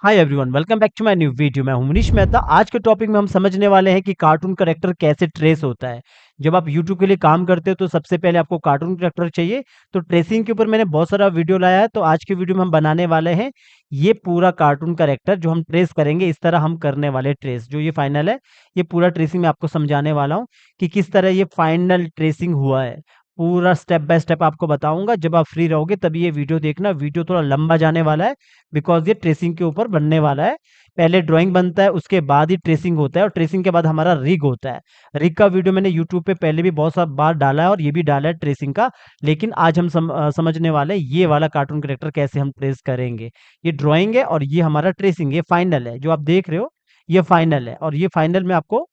Hi everyone, welcome back to my new video. मैं हूं मनीष मेहता। आज के टॉपिक में हम समझने वाले हैं कि कार्टून करेक्टर कैसे ट्रेस होता है। जब आप यूट्यूब के लिए काम करते हो तो सबसे पहले आपको कार्टून करेक्टर चाहिए। तो ट्रेसिंग के ऊपर मैंने बहुत सारा वीडियो लाया है, तो आज की वीडियो में हम बनाने वाले हैं ये पूरा कार्टून करेक्टर जो हम ट्रेस करेंगे। इस तरह हम करने वाले ट्रेस, जो ये फाइनल है, ये पूरा ट्रेसिंग मैं आपको समझाने वाला हूँ कि किस तरह ये फाइनल ट्रेसिंग हुआ है। पूरा स्टेप बाय स्टेप आपको बताऊंगा। जब आप फ्री रहोगे तभी ये वीडियो देखना। वीडियो थोड़ा लंबा जाने वाला है बिकॉज ये ट्रेसिंग के ऊपर बनने वाला है। पहले ड्राइंग बनता है, उसके बाद ही ट्रेसिंग होता है, और ट्रेसिंग के बाद हमारा रिग होता है। रिग का वीडियो मैंने यूट्यूब पे पहले भी बहुत सा बार डाला है और ये भी डाला है ट्रेसिंग का। लेकिन आज हम समझने वाले हैं ये वाला कार्टून करेक्टर कैसे हम ट्रेस करेंगे। ये ड्राइंग है और ये हमारा ट्रेसिंग, ये फाइनल है जो आप देख रहे हो। ये फाइनल है और ये फाइनल में आपको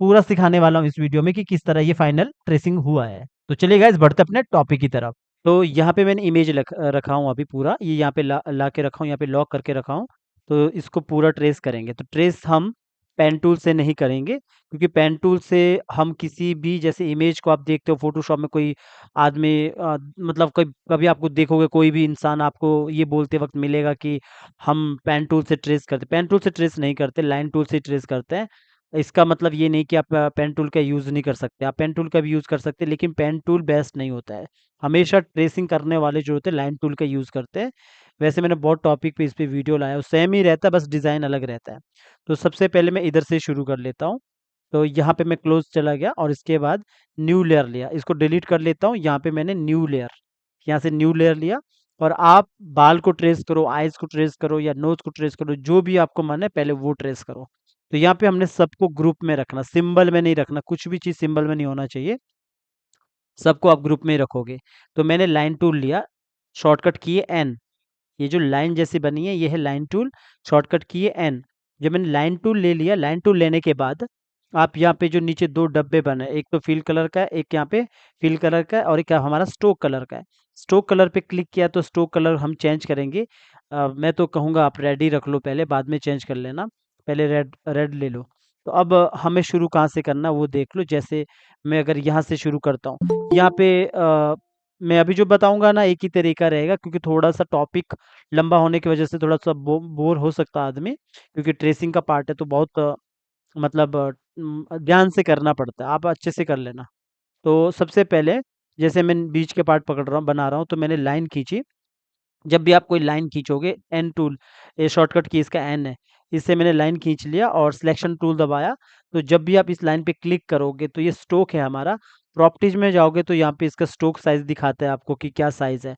पूरा सिखाने वाला हूँ इस वीडियो में कि किस तरह ये फाइनल ट्रेसिंग हुआ है। तो चलिए गाइस, बढ़ते अपने टॉपिक की तरफ। तो यहाँ पे मैंने इमेज रखा हूँ अभी पूरा, ये यहाँ पे ला के रखा हूँ, यहाँ पे लॉक करके रखा हूँ। तो इसको पूरा ट्रेस करेंगे। तो ट्रेस हम पेन टूल से नहीं करेंगे, क्योंकि पेन टूल से हम किसी भी, जैसे इमेज को आप देखते हो फोटोशॉप में, कोई आदमी मतलब कोई, कभी आपको देखोगे कोई भी इंसान आपको ये बोलते वक्त मिलेगा कि हम पेन टूल से ट्रेस करते। पेन टूल से ट्रेस नहीं करते, लाइन टूल से ट्रेस करते हैं। इसका मतलब ये नहीं कि आप पेन टूल का यूज़ नहीं कर सकते, आप पेन टूल का भी यूज़ कर सकते हैं, लेकिन पेन टूल बेस्ट नहीं होता है। हमेशा ट्रेसिंग करने वाले जो होते हैं लाइन टूल का यूज़ करते हैं। वैसे मैंने बहुत टॉपिक पे इस पे वीडियो लाया है, सेम ही रहता है, बस डिज़ाइन अलग रहता है। तो सबसे पहले मैं इधर से शुरू कर लेता हूँ। तो यहाँ पे मैं क्लोज चला गया और इसके बाद न्यू लेयर लिया, इसको डिलीट कर लेता हूँ। यहाँ पे मैंने न्यू लेयर, यहाँ से न्यू लेयर लिया। और आप बाल को ट्रेस करो, आइज को ट्रेस करो या नोज को ट्रेस करो, जो भी आपको मन है पहले वो ट्रेस करो। तो यहाँ पे हमने सबको ग्रुप में रखना, सिंबल में नहीं रखना, कुछ भी चीज़ सिंबल में नहीं होना चाहिए, सबको आप ग्रुप में ही रखोगे। तो मैंने लाइन टूल लिया, शॉर्टकट किए एन। ये जो लाइन जैसी बनी है ये है लाइन टूल, शॉर्टकट किए एन। जब मैंने लाइन टूल ले लिया, लाइन टूल लेने के बाद आप यहाँ पे जो नीचे दो डब्बे बने, एक तो फिल कलर का है, एक यहाँ पे फिल कलर का है, और एक हमारा स्ट्रोक कलर का है। स्ट्रोक कलर पे क्लिक किया तो स्ट्रोक कलर हम चेंज करेंगे। मैं तो कहूँगा आप रेड ही रख लो पहले, बाद में चेंज कर लेना। पहले रेड रेड ले लो। तो अब हमें शुरू कहाँ से करना वो देख लो। जैसे मैं अगर यहाँ से शुरू करता हूँ, यहाँ पे मैं अभी जो बताऊंगा ना एक ही तरीका रहेगा, क्योंकि थोड़ा सा टॉपिक लंबा होने की वजह से थोड़ा सा बोर हो सकता है आदमी, क्योंकि ट्रेसिंग का पार्ट है तो बहुत मतलब ध्यान से करना पड़ता है, आप अच्छे से कर लेना। तो सबसे पहले जैसे मैं बीच के पार्ट पकड़ रहा हूँ, बना रहा हूँ, तो मैंने लाइन खींची। जब भी आप कोई लाइन खींचोगे, एन टूल, ये शॉर्टकट की इसका एन है, इससे मैंने लाइन खींच लिया और सिलेक्शन टूल दबाया। तो जब भी आप इस लाइन पे क्लिक करोगे तो ये स्ट्रोक है हमारा। प्रॉपर्टीज में जाओगे तो यहाँ पे इसका स्ट्रोक साइज दिखाता है आपको कि क्या साइज है।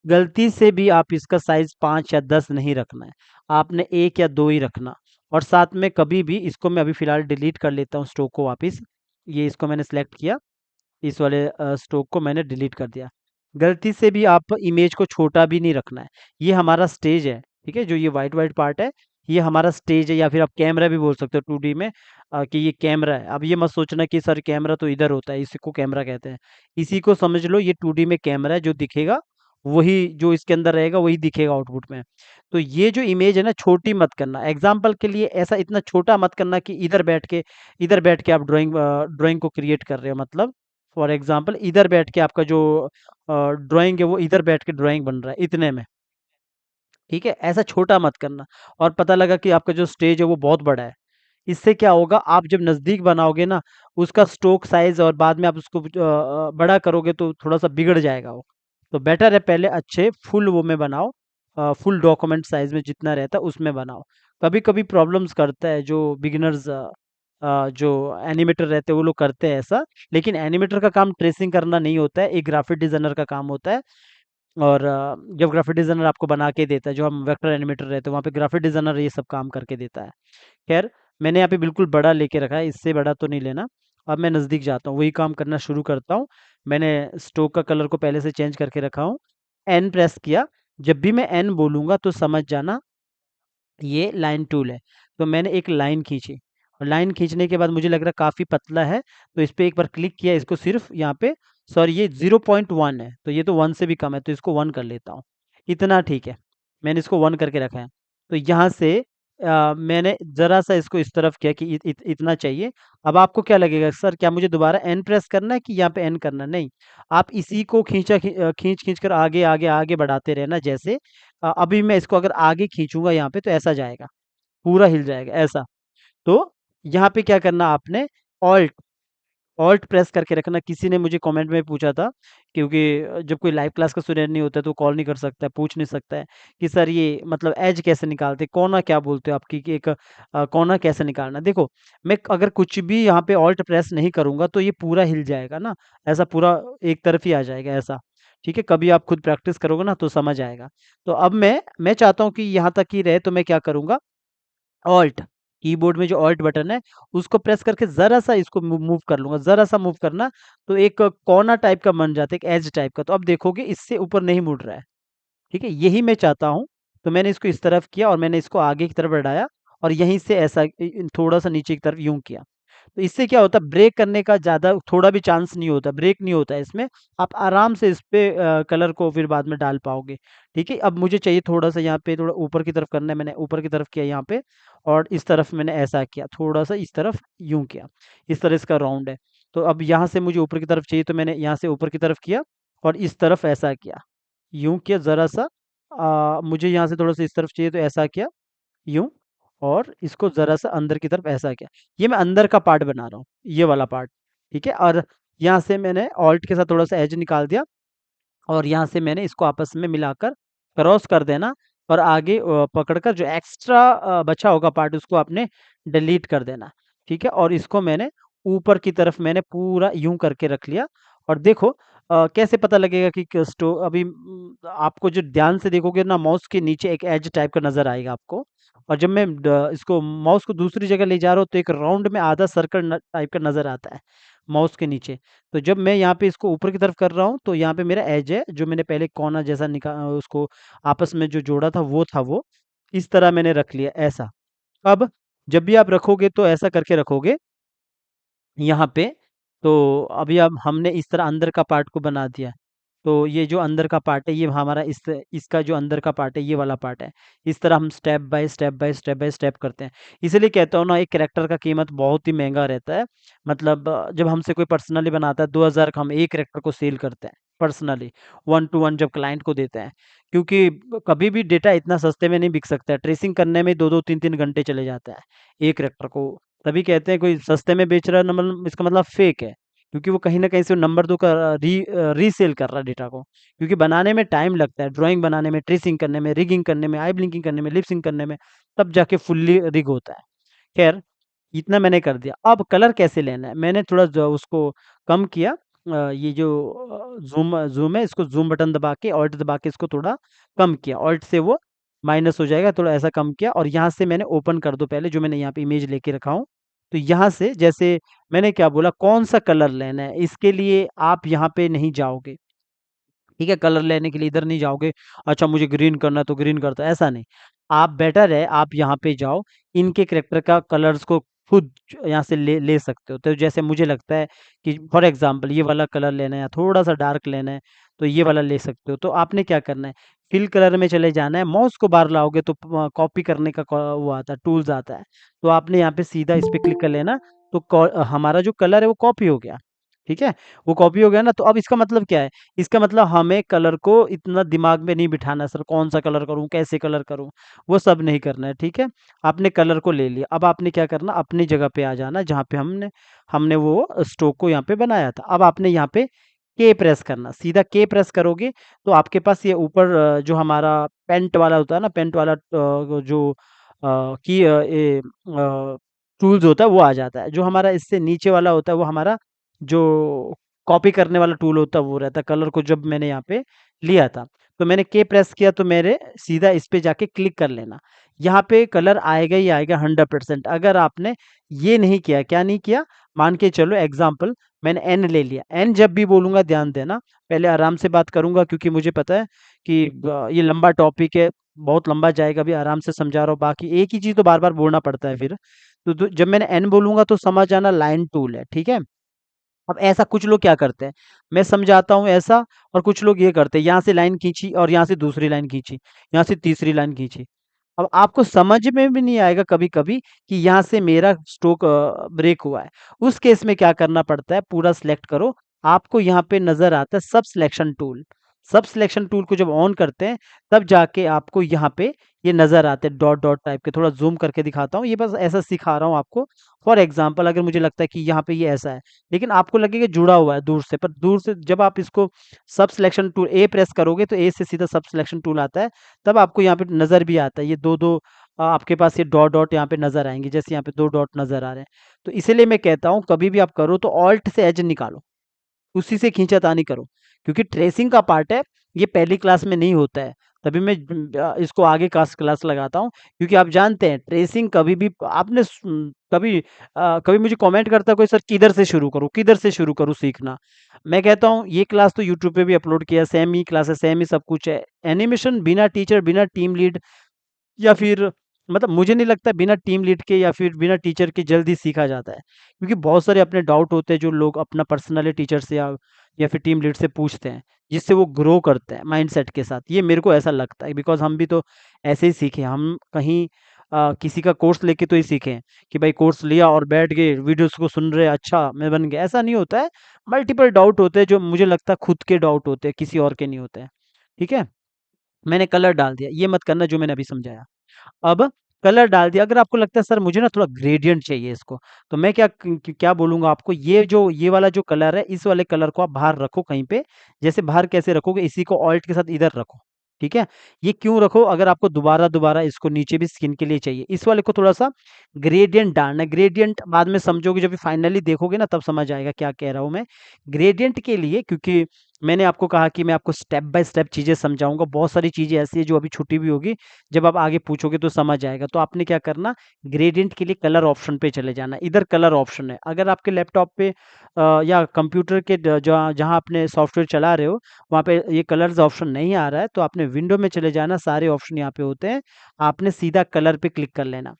गलती से भी आप इसका साइज 5 या 10 नहीं रखना है, आपने 1 या 2 ही रखना। और साथ में कभी भी इसको, मैं अभी फिलहाल डिलीट कर लेता हूँ स्ट्रोक को वापस। ये इसको मैंने सेलेक्ट किया, इस वाले स्ट्रोक को मैंने डिलीट कर दिया। गलती से भी आप इमेज को छोटा भी नहीं रखना है। ये हमारा स्टेज है, ठीक है, जो ये वाइट वाइट पार्ट है ये हमारा स्टेज है, या फिर आप कैमरा भी बोल सकते हो 2D में, कि ये कैमरा है। अब ये मत सोचना कि सर कैमरा तो इधर होता है, इसी को कैमरा कहते हैं। इसी को समझ लो, ये 2D में कैमरा है, जो दिखेगा वही, जो इसके अंदर रहेगा वही दिखेगा आउटपुट में। तो ये जो इमेज है ना, छोटी मत करना। एग्जाम्पल के लिए ऐसा इतना छोटा मत करना कि इधर बैठ के आप ड्राइंग को क्रिएट कर रहे हो। मतलब फॉर एग्जाम्पल इधर बैठ के आपका जो ड्राइंग है वो इधर बैठ के ड्राइंग बन रहा है इतने में, ठीक है, ऐसा छोटा मत करना। और पता लगा कि आपका जो स्टेज है वो बहुत बड़ा है, इससे क्या होगा, आप जब नज़दीक बनाओगे ना, उसका स्ट्रोक साइज और बाद में आप उसको बड़ा करोगे तो थोड़ा सा बिगड़ जाएगा वो। तो बेटर है पहले अच्छे फुल वो में बनाओ, फुल डॉक्यूमेंट साइज में जितना रहता है उसमें बनाओ। कभी कभी प्रॉब्लम्स करता है जो बिगिनर्स, जो एनिमेटर रहते हैं वो लोग करते हैं ऐसा। लेकिन एनिमेटर का काम ट्रेसिंग करना नहीं होता है, एक ग्राफिक डिज़ाइनर का काम होता है। और जब ग्राफिक डिज़ाइनर आपको बना के देता है, जो हम वेक्टर एनिमेटर रहते हैं वहाँ पे ग्राफिक डिज़ाइनर ये सब काम करके देता है। खैर, मैंने यहाँ पे बिल्कुल बड़ा लेके रखा है, इससे बड़ा तो नहीं लेना। अब मैं नज़दीक जाता हूँ, वही काम करना शुरू करता हूँ। मैंने स्ट्रोक का कलर को पहले से चेंज करके रखा हूँ, एन प्रेस किया। जब भी मैं एन बोलूँगा तो समझ जाना ये लाइन टूल है। तो मैंने एक लाइन खींची, और लाइन खींचने के बाद मुझे लग रहा काफ़ी पतला है, तो इस पे एक बार क्लिक किया, इसको सिर्फ यहाँ पे, सॉरी ये 0.1 है, तो ये तो 1 से भी कम है, तो इसको 1 कर लेता हूँ। इतना ठीक है, मैंने इसको 1 करके रखा है। तो यहाँ से मैंने ज़रा-सा इसको इस तरफ किया कि इतना चाहिए। अब आपको क्या लगेगा सर क्या मुझे दोबारा एन प्रेस करना है कि यहाँ पे एन करना है? नहीं, आप इसी को खींच-खींच कर आगे, आगे, आगे बढ़ाते रहना जैसे अभी मैं इसको अगर आगे खींचूँगा यहाँ पे तो ऐसा जाएगा, पूरा हिल जाएगा ऐसा। तो यहाँ पे क्या करना आपने ऑल्ट ऑल्ट प्रेस करके रखना। किसी ने मुझे कमेंट में पूछा था क्योंकि जब कोई लाइव क्लास का स्टूडेंट नहीं होता है तो कॉल नहीं कर सकता है, पूछ नहीं सकता है कि सर ये मतलब एज कैसे निकालते हैं? कोना क्या बोलते हो आपकी कि एक कोना कैसे निकालना? देखो, मैं अगर कुछ भी यहाँ पे ऑल्ट प्रेस नहीं करूँगा तो ये पूरा हिल जाएगा ना, ऐसा पूरा एक तरफ ही आ जाएगा ऐसा। ठीक है? कभी आप खुद प्रैक्टिस करोगे ना तो समझ आएगा। तो अब मैं चाहता हूँ कि यहाँ तक ही रहे तो मैं क्या करूँगा ऑल्ट कीबोर्ड में जो ऑल्ट बटन है उसको प्रेस करके ज़रा-सा इसको मूव कर लूँगा, ज़रा-सा मूव करना तो एक कोना टाइप का बन जाता है, एक एज टाइप का। तो अब देखोगे इससे ऊपर नहीं मुड़ रहा है, ठीक है? यही मैं चाहता हूँ, तो मैंने इसको इस तरफ किया और मैंने इसको आगे की तरफ बढ़ाया और यहीं से ऐसा थोड़ा-सा नीचे की तरफ यूँ किया। तो इससे क्या होता है ब्रेक करने का ज़्यादा थोड़ा भी चांस नहीं होता, ब्रेक नहीं होता है इसमें। आप आराम से इस पे कलर को फिर बाद में डाल पाओगे, ठीक है? अब मुझे चाहिए थोड़ा-सा यहाँ पे थोड़ा ऊपर की तरफ करना है, मैंने ऊपर की तरफ किया यहाँ पे और इस तरफ मैंने ऐसा किया, थोड़ा-सा इस तरफ यूँ किया। इस तरह इसका राउंड है। तो अब यहाँ से मुझे ऊपर की तरफ चाहिए तो मैंने यहाँ से ऊपर की तरफ किया और इस तरफ ऐसा किया, यूँ किया ज़रा-सा मुझे यहाँ से थोड़ा-सा इस तरफ चाहिए तो ऐसा किया, यूँ और इसको ज़रा-सा अंदर की तरफ ऐसा किया। ये मैं अंदर का पार्ट बना रहा हूँ, ये वाला पार्ट, ठीक है? और यहाँ से मैंने ऑल्ट के साथ थोड़ा-सा एज निकाल दिया और यहाँ से मैंने इसको आपस में मिलाकर क्रॉस कर देना और आगे पकड़कर जो एक्स्ट्रा बचा होगा पार्ट उसको आपने डिलीट कर देना, ठीक है? और इसको मैंने ऊपर की तरफ मैंने पूरा यूँ करके रख लिया और देखो कैसे पता लगेगा कि क स्टो अभी आपको जो ध्यान से देखोगे ना माउस के नीचे एक एज टाइप का नज़र आएगा आपको और जब मैं इसको माउस को दूसरी जगह ले जा रहा हूँ तो एक राउंड में आधा सर्कल टाइप का नज़र आता है माउस के नीचे। तो जब मैं यहाँ पे इसको ऊपर की तरफ कर रहा हूँ तो यहाँ पे मेरा एज है जो मैंने पहले कोना जैसा उसको आपस में जो जोड़ा था वो इस तरह मैंने रख लिया ऐसा। अब जब भी आप रखोगे तो ऐसा करके रखोगे यहाँ पे, तो अभी अब हमने इस तरह अंदर का पार्ट को बना दिया। तो ये जो अंदर का पार्ट है ये हमारा इसका जो अंदर का पार्ट है ये वाला पार्ट है। इस तरह हम step by step by step by step करते हैं। इसीलिए कहता हूँ ना एक कैरेक्टर का कीमत बहुत ही महँगा रहता है। मतलब जब हमसे कोई पर्सनली बनाता है 2000 का हम एक कैरेक्टर को सेल करते हैं पर्सनली, 1 टू 1 जब क्लाइंट को देते हैं। क्योंकि कभी भी डेटा इतना सस्ते में नहीं बिक सकता है। ट्रेसिंग करने में 2-2 3-3 घंटे चले जाते हैं, एक कैरेक्टर को। तभी कहते हैं कोई सस्ते में बेच रहा है न मतलब इसका मतलब फेक है। क्योंकि वो कहीं न कहीं से नंबर 2 का रीसेल कर रहा है डेटा को। क्योंकि बनाने में टाइम लगता है, ड्राइंग बनाने में, ट्रेसिंग करने में, रिगिंग करने में, आई ब्लिंकिंग करने में, लिप सिंक करने में, तब जाके फुल्ली रिग होता है। ख़ैर, इतना मैंने कर दिया। अब कलर कैसे लेना है? मैंने थोड़ा जो उसको कम किया ये जो ज़ूम है इसको ज़ूम बटन दबा के ऑल्ट दबा के इसको थोड़ा कम किया। ऑल्ट से वो माइनस हो जाएगा, थोड़ा ऐसा कम किया और यहाँ से मैंने ओपन कर दो पहले जो मैंने यहाँ पे इमेज लेके रखा हूँ। तो यहाँ से जैसे मैंने क्या बोला कौन-सा कलर लेना है, इसके लिए आप यहाँ पे नहीं जाओगे। ठीक है? कलर लेने के लिए इधर नहीं जाओगे, अच्छा मुझे ग्रीन करना है तो ग्रीन करता है, ऐसा नहीं। आप बेटर है आप यहाँ पे जाओ, इनके कैरेक्टर का कलर्स को खुद यहाँ से ले ले सकते हो। तो जैसे मुझे लगता है कि फॉर एग्ज़ाम्पल ये वाला कलर लेना है या थोड़ा-सा डार्क लेना है, तो ये वाला ले सकते हो। तो आपने क्या करना है, फिल कलर में चले जाना है, माउस को बाहर लाओगे तो कॉपी करने का वो आता है, टूल्स आता है। तो आपने यहाँ पे सीधा इस पे क्लिक कर लेना, तो हमारा जो कलर है वो कॉपी हो गया। ठीक है? वो कॉपी हो गया ना, तो अब इसका मतलब क्या है? इसका मतलब हमें कलर को इतना दिमाग में नहीं बिठाना सर कौन-सा कलर करूँ, कैसे कलर करूँ, वो सब नहीं करना है, ठीक है? आपने कलर को ले लिया, अब आपने क्या करना अपनी जगह पे आ जाना जहाँ पे हमने हमने वो स्ट्रोक को यहाँ पे बनाया था। अब आपने यहाँ पे के प्रेस करना, सीधा के प्रेस करोगे तो आपके पास ये ऊपर जो हमारा पेंट वाला होता है ना, पेंट वाला जो ये टूल्स होता है वो आ जाता है। जो हमारा इससे नीचे वाला होता है वो हमारा जो कॉपी करने वाला टूल होता है वो रहता है कलर को जब मैंने यहाँ पे लिया था। तो मैंने के प्रेस किया तो मेरे सीधा इस पे जाके क्लिक कर लेना। यहाँ पे कलर आएगा ही आएगा 100%। अगर आपने ये नहीं किया, क्या नहीं किया? मान के चलो एग्ज़ाम्पल मैंने एन ले लिया। एन जब भी बोलूँगा ध्यान देना, पहले आराम से बात करूँगा क्योंकि मुझे पता है कि ये लंबा टॉपिक है, बहुत लंबा जाएगा, अभी आराम से समझा रहा हूँ। बाकी एक ही चीज़ तो बार-बार बोलना पड़ता है फिर। तो जब मैंने एन बोलूँगा तो समझ जाना लाइन टूल है, ठीक है? अब ऐसा कुछ लोग क्या करते हैं, मैं समझाता हूँ ऐसा और कुछ लोग ये करते हैं, यहाँ से लाइन खींची और यहाँ से दूसरी लाइन खींची, यहाँ से तीसरी लाइन खींची। अब आपको समझ में भी नहीं आएगा कभी-कभी कि यहाँ से मेरा स्ट्रोक ब्रेक हुआ है। उस केस में क्या करना पड़ता है, पूरा सिलेक्ट करो, आपको यहाँ पे नज़र आता है सब सिलेक्शन टूल। सब सिलेक्शन टूल को जब ऑन करते हैं, तब जाके आपको यहाँ पे ये नज़र आते हैं डॉट डॉट टाइप के। थोड़ा ज़ूम करके दिखाता हूँ, ये बस ऐसा सिखा रहा हूँ आपको। फॉर एग्ज़ाम्पल अगर मुझे लगता है कि यहाँ पे ये ऐसा है, लेकिन आपको लगेगा जुड़ा हुआ है दूर से, पर दूर से जब आप इसको सब सिलेक्शन टूल ए प्रेस करोगे तो ए से सीधा सब सिलेक्शन टूल आता है, तब आपको यहाँ पे नज़र भी आता है। ये 2-2 आपके पास ये डॉट डॉट यहाँ पे नज़र आएँगे, जैसे यहाँ पे 2 डॉट नज़र आ रहे हैं। तो इसीलिए मैं कहता हूँ कभी भी आप करो तो ऑल्ट से एज निकालो। उसी से खींचातानी करो, क्योंकि ट्रेसिंग का पार्ट है, ये पहली क्लास में नहीं होता है। तभी मैं इसको आगे क्लास लगाता हूँ, क्योंकि आप जानते हैं ट्रेसिंग कभी भी आपने कभी मुझे कमेंट करता है कोई, सर किधर से शुरू करूँ सीखना? मैं कहता हूँ ये क्लास तो यूट्यूब पे भी अपलोड किया, सेम ही क्लास है, सेम ही सब कुछ है। एनिमेशन बिना टीचर, बिना टीम लीड या फिर मतलब मुझे नहीं लगता बिना टीम लीड के या फिर बिना टीचर के जल्दी सीखा जाता है, क्योंकि बहुत सारे अपने डाउट होते हैं जो लोग अपना पर्सनली टीचर से या फिर टीम लीड से पूछते हैं, जिससे वो ग्रो करते हैं माइंडसेट के साथ। ये मेरे को ऐसा लगता है, बिकॉज हम भी तो ऐसे ही सीखे, हम कहीं किसी का कोर्स लेके तो ही सीखे हैं कि भाई कोर्स लिया और बैठ गए वीडियोस को सुन रहे, अच्छा मैं बन गया, ऐसा नहीं होता है। मल्टीपल डाउट होते हैं जो मुझे लगता है खुद के डाउट होते हैं, किसी और के नहीं होते हैं। ठीक है, मैंने कलर डाल दिया, ये मत करना जो मैंने अभी समझाया। अब कलर डाल दिया, अगर आपको लगता है सर मुझे ना थोड़ा ग्रेडियंट चाहिए इसको, तो मैं क्या बोलूँगा आपको, ये वाला जो कलर है, इस वाले कलर को आप बाहर रखो कहीं पे। जैसे बाहर कैसे रखोगे, इसी को ऑल्ट के साथ इधर रखो, ठीक है? ये क्यों रखो, अगर आपको दोबारा-दोबारा इसको नीचे भी स्किन के लिए चाहिए, इस वाले को थोड़ा-सा ग्रेडियंट डालना है। ग्रेडियंट बाद में समझोगे, जब फाइनली देखोगे ना तब समझ आएगा क्या कह रहा हूँ मैं। ग्रेडियंट के लिए, क्योंकि मैंने आपको कहा कि मैं आपको स्टेप बाय स्टेप चीज़ें समझाऊँगा, बहुत सारी चीज़ें ऐसी हैं जो अभी छुटी हुई होगी, जब आप आगे पूछोगे तो समझ आएगा। तो आपने क्या करना, ग्रेडिएंट के लिए कलर ऑप्शन पे चले जाना। इधर कलर ऑप्शन है। अगर आपके लैपटॉप पे या कंप्यूटर के जहाँ जहाँ आपने सॉफ्टवेयर चला रहे हो, वहाँ पे ये कलर्स ऑप्शन नहीं आ रहा है, तो आपने विंडो में चले जाना, सारे ऑप्शन यहाँ पे होते हैं। आपने सीधा कलर पे क्लिक कर लेना।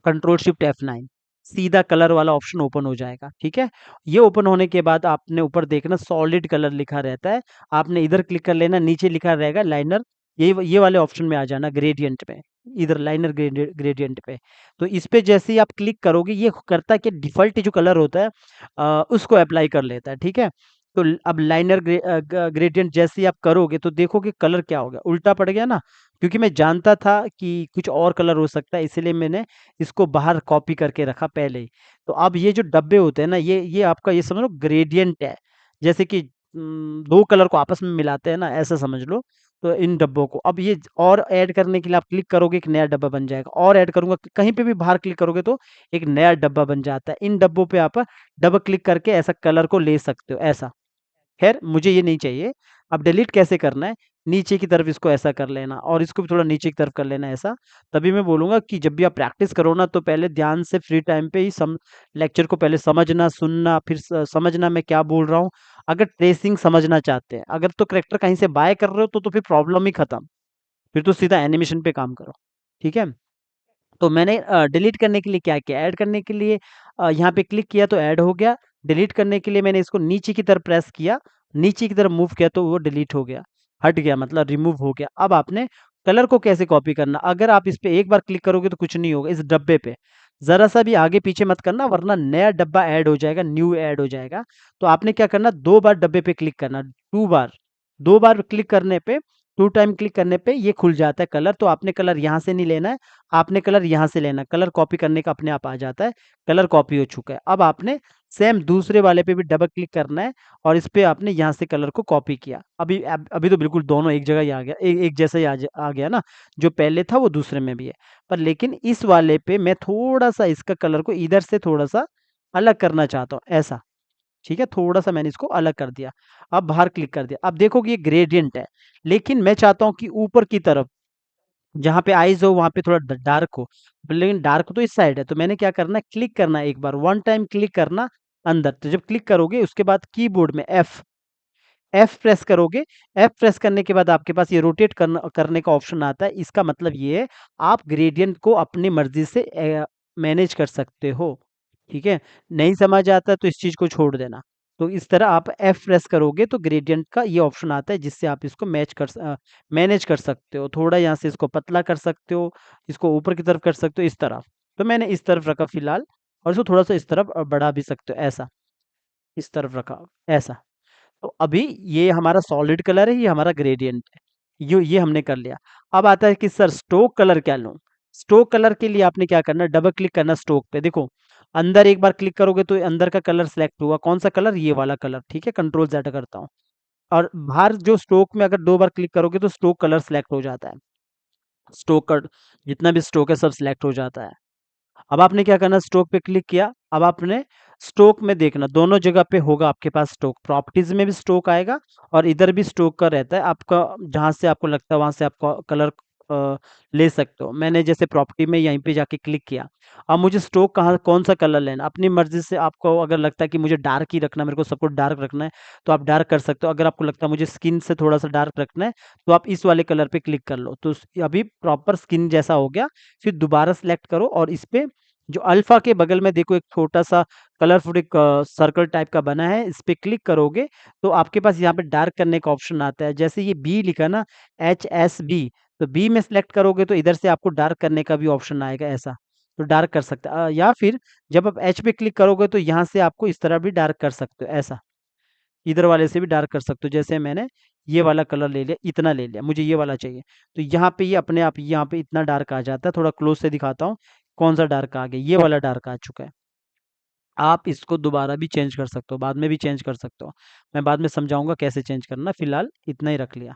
कंट्रोल शिफ्ट F9, सीधा कलर वाला ऑप्शन ओपन हो जाएगा, ठीक है? ये ओपन होने के बाद आपने ऊपर देखना सॉलिड कलर लिखा रहता है, आपने इधर क्लिक कर लेना, नीचे लिखा रहेगा लाइनर, ये वाले ऑप्शन में आ जाना ग्रेडिएंट में, इधर लाइनर ग्रेडिएंट पे। तो इस पे जैसे ही आप क्लिक करोगे, ये करता है कि डिफ़ॉल्ट जो कलर होता है उसको अप्लाई कर लेता है, ठीक है? तो अब लाइनर ग्रेडिएंट जैसे ही आप करोगे तो देखोगे कलर क्या हो गया, उल्टा पड़ गया ना? क्योंकि मैं जानता था कि कुछ और कलर हो सकता है, इसीलिए मैंने इसको बाहर कॉपी करके रखा पहले ही। तो अब ये जो डब्बे होते हैं ना, ये आपका ये समझ लो ग्रेडिएंट है। जैसे कि 2 कलर को आपस में मिलाते हैं ना, ऐसा समझ लो। तो इन डब्बों को अब ये और ऐड करने के लिए आप क्लिक करोगे, एक नया डब्बा बन जाएगा। और ऐड करूँगा, कहीं पे भी बाहर क्लिक करोगे तो एक नया डब्बा बन जाता है। इन डब्बों पे आप डबल क्लिक करके ऐसा कलर को ले सकते हो, ऐसा। ख़ैर मुझे ये नहीं चाहिए। अब डिलीट कैसे करना है, नीचे की तरफ इसको ऐसा कर लेना और इसको भी थोड़ा नीचे की तरफ कर लेना ऐसा। तभी मैं बोलूँगा कि जब भी आप प्रैक्टिस करो ना, तो पहले ध्यान से फ्री टाइम पे ही लेक्चर को पहले समझना, सुनना, फिर समझना मैं क्या बोल रहा हूँ। अगर ट्रेसिंग समझना चाहते हैं, अगर तो करैक्टर कहीं से बाय कर रहे हो तो फिर प्रॉब्लम ही खत्म। फिर तो सीधा एनिमेशन पे काम करो, ठीक है? तो मैंने डिलीट करने के लिए क्या किया, ऐड करने के लिए यहाँ पे क्लिक किया तो ऐड हो गया। डिलीट करने के लिए मैंने इसको नीचे की तरफ प्रेस किया, नीचे की तरफ मूव किया तो वो डिलीट हो गया, हट गया, मतलब रिमूव हो गया। अब आपने कलर को कैसे कॉपी करना, अगर आप इस पे एक बार क्लिक करोगे तो कुछ नहीं होगा, इस डब्बे पे ज़रा-सा भी आगे-पीछे मत करना, वरना नया डब्बा ऐड हो जाएगा, न्यू ऐड हो जाएगा। तो आपने क्या करना, 2 बार डब्बे पे क्लिक करना, 2 बार। 2 बार क्लिक करने पे, 2 टाइम क्लिक करने पे ये खुल जाता है कलर। तो आपने कलर यहाँ से नहीं लेना है, आपने कलर यहाँ से लेना है। कलर कॉपी करने का अपने आप आ जाता है, कलर कॉपी हो चुका है। अब आपने सेम दूसरे वाले पे भी डबल क्लिक करना है और इस पे आपने यहाँ से कलर को कॉपी किया। अभी तो बिल्कुल दोनों एक जगह ही आ गया, एक जैसा ही आ गया ना, जो पहले था वो दूसरे में भी है। पर लेकिन इस वाले पे मैं थोड़ा-सा इसका कलर को इधर से थोड़ा-सा अलग करना चाहता हूँ, ऐसा। ठीक है? थोड़ा-सा मैंने इसको अलग कर दिया। अब बाहर क्लिक कर दिया। अब देखो कि ये ग्रेडिएंट है, लेकिन मैं चाहता हूँ कि ऊपर की तरफ जहाँ पे आइज़ हो वहाँ पे थोड़ा ड डार्क हो, लेकिन डार्क तो इस साइड है, तो मैंने क्या करना है, क्लिक करना है एक बार, वन टाइम क्लिक करना अंदर। तो जब क्लिक करोगे उसके बाद कीबोर्ड में एफ प्रेस करोगे, एफ प्रेस करने के बाद आपके पास ये रोटेट करने का ऑप्शन आता है। इसका मतलब ये है, आप ग्रेडिएंट को अपनी मर्ज़ी से मैनेज कर सकते हो, ठीक है? नहीं समझ आता तो इस चीज़ को छोड़ देना। तो इस तरह आप एफ प्रेस करोगे तो ग्रेडियंट का ये ऑप्शन आता है, जिससे आप इसको मैनेज कर सकते हो। थोड़ा यहाँ से इसको पतला कर सकते हो, इसको ऊपर की तरफ कर सकते हो, इस तरह। तो मैंने इस तरफ रखा फिलहाल, और इसको थोड़ा सा इस तरफ बढ़ा भी सकते हो, ऐसा। इस तरफ रखा, ऐसा। तो अभी ये हमारा सॉलिड कलर है, ये हमारा ग्रेडियंट है। ये हमने कर लिया। अब आता है कि सर स्ट्रोक कलर क्या लूं। स्ट्रोक कलर के लिए आपने क्या करना है, डबल क्लिक करना स्ट्रोक पे। देखो अंदर एक बार क्लिक करोगे तो अंदर का कलर सेलेक्ट हुआ। कौन सा कलर, ये वाला कलर, ठीक है। कंट्रोल जेड करता हूँ, और बाहर जो स्ट्रोक में अगर 2 बार क्लिक करोगे तो स्ट्रोक कलर सेलेक्ट हो जाता है। स्ट्रोक का जितना भी स्ट्रोक है सब सिलेक्ट हो जाता है। अब आपने क्या करना, स्ट्रोक पे क्लिक किया। अब आपने स्ट्रोक में देखना, दोनों जगह पे होगा आपके पास स्ट्रोक। प्रॉपर्टीज में भी स्ट्रोक आएगा और इधर भी स्ट्रोक का रहता है आपका। जहां से आपको लगता है वहां से आपको कलर ले सकते हो। मैंने जैसे प्रॉपर्टी में यहीं पे जाके क्लिक किया। अब मुझे स्ट्रोक कहाँ कौन सा कलर लेना, अपनी मर्जी से। आपको अगर लगता है कि मुझे डार्क ही रखना, मेरे को सब कुछ डार्क रखना है, तो आप डार्क कर सकते हो। अगर आपको लगता है मुझे स्किन से थोड़ा सा डार्क रखना है, तो आप इस वाले कलर पे क्लिक कर लो। तो अभी प्रॉपर स्किन जैसा हो गया। फिर दोबारा सेलेक्ट करो और इस पे जो अल्फा के बगल में देखो एक छोटा सा कलरफुल एक सर्कल टाइप का बना है, इस पे क्लिक करोगे तो आपके पास यहाँ पे डार्क करने का ऑप्शन आता है। जैसे ये बी लिखा ना, HSB, तो बी में सेलेक्ट करोगे तो इधर से आपको डार्क करने का भी ऑप्शन आएगा, ऐसा। तो डार्क कर सकते हैं, या फिर जब आप एच पे क्लिक करोगे तो यहाँ से आपको इस तरह भी डार्क कर सकते हो, ऐसा। इधर वाले से भी डार्क कर सकते हो। जैसे मैंने ये वाला कलर ले लिया, इतना ले लिया, मुझे ये वाला चाहिए। तो यहाँ पे ये अपने आप यहाँ पे इतना डार्क आ जाता है। थोड़ा क्लोज से दिखाता हूँ कौन सा डार्क आ गया, ये वाला डार्क आ चुका है। आप इसको दोबारा भी चेंज कर सकते हो, बाद में भी चेंज कर सकते हो। मैं बाद में समझाऊंगा कैसे चेंज करना, फिलहाल इतना ही रख लिया।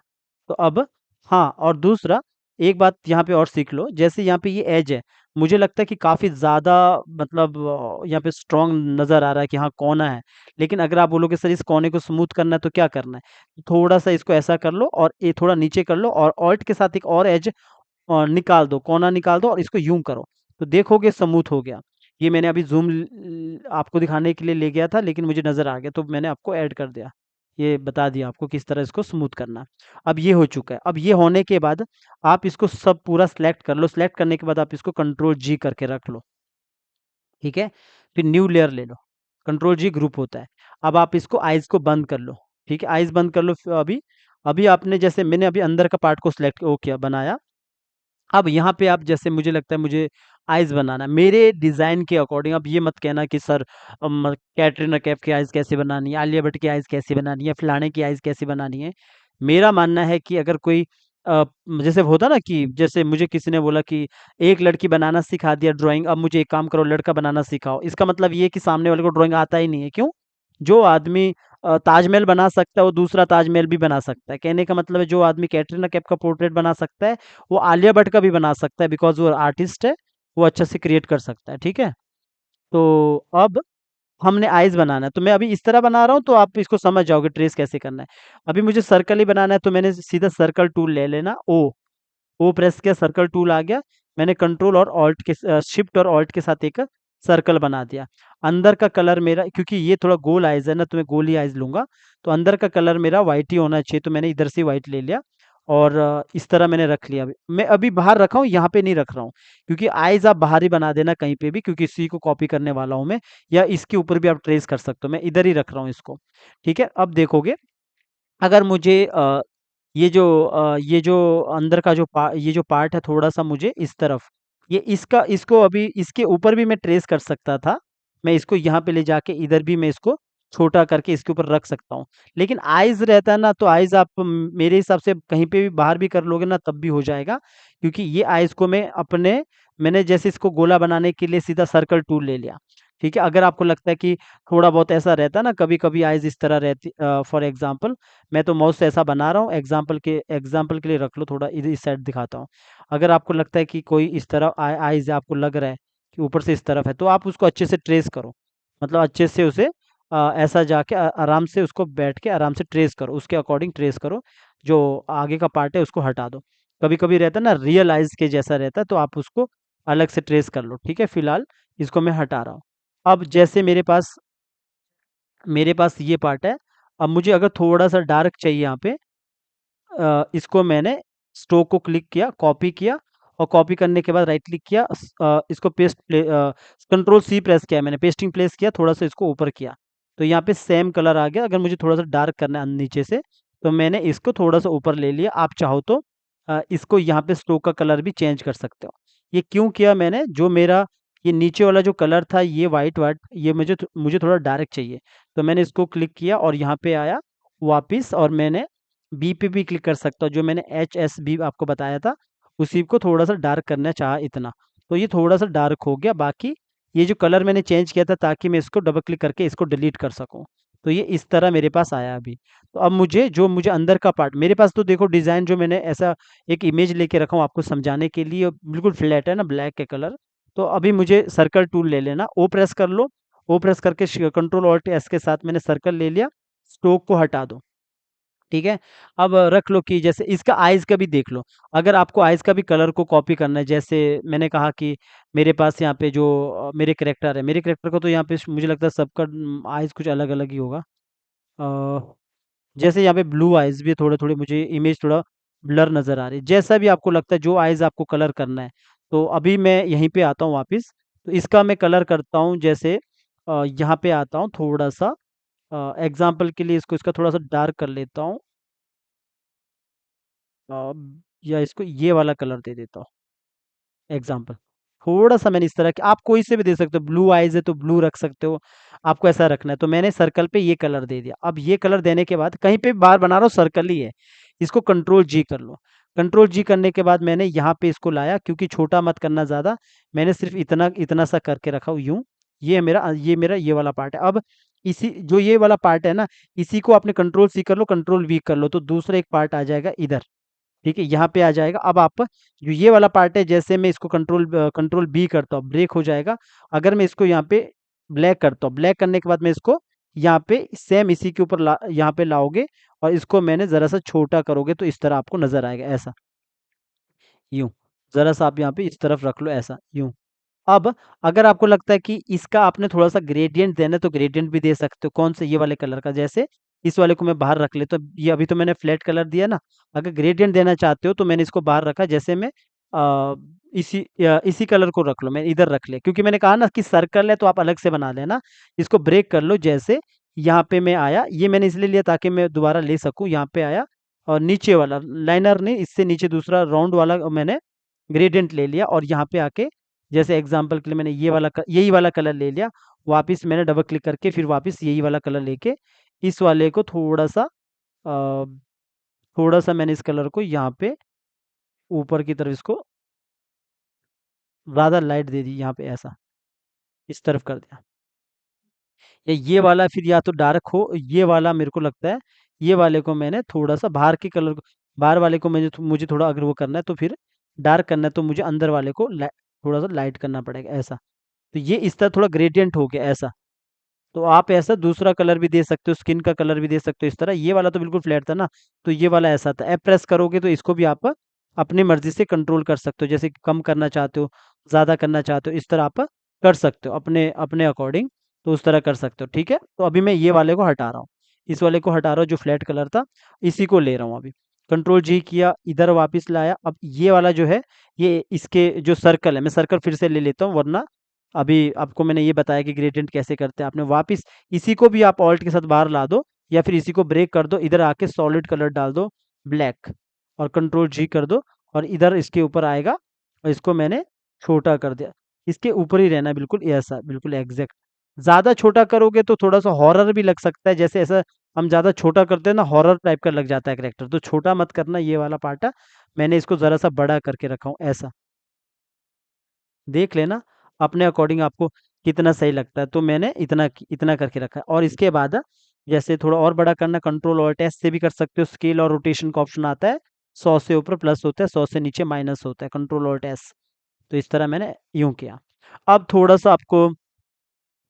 तो अब हाँ, और दूसरा एक बात यहाँ पे और सीख लो। जैसे यहाँ पे ये एज है, मुझे लगता है कि काफ़ी ज़्यादा, मतलब यहाँ पे स्ट्रॉन्ग नज़र आ रहा है कि हाँ कोना है। लेकिन अगर आप बोलोगे सर इस कोने को स्मूथ करना है तो क्या करना है, थोड़ा सा इसको ऐसा कर लो और ये थोड़ा नीचे कर लो, और ऑल्ट के साथ एक और एज निकाल दो, कोना निकाल दो और इसको यूं करो। तो देखोगे स्मूथ हो गया। ये मैंने अभी जूम आपको दिखाने के लिए ले गया था, लेकिन मुझे नज़र आ गया तो मैंने आपको ऐड कर दिया। ये बता दिया आपको किस तरह इसको स्मूथ करना है। अब ये हो चुका है। अब ये होने के बाद आप इसको सब पूरा सेलेक्ट कर लो। सेलेक्ट करने के बाद आप इसको कंट्रोल जी करके रख लो, ठीक है। फिर न्यू लेयर ले लो, कंट्रोल जी ग्रुप होता है। अब आप इसको आइज को बंद कर लो, ठीक है। आइज बंद कर लो। फिर अभी अभी आपने जैसे मैंने अभी अंदर का पार्ट को सिलेक्ट वो किया, बनाया। अब यहाँ पे आप जैसे मुझे लगता है मुझे आइज़ बनाना है मेरे डिज़ाइन के अकॉर्डिंग। अब ये मत कहना कि सर कैटरीना कैफ की आइज़ कैसे बनानी है, आलिया भट्ट की आइज़ कैसे बनानी है, फलाने की आइज़ कैसे बनानी है। मेरा मानना है कि अगर कोई जैसे होता ना कि जैसे मुझे किसी ने बोला कि एक लड़की बनाना सिखा दिया ड्राइंग, अब मुझे एक काम करो लड़का बनाना सिखाओ। इसका मतलब ये है कि सामने वाले को ड्राइंग आता ही नहीं है। क्यों? जो आदमी ताजमहल बना सकता है वो दूसरा ताजमहल भी बना सकता है। कहने का मतलब है जो आदमी कैटरीना कैफ का पोर्ट्रेट बना सकता है वो आलिया भट्ट का भी बना सकता है, बिकॉज़ वो आर्टिस्ट है, वो अच्छा से क्रिएट कर सकता है, ठीक है? तो अब हमने आइज़ बनाना है, तो मैं अभी इस तरह बना रहा हूँ तो आप इसको समझ जाओगे ट्रेस कैसे करना है। अभी मुझे सर्कल ही बनाना है तो मैंने सीधा सर्कल टूल ले लेना, ओ प्रेस किया, सर्कल टूल आ गया। मैंने कंट्रोल और ऑल्ट के शिफ्ट और ऑल्ट के साथ एक सर्कल बना दिया। अंदर का कलर मेरा, क्योंकि ये थोड़ा गोल आइज़ है ना, तो मैं गोल ही आइज़ लूँगा। तो अंदर का कलर मेरा व्हाइट ही होना चाहिए, तो मैंने इधर से व्हाइट ले लिया और इस तरह मैंने रख लिया। अभी मैं अभी बाहर रखा हूँ, यहाँ पे नहीं रख रहा हूँ, क्योंकि आइज़ आप बाहर ही बना देना कहीं पे भी, क्योंकि इसी को कॉपी करने वाला हूँ मैं, या इसके ऊपर भी आप ट्रेस कर सकते हो। मैं इधर ही रख रहा हूँ इसको, ठीक है। अब देखोगे अगर मुझे ये जो अंदर का ये जो पार्ट है थोड़ा-सा मुझे इस तरफ, ये इसको अभी इसके ऊपर भी मैं ट्रेस कर सकता था। मैं इसको यहाँ पे ले जाके इधर भी मैं इसको छोटा करके इसके ऊपर रख सकता हूँ। लेकिन आइज़ रहता है ना, तो आइज़ आप मेरे हिसाब से कहीं पे भी बाहर भी कर लोगे ना तब भी हो जाएगा। क्योंकि ये आइज़ को मैंने जैसे इसको गोला बनाने के लिए सीधा सर्कल टूल ले लिया। ठीक है? अगर आपको लगता है कि थोड़ा बहुत ऐसा रहता है ना, कभी-कभी आइज़ इस तरह रहती, फॉर एग्ज़ाम्पल मैं तो माउस से ऐसा बना रहा हूँ, एग्ज़ाम्पल के लिए रख लो, थोड़ा इस साइड दिखाता हूँ। अगर आपको लगता है कि कोई इस तरह आइज़ आपको लग रहा है कि ऊपर से इस तरफ है, तो आप उसको अच्छे से ट्रेस करो। मतलब अच्छे से उसे ऐसा जाके आराम से उसको बैठ के आराम से ट्रेस करो, उसके अकॉर्डिंग ट्रेस करो। जो आगे का पार्ट है उसको हटा दो। कभी-कभी रहता है ना रियल आइज़ के जैसा रहता है, तो आप उसको अलग से ट्रेस कर लो, ठीक है? फिलहाल इसको मैं हटा रहा हूँ। अब जैसे मेरे पास ये पार्ट है। अब मुझे अगर थोड़ा-सा डार्क चाहिए यहाँ पे, इसको मैंने स्ट्रोक को क्लिक किया, कॉपी किया, और कॉपी करने के बाद राइट क्लिक किया, इसको कंट्रोल सी प्रेस किया मैंने, पेस्टिंग प्लेस किया, थोड़ा-सा इसको ऊपर किया। तो यहाँ पे सेम कलर आ गया। अगर मुझे थोड़ा सा डार्क करना है नीचे से, तो मैंने इसको थोड़ा सा ऊपर ले लिया। आप चाहो तो इसको यहाँ पे स्ट्रोक का कलर भी चेंज कर सकते हो। ये क्यों किया मैंने, जो मेरा ये नीचे वाला जो कलर था ये वाइट वाइट, ये मुझे थोड़ा डार्क चाहिए। तो मैंने इसको क्लिक किया और यहाँ पे आया वापिस, और मैंने बी पे भी क्लिक कर सकता हूँ। जो मैंने HSB आपको बताया था, उसी को थोड़ा सा डार्क करना चाहा इतना, तो ये थोड़ा सा डार्क हो गया। बाकी ये जो कलर मैंने चेंज किया था ताकि मैं इसको डबल क्लिक करके इसको डिलीट कर सकूं, तो ये इस तरह मेरे पास आया अभी। तो अब मुझे अंदर का पार्ट, मेरे पास तो देखो डिज़ाइन जो मैंने ऐसा एक इमेज लेके रखा हूँ आपको समझाने के लिए, बिल्कुल फ्लैट है ना, ब्लैक के कलर। तो अभी मुझे सर्कल टूल ले लेना, ओ प्रेस कर लो। ओ प्रेस करके Ctrl Alt S के साथ मैंने सर्कल ले लिया। स्ट्रोक को हटा दो, ठीक है। अब रख लो कि जैसे इसका आइज़ का भी देख लो। अगर आपको आइज़ का भी कलर को कॉपी करना है, जैसे मैंने कहा कि मेरे पास यहाँ पे जो मेरे कैरेक्टर है, मेरे कैरेक्टर को तो यहाँ पे मुझे लगता है सबका आइज़ कुछ अलग-अलग ही होगा। जैसे यहाँ पे ब्लू आइज़ भी थोड़े-थोड़े, मुझे इमेज थोड़ा ब्लर नज़र आ रही है। जैसा भी आपको लगता है, जो आइज़ आपको कलर करना है। तो अभी मैं यहीं पे आता हूँ वापस, तो इसका मैं कलर करता हूँ। जैसे यहाँ पे आता हूँ थोड़ा-सा, एग्ज़ाम्पल के लिए इसका थोड़ा-सा डार्क कर लेता हूँ। या इसको ये वाला कलर दे देता हूँ एग्जाम्पल। थोड़ा-सा मैंने इस तरह के, आप कोई से भी दे सकते हो, ब्लू आइज़ है तो ब्लू रख सकते हो, आपको ऐसा रखना है। तो मैंने सर्कल पे ये कलर दे दिया। अब ये कलर देने के बाद कहीं पे बार बना रहा हूँ सर्कल ही है, इसको Ctrl G कर लो। Ctrl G करने के बाद मैंने यहाँ पे इसको लाया, क्योंकि छोटा मत करना ज़्यादा, मैंने सिर्फ़ इतना इतना सा करके रखा हूँ यूँ। ये मेरा ये वाला पार्ट है। अब इसी जो ये वाला पार्ट है ना, इसी को आपने Ctrl C कर लो, Ctrl V कर लो, तो दूसरा एक पार्ट आ जाएगा इधर। ठीक है, यहाँ पे आ जाएगा। अब आप जो ये वाला पार्ट है, जैसे मैं इसको कंट्रोल बी करता हूँ, ब्रेक हो जाएगा। अगर मैं इसको यहाँ पे ब्लैक करता हूँ, ब्लैक करने के बाद मैं इसको यहाँ पे सेम इसी के ऊपर यहाँ पे लाओगे, और इसको मैंने ज़रा सा छोटा करोगे तो इस तरह आपको नज़र आएगा, ऐसा, यूँ। ज़रा सा आप यहाँ पे इस तरफ रख लो, ऐसा, यूँ। अब अगर आपको लगता है कि इसका आपने थोड़ा-सा ग्रेडिएंट देना है, तो ग्रेडिएंट भी दे सकते हो। कौन से, ये वाले कलर का, जैसे इस वाले को मैं बाहर रख लेता हूँ। ये अभी तो मैंने फ्लैट कलर दिया ना, अगर ग्रेडिएंट देना चाहते हो तो मैंने इसको बाहर रखा। जैसे मैं इसी कलर को रख लो, मैंने इधर रख लिया, क्योंकि मैंने कहा ना कि सर्कल है तो आप अलग से बना लेना। इसको ब्रेक कर लो, जैसे यहाँ पे मैं आया, ये मैंने इसलिए लिया ताकि मैं दोबारा ले सकूँ। यहाँ पे आया और नीचे वाला लाइनर नहीं, इससे नीचे दूसरा राउंड वाला मैंने ग्रेडिएंट ले लिया, और यहाँ पे आके जैसे एग्जांपल के लिए मैंने यही वाला कलर ले लिया। वापस मैंने डबल क्लिक करके फिर वापस यही वाला कलर लेके इस वाले को थोड़ा-सा मैंने इस कलर को यहाँ पे ऊपर की तरफ इसको ज़्यादा लाइट दे दी, यहाँ पे ऐसा, इस तरफ कर दिया। या ये वाला फिर या तो डार्क हो, ये वाला मेरे को लगता है, ये वाले को मैंने थोड़ा-सा बाहर के कलर को, बाहर वाले को मुझे थोड़ा अगर वो करना है तो फिर डार्क करना है, तो मुझे अंदर वाले को थोड़ा-सा लाइट करना पड़ेगा, ऐसा। तो ये इस तरह थोड़ा ग्रेडिएंट हो गया, ऐसा। तो आप ऐसा दूसरा कलर भी दे सकते हो, स्किन का कलर भी दे सकते हो इस तरह। ये वाला तो बिल्कुल फ्लैट था ना, तो ये वाला ऐसा था। एफ प्रेस करोगे तो इसको भी आप अपनी मर्ज़ी से कंट्रोल कर सकते हो। जैसे कि कम करना चाहते हो, ज़्यादा करना चाहते हो, इस तरह आप कर सकते हो अपने अपने अकॉर्डिंग, तो उस तरह कर सकते हो, ठीक है? तो अभी मैं ये वाले को हटा रहा हूँ। इस वाले को हटा रहा हूँ जो फ्लैट कलर था, इसी को ले रहा हूँ अभी। Ctrl G किया, इधर वापस लाया। अब ये वाला जो है, ये इसके जो सर्कल है, मैं सर्कल फिर से ले लेता हूँ, वरना अभी आपको मैंने ये बताया कि ग्रेडिएंट कैसे करते हैं। आपने वापस इसी को भी आप ऑल्ट के साथ बाहर ला दो, या फिर इसी को ब्रेक कर दो, इधर आके सॉलिड कलर डाल दो, ब्लैक, और Ctrl G कर दो, और इधर इसके ऊपर आएगा, और इसको मैंने छोटा कर दिया। इसके ऊपर ही रहना है बिल्कुल, ऐसा बिल्कुल एग्जैक्ट। ज़्यादा छोटा करोगे तो थोड़ा-सा हॉरर भी लग सकता है, जैसे ऐसा हम ज़्यादा छोटा करते हैं ना, हॉरर टाइप का लग जाता है कैरेक्टर, तो छोटा मत करना ये वाला पार्ट है। मैंने इसको ज़रा-सा बड़ा करके रखा हूँ, ऐसा। देख लेना अपने अकॉर्डिंग आपको कितना सही लगता है। तो मैंने इतना करके रखा है, और इसके बाद जैसे थोड़ा और बड़ा करना, Ctrl Alt S से भी कर सकते हो। स्केल और रोटेशन का ऑप्शन आता है। 100 से ऊपर प्लस होता है, 100 से नीचे माइनस होता है, Ctrl Alt S। तो इस तरह मैंने यूँ किया। अब थोड़ा-सा आपको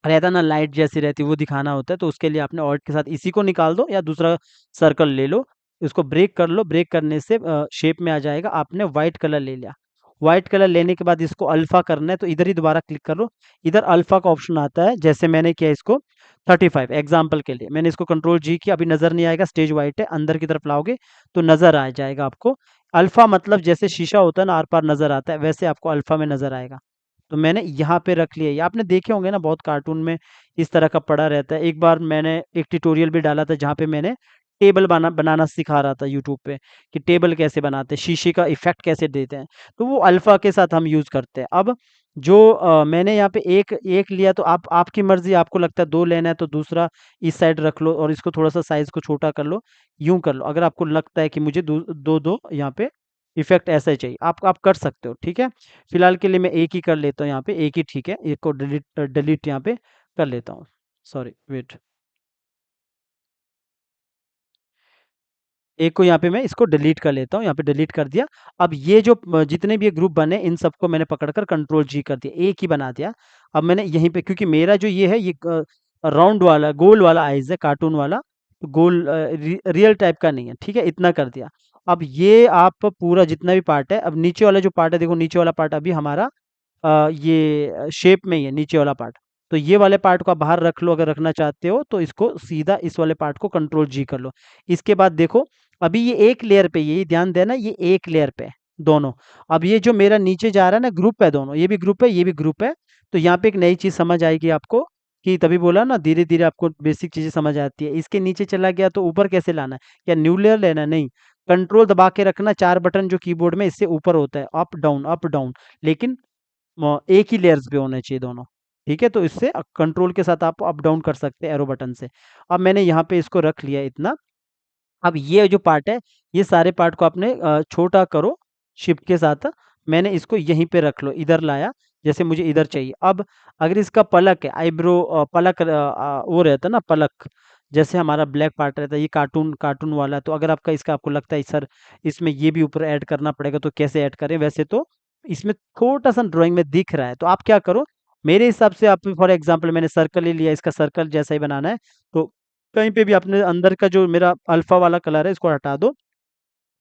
रहता है ना, लाइट जैसी रहती है वो दिखाना होता है, तो उसके लिए आपने ऑल्ट के साथ इसी को निकाल दो, या दूसरा सर्कल ले लो, इसको ब्रेक कर लो। ब्रेक करने से शेप में आ जाएगा। आपने व्हाइट कलर ले लिया। व्हाइट कलर लेने के बाद इसको अल्फ़ा करना है, तो इधर ही दोबारा क्लिक कर लो। इधर अल्फ़ा का ऑप्शन आता है, जैसे मैंने किया इसको 35 एग्ज़ाम्पल के लिए। मैंने इसको Ctrl G किया, अभी नज़र नहीं आएगा, स्टेज व्हाइट है, अंदर की तरफ लाओगे तो नज़र आ जाएगा आपको। अल्फ़ा मतलब जैसे शीशा होता है ना, आर-पार नज़र आता है, वैसे आपको अल्फ़ा में नज़र आएगा। तो मैंने यहाँ पे रख लिया। ये आपने देखे होंगे ना, बहुत कार्टून में इस तरह का पड़ा रहता है। एक बार मैंने एक ट्यूटोरियल भी डाला था जहाँ पे मैंने टेबल बनाना सिखा रहा था यूट्यूब पे, कि टेबल कैसे बनाते हैं, शीशे का इफेक्ट कैसे देते हैं। तो वो अल्फा के साथ हम यूज़ करते हैं। अब जो मैंने यहाँ पे एक एक लिया, तो आप आपकी मर्जी, आपको लगता है दो लेना है तो दूसरा इस साइड रख लो और इसको थोड़ा सा साइज को छोटा कर लो, यूं कर लो। अगर आपको लगता है कि मुझे दो दो यहाँ पे इफेक्ट ऐसा ही चाहिए, आप कर सकते हो, ठीक है। फिलहाल के लिए मैं एक ही कर लेता हूँ, यहाँ पे एक ही ठीक है। एक को डिलीट डिलीट यहाँ पे कर लेता हूँ। Sorry, wait. एक को यहाँ पे मैं इसको डिलीट कर लेता हूँ, यहाँ पे डिलीट कर दिया। अब ये जो जितने भी ये ग्रुप बने, इन सबको मैंने पकड़कर कंट्रोल जी कर दिया, एक ही बना दिया। अब मैंने यहीं पे, क्योंकि मेरा जो ये है, ये राउंड वाला गोल वाला आइज है, कार्टून वाला, तो गोल रियल टाइप का नहीं है, ठीक है। इतना कर दिया। अब ये आप पूरा जितना भी पार्ट है, अब नीचे वाला जो पार्ट है, देखो नीचे वाला पार्ट अभी हमारा ये शेप में ही है, नीचे वाला पार्ट। तो ये वाले पार्ट को आप बाहर रख लो, अगर रखना चाहते हो तो इसको सीधा इस वाले पार्ट को कंट्रोल जी कर लो। इसके बाद देखो, अभी ये एक लेयर पे, ये ध्यान देना, ये एक लेयर पे है दोनों। अब ये जो मेरा नीचे जा रहा है ना, ग्रुप है दोनों, ये भी ग्रुप है, ये भी ग्रुप है। तो यहाँ पे एक नई चीज समझ आएगी आपको, कि तभी बोला ना, धीरे धीरे आपको बेसिक चीजें समझ आती है। इसके नीचे चला गया तो ऊपर कैसे लाना है, क्या न्यू लेयर लेना है? नहीं, कंट्रोल दबा के रखना, चार बटन जो कीबोर्ड में, इससे ऊपर होता है, अप डाउन अप डाउन। लेकिन एक ही लेयर्स पे होने चाहिए दोनों, ठीक है। तो इससे कंट्रोल के साथ आप अप डाउन कर सकते हैं एरो बटन से। अब मैंने यहाँ पे इसको रख लिया इतना। अब ये जो पार्ट है, ये सारे पार्ट को आपने छोटा करो शिफ्ट के साथ। मैंने इसको यहीं पे रख लो, इधर लाया, जैसे मुझे इधर चाहिए। अब अगर इसका पलक है, आईब्रो पलक वो रहता है ना पलक, जैसे हमारा ब्लैक पार्ट रहता है, ये कार्टून कार्टून वाला। तो अगर आपका इसका आपको लगता है सर इसमें ये भी ऊपर ऐड करना पड़ेगा, तो कैसे ऐड करें? वैसे तो इसमें छोटा सा ड्राइंग में दिख रहा है, तो आप क्या करो, मेरे हिसाब से आप, फॉर एग्जाम्पल मैंने सर्कल ही लिया, इसका सर्कल जैसा ही बनाना है। तो कहीं पे भी अपने अंदर का जो मेरा अल्फा वाला कलर है, इसको हटा दो।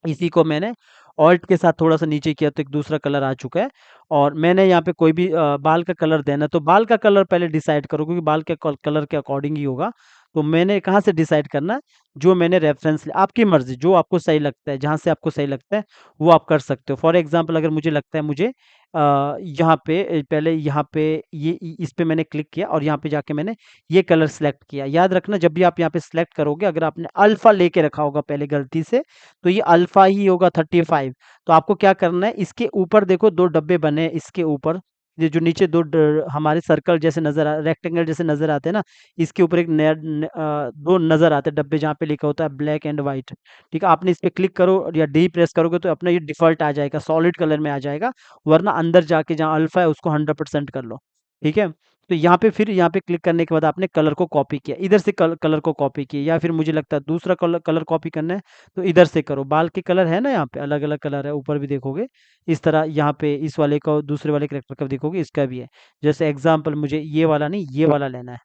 इसी को मैंने ऑल्ट के साथ थोड़ा-सा नीचे किया, तो एक दूसरा कलर आ चुका है। और मैंने यहाँ पे कोई भी बाल का कलर देना है, तो बाल का कलर पहले डिसाइड करो, क्योंकि बाल के कलर के अकॉर्डिंग ही होगा। तो मैंने कहाँ से डिसाइड करना है, जो मैंने रेफ़रेंस लिया, आपकी मर्ज़ी, जो आपको सही लगता है, जहाँ से आपको सही लगता है, वो आप कर सकते हो। फॉर एग्ज़ाम्पल अगर मुझे लगता है मुझे यहाँ पे पहले यहाँ पे ये इस पे मैंने क्लिक किया और यहाँ पे जाके मैंने ये कलर सेलेक्ट किया। याद रखना, जब भी आप यहाँ पे सेलेक्ट करोगे, अगर आपने अल्फ़ा लेके रखा होगा पहले गलती से, तो ये अल्फ़ा ही होगा 35। तो आपको क्या करना है, इसके ऊपर देखो 2 डब्बे बने हैं, इसके ऊपर ये जो नीचे 2 हमारे सर्कल जैसे नज़र रेक्टेंगल जैसे नज़र आते हैं ना, इसके ऊपर एक 2 नज़र आते हैं डब्बे, जहाँ पे लिखा होता है ब्लैक एंड व्हाइट। ठीक है, आपने इस पे क्लिक करो या डी प्रेस करोगे तो अपना ये डिफ़ॉल्ट आ जाएगा, सॉलिड कलर में आ जाएगा। वरना अंदर जाके जहाँ अल्फ़ा है उसको 100% कर लो, ठीक है? तो यहाँ पे फिर यहाँ पे क्लिक करने के बाद आपने कलर को कॉपी किया, इधर से कलर को कॉपी किया, या फिर मुझे लगता है दूसरा कलर कलर कॉपी करना है, तो इधर से करो। बाल के कलर है ना, यहाँ पे अलग-अलग कलर है, ऊपर भी देखोगे। इस तरह यहाँ पे इस वाले का, दूसरे वाले कैरेक्टर का भी देखोगे, इसका भी है। जैसे एग्ज़ाम्पल मुझे ये वाला नहीं, ये वाला लेना है,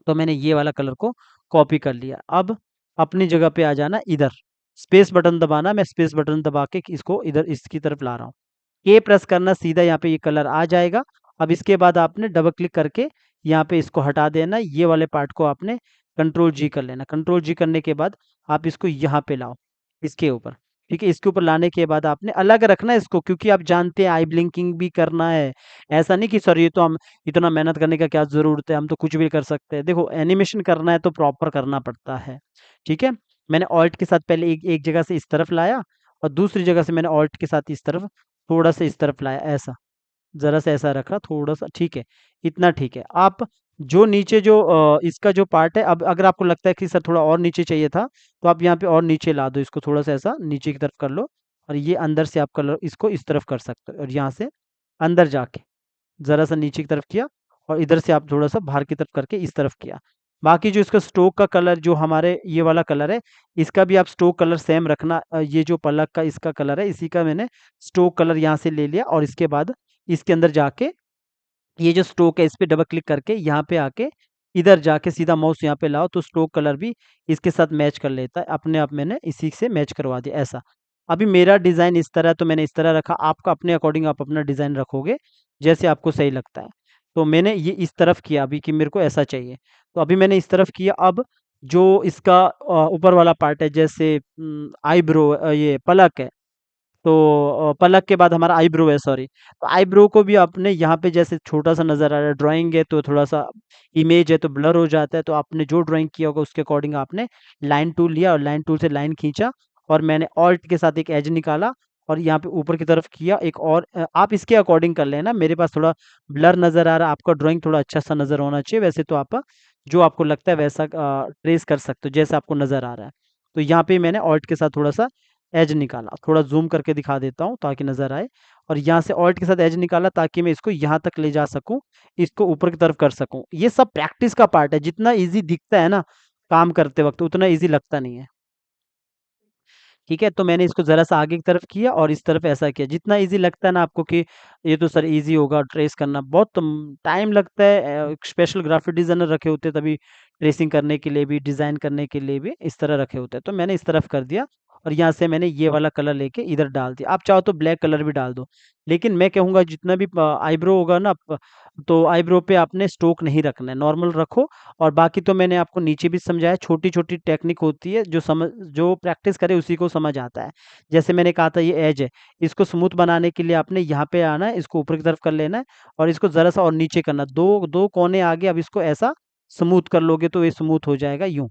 तो मैंने ये वाला कलर को कॉपी कर लिया। अब अपनी जगह पे आ जाना इधर, स्पेस बटन दबाना, मैं स्पेस बटन दबा के इसको इधर इसकी तरफ ला रहा हूँ। के प्रेस करना, सीधा यहाँ पे ये कलर आ जाएगा। अब इसके बाद आपने डबल क्लिक करके यहाँ पे इसको हटा देना, ये वाले पार्ट को आपने कंट्रोल जी कर लेना। कंट्रोल जी करने के बाद आप इसको यहाँ पे लाओ, इसके ऊपर, ठीक है। इसके ऊपर लाने के बाद आपने अलग रखना है इसको, क्योंकि आप जानते हैं आई ब्लिंकिंग भी करना है। ऐसा नहीं कि सर ये तो हम इतना मेहनत करने का क्या ज़रूरत है, हम तो कुछ भी कर सकते हैं। देखो, एनिमेशन करना है तो प्रॉपर करना पड़ता है, ठीक है। मैंने ऑल्ट के साथ पहले एक एक जगह से इस तरफ लाया, और दूसरी जगह से मैंने ऑल्ट के साथ इस तरफ, थोड़ा-सा इस तरफ लाया, ऐसा। ज़रा-सा ऐसा रखा, थोड़ा-सा, ठीक है, इतना ठीक है। आप जो नीचे जो इसका जो पार्ट है, अब अगर आपको लगता है कि सर थोड़ा और नीचे चाहिए था, तो आप यहाँ पे और नीचे ला दो, इसको थोड़ा-सा ऐसा नीचे की तरफ कर लो, और ये अंदर से आप कलर इसको इस तरफ कर सकते हो, और यहाँ से अंदर जाके ज़रा-सा नीचे की तरफ किया, और इधर से आप थोड़ा-सा बाहर की तरफ करके इस तरफ किया। बाकी जो इसका स्ट्रोक का कलर, जो हमारे ये वाला कलर है, इसका भी आप स्ट्रोक कलर सेम रखना। ये जो पलक का इसका कलर है, इसी का मैंने स्ट्रोक कलर यहाँ से ले लिया, और इसके बाद इसके अंदर जाके ये जो स्ट्रोक है, इस पे डबल क्लिक करके यहाँ पे आके इधर जाके सीधा माउस यहाँ पे लाओ, तो स्ट्रोक कलर भी इसके साथ मैच कर लेता है। अपने आप मैंने इसी से मैच करवा दिया, ऐसा। अभी मेरा डिज़ाइन इस तरह है, तो मैंने इस तरह रखा। आपका अपने अकॉर्डिंग आप अपना डिज़ाइन रखोगे, जैसे आपको सही लगता है। तो मैंने ये इस तरफ किया अभी, कि मेरे को ऐसा चाहिए। तो अभी मैंने इस तरफ किया। अब जो इसका ऊपर वाला पार्ट है, जैसे आईब्रो, ये पलक है, तो पलक के बाद हमारा आईब्रो है, सॉरी। तो आईब्रो को भी आपने यहाँ पे जैसे छोटा-सा नज़र आ रहा है, ड्राइंग है तो थोड़ा-सा इमेज है तो ब्लर हो जाता है, तो आपने जो ड्राइंग किया होगा उसके अकॉर्डिंग आपने लाइन टूल लिया और लाइन टूल से लाइन खींचा और मैंने ऑल्ट के साथ एक एज निकाला और यहाँ पे ऊपर की तरफ किया एक और आप इसके अकॉर्डिंग कर लेना। मेरे पास थोड़ा ब्लर नज़र आ रहा है, आपका ड्राइंग थोड़ा अच्छा-सा नज़र होना चाहिए, वैसे तो आप जो आपको लगता है वैसा ट्रेस कर सकते हो, जैसा आपको नज़र आ रहा है। तो यहाँ पे मैंने ऑल्ट के साथ थोड़ा-सा एज निकाला, थोड़ा ज़ूम करके दिखा देता हूँ ताकि नज़र आए और यहाँ से ऑल्ट के साथ एज निकाला ताकि मैं इसको यहाँ तक ले जा सकूँ, इसको ऊपर की तरफ कर सकूँ। ये सब प्रैक्टिस का पार्ट है, जितना ईज़ी दिखता है ना काम करते वक़्त उतना ईज़ी लगता नहीं है। ठीक है? तो मैंने इसको ज़रा-सा आगे की तरफ किया और इस तरफ ऐसा किया। जितना ईज़ी लगता है ना आपको कि ये तो सर ईज़ी होगा ट्रेस करना, बहुत टाइम लगता है। स्पेशल ग्राफ़िक डिज़ाइनर रखे होते हैं तभी ट्रेसिंग करने के लिए भी, डिज़ाइन करने के लिए भी इस तरह रखे होते हैं। तो मैंने इस तरफ कर दिया और यहाँ से मैंने ये वाला कलर लेके इधर डाल दिया। आप चाहो तो ब्लैक कलर भी डाल दो। लेकिन मैं कहूँगा जितना भी आईब्रो होगा ना तो आईब्रो पे आपने स्ट्रोक नहीं रखना है, नॉर्मल रखो और बाकी तो मैंने आपको नीचे भी समझाया, छोटी-छोटी टेक्निक होती है, जो प्रैक्टिस करे उसी को समझ आता है। जैसे मैंने कहा था ये एज है, इसको स्मूथ बनाने के लिए आपने यहाँ पे आना है, इसको ऊपर की तरफ कर लेना है और इसको ज़रा-सा और नीचे करना है। 2 कोने आगे अब इसको ऐसा स्मूथ कर लोगे तो ये स्मूथ हो जाएगा यूँ।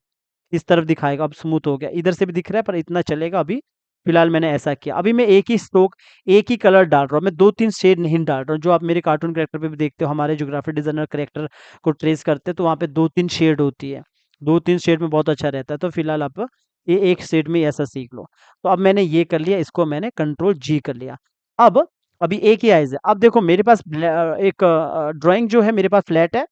इस तरफ दिखाएगा, अब स्मूथ हो गया। इधर से भी दिख रहा है पर इतना चलेगा अभी, फिलहाल मैंने ऐसा किया। अभी मैं एक ही स्ट्रोक, एक ही कलर डाल रहा हूँ, मैं 2-3 शेड नहीं डाल रहा हूँ। जो आप मेरे कार्टून कैरेक्टर पे भी देखते हो, हमारे जो ग्राफिक डिज़ाइनर कैरेक्टर को ट्रेस करते हैं, तो वहाँ पे 2-3 शेड होती है। 2-3 शेड में बहुत अच्छा रहता है, तो फिलहाल आप ये एक शेड में ही ऐसा सीख लो। तो अब मैंने ये कर लिया, इसको मैंने कंट्रोल जी कर लिया। अब अभी एक ही आइज़ है। अब देखो मेरे पास एक ड्राइंग जो है मेरे पास फ्लैट है,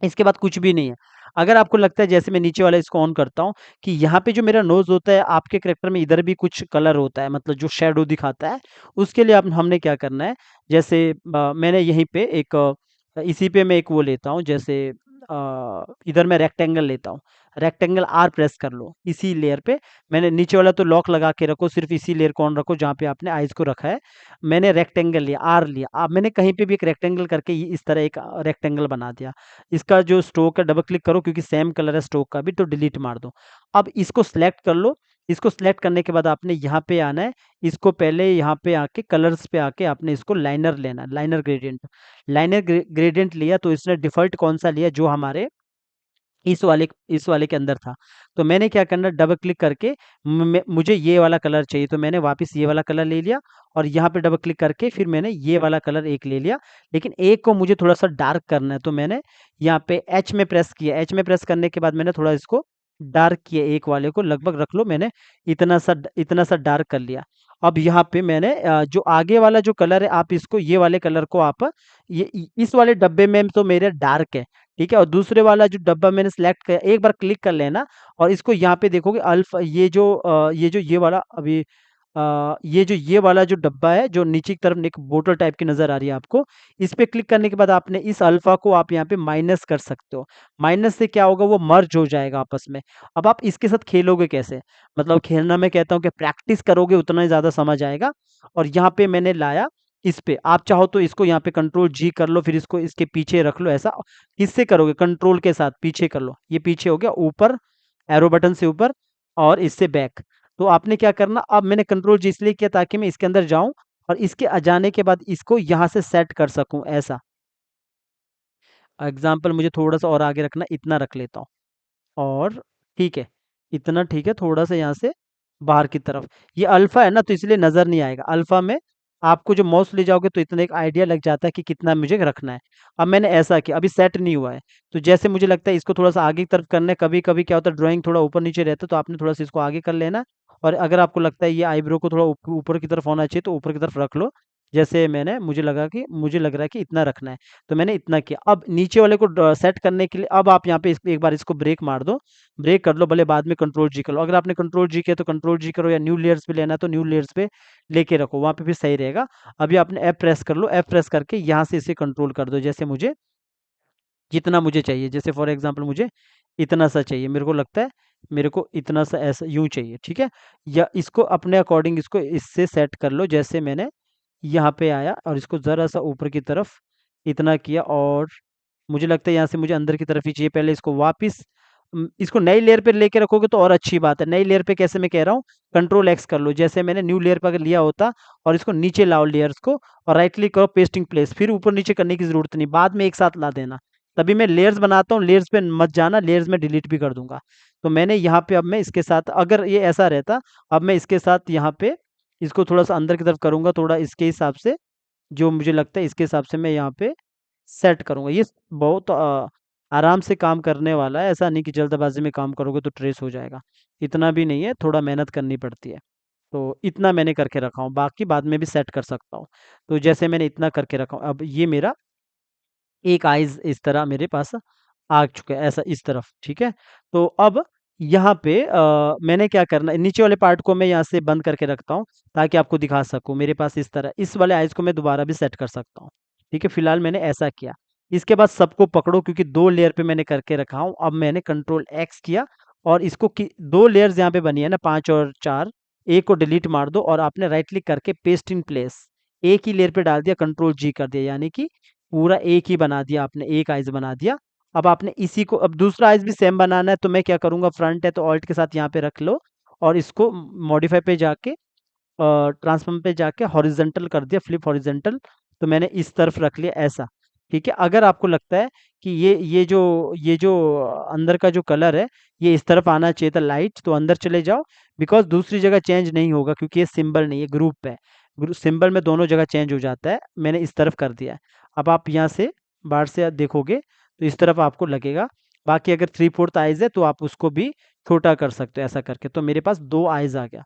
इसके बाद कुछ भी नहीं है। अगर आपको लगता है जैसे मैं नीचे वाला इसको ऑन करता हूँ कि यहाँ पे जो मेरा नोज़ होता है, आपके कैरेक्टर में इधर भी कुछ कलर होता है, मतलब जो शैडो दिखाता है, उसके लिए आप हमने क्या करना है, जैसे मैंने यहीं पे एक इसी पे मैं एक वो लेता हूँ, जैसे इधर मैं रेक्टेंगल लेता हूँ। रेक्टेंगल आर प्रेस कर लो, इसी लेयर पे मैंने नीचे वाला तो लॉक लगा के रखो, सिर्फ़ इसी लेयर को ऑन रखो जहाँ पे आपने आइज़ को रखा है। मैंने रेक्टेंगल लिया, आर लिया। अब मैंने कहीं पे भी एक रेक्टेंगल करके ये इस तरह एक रेक्टेंगल बना दिया। इसका जो स्ट्रोक है डबल क्लिक करो क्योंकि सेम कलर है स्ट्रोक का भी, तो डिलीट मार दो। अब इसको सिलेक्ट कर लो, इसको सिलेक्ट करने के बाद आपने यहाँ पे आना है, इसको पहले यहाँ पे आके कलर्स पे आके आपने इसको लाइनर लेना है, लाइनर ग्रेडिएंट। लाइनर ग्रेडिएंट लिया तो इसने डिफ़ॉल्ट कौन-सा लिया, जो हमारे इस वाले के अंदर था। तो मैंने क्या करना, डबल क्लिक करके मुझे ये वाला कलर चाहिए, तो मैंने वापस ये वाला कलर ले लिया और यहाँ पे डबल क्लिक करके फिर मैंने ये वाला कलर एक ले लिया। लेकिन एक को मुझे थोड़ा-सा डार्क करना है, तो मैंने यहाँ पे एच में प्रेस किया। एच में प्रेस करने के बाद मैंने थोड़ा इसको डार्क किया, एक वाले को लगभग रख लो, मैंने इतना सा डार्क कर लिया। अब यहाँ पे मैंने जो आगे वाला जो कलर है, आप इसको ये वाले कलर को आप इस वाले डब्बे में तो मेरे डार्क है, ठीक है? और दूसरे वाला जो डब्बा मैंने सिलेक्ट किया, एक बार क्लिक कर लेना और इसको यहाँ पे देखोगे ये वाला अभी ये वाला जो डब्बा है, जो नीचे की तरफ एक बोतल टाइप की नज़र आ रही है आपको, इस पे क्लिक करने के बाद आपने इस अल्फ़ा को आप यहाँ पे माइनस कर सकते हो। माइनस से क्या होगा, वो मर्ज हो जाएगा आपस में। अब आप इसके साथ खेलोगे कैसे? मतलब खेलना मैं कहता हूँ कि प्रैक्टिस करोगे उतना ही ज़्यादा समझ आएगा और यहाँ पे मैंने लाया इस पे, आप चाहो तो इसको यहाँ पे कंट्रोल जी कर लो, फिर इसको इसके पीछे रख लो ऐसा। किससे करोगे? कंट्रोल के साथ पीछे कर लो। ये पीछे हो गया, ऊपर एरो बटन से ऊपर और इससे बैक। तो आपने क्या करना, अब मैंने कंट्रोल जी इसलिए किया ताकि मैं इसके अंदर जाऊँ और इसके जाने के बाद इसको यहाँ से सेट कर सकूँ ऐसा। एग्ज़ाम्पल मुझे थोड़ा-सा और आगे रखना, इतना रख लेता हूँ और ठीक है, इतना ठीक है, थोड़ा-सा यहाँ से बाहर की तरफ। ये अल्फ़ा है ना तो इसलिए नज़र नहीं आएगा। अल्फ़ा में आपको जो माउस ले जाओगे तो इतना एक आइडिया लग जाता है कि कितना मुझे रखना है। अब मैंने ऐसा किया, अभी सेट नहीं हुआ है। तो जैसे मुझे लगता है इसको थोड़ा-सा आगे की तरफ करना है, कभी-कभी क्या होता है ड्राइंग थोड़ा ऊपर-नीचे रहता है तो आपने थोड़ा-सा इसको आगे कर लेना और अगर आपको लगता है ये आईब्रो को थोड़ा ऊपर की तरफ होना चाहिए तो ऊपर की तरफ रख लो। जैसे मुझे लग रहा है कि इतना रखना है, तो मैंने इतना किया। अब नीचे वाले को सेट करने के लिए अब आप यहाँ पे एक बार इसको ब्रेक मार दो, ब्रेक कर लो, भले बाद में कंट्रोल जी कर लो। अगर आपने कंट्रोल जी किया तो कंट्रोल जी करो या न्यू लेयर्स पे लेना है तो न्यू लेयर्स पे लेके रखो, वहाँ पे भी सही रहेगा। अभी आपने एफ प्रेस कर लो, एफ प्रेस करके यहाँ से इसे कंट्रोल कर दो, जैसे मुझे जितना मुझे चाहिए। जैसे फॉर एग्ज़ाम्पल मुझे इतना सा चाहिए, मेरे को लगता है मेरे को इतना सा ऐसा यूँ चाहिए, ठीक है? या इसको अपने अकॉर्डिंग इसको इससे सेट कर लो, जैसे मैंने यहाँ पे आया और इसको ज़रा-सा ऊपर की तरफ इतना किया और मुझे लगता है यहाँ से मुझे अंदर की तरफ ही चाहिए। पहले इसको वापिस इसको नई लेयर पे लेके रखोगे तो और अच्छी बात है। नई लेयर पे कैसे मैं कह रहा हूँ, कंट्रोल एक्स कर लो, जैसे मैंने न्यू लेयर पे अगर लिया होता और इसको नीचे लाओ लेयर्स को, और राइट क्लिक करो पेस्टिंग प्लेस, फिर ऊपर नीचे करने की जरूरत नहीं, बाद में एक साथ ला देना। तभी मैं लेयर्स बनाता हूँ, लेयर्स पे मत जाना, लेयर्स में डिलीट भी कर दूंगा। तो मैंने यहाँ पे अब मैं इसके साथ, अगर ये ऐसा रहता, अब मैं इसके साथ यहाँ पे इसको थोड़ा सा अंदर की तरफ करूंगा, थोड़ा इसके हिसाब से, जो मुझे लगता है इसके हिसाब से मैं यहाँ पे सेट करूंगा। ये बहुत आराम से काम करने वाला है, ऐसा नहीं कि जल्दबाजी में काम करोगे तो ट्रेस हो जाएगा। इतना भी नहीं है, थोड़ा मेहनत करनी पड़ती है। तो इतना मैंने करके रखा हूँ, बाकी बाद में भी सेट कर सकता हूँ। तो जैसे मैंने इतना करके रखा हूँ, अब ये मेरा एक आइज़ इस तरह मेरे पास आ चुका है, ऐसा इस तरफ, ठीक है? तो अब यहाँ पे मैंने क्या करना है, नीचे वाले पार्ट को मैं यहाँ से बंद करके रखता हूँ, ताकि आपको दिखा सकूँ। मेरे पास इस तरह इस वाले आइज़ को मैं दोबारा भी सेट कर सकता हूँ, ठीक है? फिलहाल मैंने ऐसा किया। इसके बाद सबको पकड़ो, क्योंकि 2 लेयर पे मैंने करके रखा हूँ। अब मैंने कंट्रोल एक्स किया और इसको 2 लेयर्स यहाँ पे बनी है ना, 5 और 4, एक को डिलीट मार दो और आपने राइट क्लिक करके पेस्ट इन प्लेस, एक ही लेयर पे डाल दिया, कंट्रोल जी कर दिया, यानी कि पूरा एक ही बना दिया आपने, एक आइज़ बना दिया। अब आपने इसी को, अब दूसरा आइज़ भी सेम बनाना है, तो मैं क्या करूँगा, फ्रंट है तो ऑल्ट के साथ यहाँ पे रख लो और इसको मॉडिफाई पे जाके ट्रांसफॉर्म पे जाके हॉरिजॉन्टल कर दिया, फ्लिप हॉरिजॉन्टल। तो मैंने इस तरफ रख लिया ऐसा, ठीक है? अगर आपको लगता है कि ये जो अंदर का जो कलर है, ये इस तरफ आना चाहिए था लाइट, तो अंदर चले जाओ, बिकॉज़ दूसरी जगह चेंज नहीं होगा, क्योंकि ये सिंबल नहीं है, ग्रुप है। सिंबल में दोनों जगह चेंज हो जाता है, मैंने इस तरफ कर दिया है। अब आप यहाँ से बाहर से देखोगे तो इस तरफ आपको लगेगा। बाकी अगर 3/4 आइज़ है तो आप उसको भी छोटा कर सकते हो ऐसा करके। तो मेरे पास 2 आइज़ आ गया,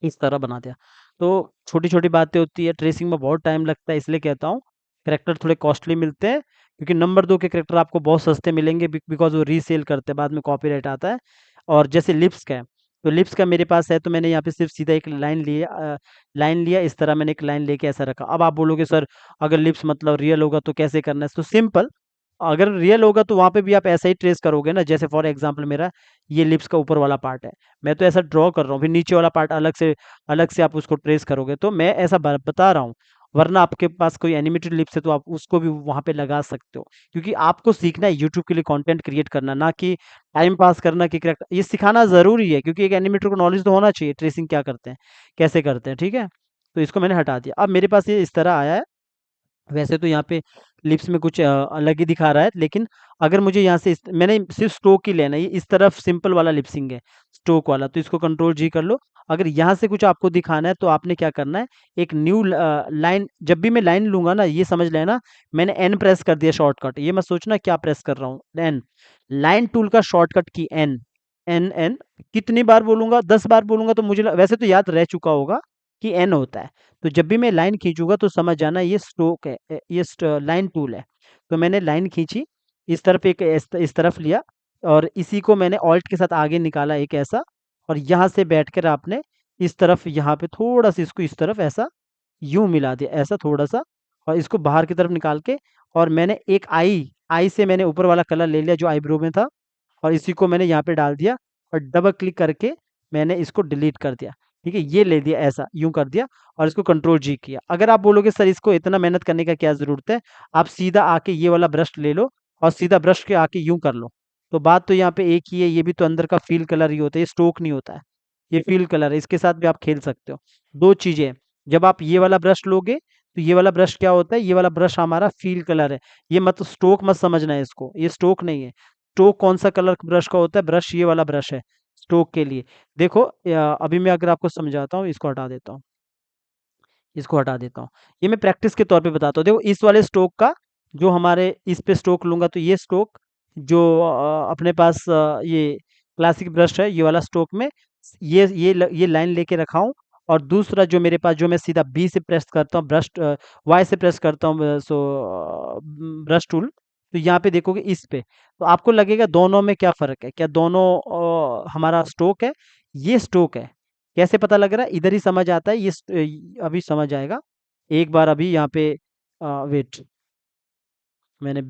इस तरह बना दिया। तो छोटी-छोटी बातें होती है, ट्रेसिंग में बहुत टाइम लगता है, इसलिए कहता हूँ करैक्टर थोड़े कॉस्टली मिलते हैं, क्योंकि नंबर 2 के करैक्टर आपको बहुत सस्ते मिलेंगे, बिकॉज़ वो रीसेल करते हैं, बाद में कॉपीराइट आता है। और जैसे लिप्स का है, तो लिप्स का मेरे पास है, तो मैंने यहाँ पे सिर्फ़ सीधा एक लाइन लिया, इस तरह मैंने एक लाइन लेके ऐसा रखा। अब आप बोलोगे सर, अगर लिप्स मतलब रियल होगा तो कैसे करना है? तो सिंपल, अगर रियल होगा तो वहाँ पे भी आप ऐसा ही ट्रेस करोगे ना, जैसे फॉर एग्ज़ाम्पल मेरा ये लिप्स का ऊपर वाला पार्ट है, मैं तो ऐसा ड्रॉ कर रहा हूँ, फिर नीचे वाला पार्ट अलग से आप उसको ट्रेस करोगे, तो मैं ऐसा बता रहा हूँ। वरना आपके पास कोई एनिमेटेड लिप्स है तो आप उसको भी वहाँ पे लगा सकते हो, क्योंकि आपको सीखना है यूट्यूब के लिए कंटेंट क्रिएट करना, ना कि टाइम पास करना कि करेक्ट, ये सिखाना ज़रूरी है, क्योंकि एक एनिमेटर को नॉलेज तो होना चाहिए ट्रेसिंग क्या करते हैं, कैसे करते हैं, ठीक है? तो इसको मैंने हटा दिया। अब मेरे पास ये इस तरह आया है। वैसे तो यहाँ पे लिप्स में कुछ अलग ही दिखा रहा है, लेकिन अगर मुझे यहाँ से मैंने सिर्फ स्ट्रोक ही लेना है, ये इस तरफ सिंपल वाला लिपसिंग है, स्ट्रोक वाला, तो इसको कंट्रोल जी कर लो। अगर यहाँ से कुछ आपको दिखाना है तो आपने क्या करना है, एक न्यू लाइन, जब भी मैं लाइन लूंगा ना, ये समझ लेना मैंने एन प्रेस कर दिया शॉर्टकट, ये मत सोचना क्या प्रेस कर रहा हूँ, एन, लाइन टूल का शॉर्टकट की एन, एन एन, कितनी बार बोलूंगा, 10 बार बोलूंगा तो मुझे वैसे तो याद रह चुका होगा कि एन होता है। तो जब भी मैं लाइन खींचूँगा तो समझ जाना ये स्ट्रोक है, ये लाइन टूल है। तो मैंने लाइन खींची, इस तरफ एक इस तरफ लिया और इसी को मैंने ऑल्ट के साथ आगे निकाला एक ऐसा, और यहाँ से बैठकर आपने इस तरफ यहाँ पे थोड़ा-सा इसको इस तरफ ऐसा यूँ मिला दिया, ऐसा थोड़ा-सा, और इसको बाहर की तरफ निकाल के, और मैंने एक आई से मैंने ऊपर वाला कलर ले लिया जो आईब्रो में था, और इसी को मैंने यहाँ पे डाल दिया और डबल क्लिक करके मैंने इसको डिलीट कर दिया। ठीक है? ये ले दिया ऐसा, यूँ कर दिया और इसको कंट्रोल जी किया। अगर आप बोलोगे सर इसको इतना मेहनत करने का क्या ज़रूरत है? आप सीधा आके ये वाला ब्रश ले लो और सीधा ब्रश के आके यूँ कर लो। तो बात तो यहाँ पे एक ही है, ये भी तो अंदर का फ़ील कलर ही होता है, ये स्ट्रोक नहीं होता है। ये फ़ील कलर है, इसके साथ भी आप खेल सकते हो। 2 चीज़ें हैं, जब आप ये वाला ब्रश लोगे, तो ये वाला ब्रश क्या होता है? ये वाला ब्रश हमारा फ़ील कलर है। ये मत स्ट्रोक मत समझना है इसको, ये स्ट्रोक नहीं है। स्ट्रोक कौन-सा कलर ब्रश का होता है? ब्रश ये वाला ब्रश है, स्ट्रोक के लिए। देखो अभी मैं अगर आपको समझाता हूँ, इसको हटा देता हूँ, इसको हटा देता हूँ। ये मैं प्रैक्टिस के तौर पे बताता हूँ। देखो इस वाले स्ट्रोक का, जो हमारे इस पे स्ट्रोक लूँगा तो ये स्ट्रोक, जो अपने पास ये क्लासिक ब्रश है, ये वाला स्ट्रोक में ये लाइन लेके रखा हूँ, और दूसरा जो मेरे पास, जो मैं सीधा बी से प्रेस करता हूँ, वाई से प्रेस करता हूँ, ब्रश टूल, तो यहाँ पे देखोगे इस पे, तो आपको लगेगा दोनों में क्या फ़र्क है? क्या दोनों हमारा स्ट्रोक है? ये स्ट्रोक है। कैसे पता लग रहा है? इधर ही समझ आता है, अभी समझ आएगा। एक बार अभी यहाँ पे वेट, मैंने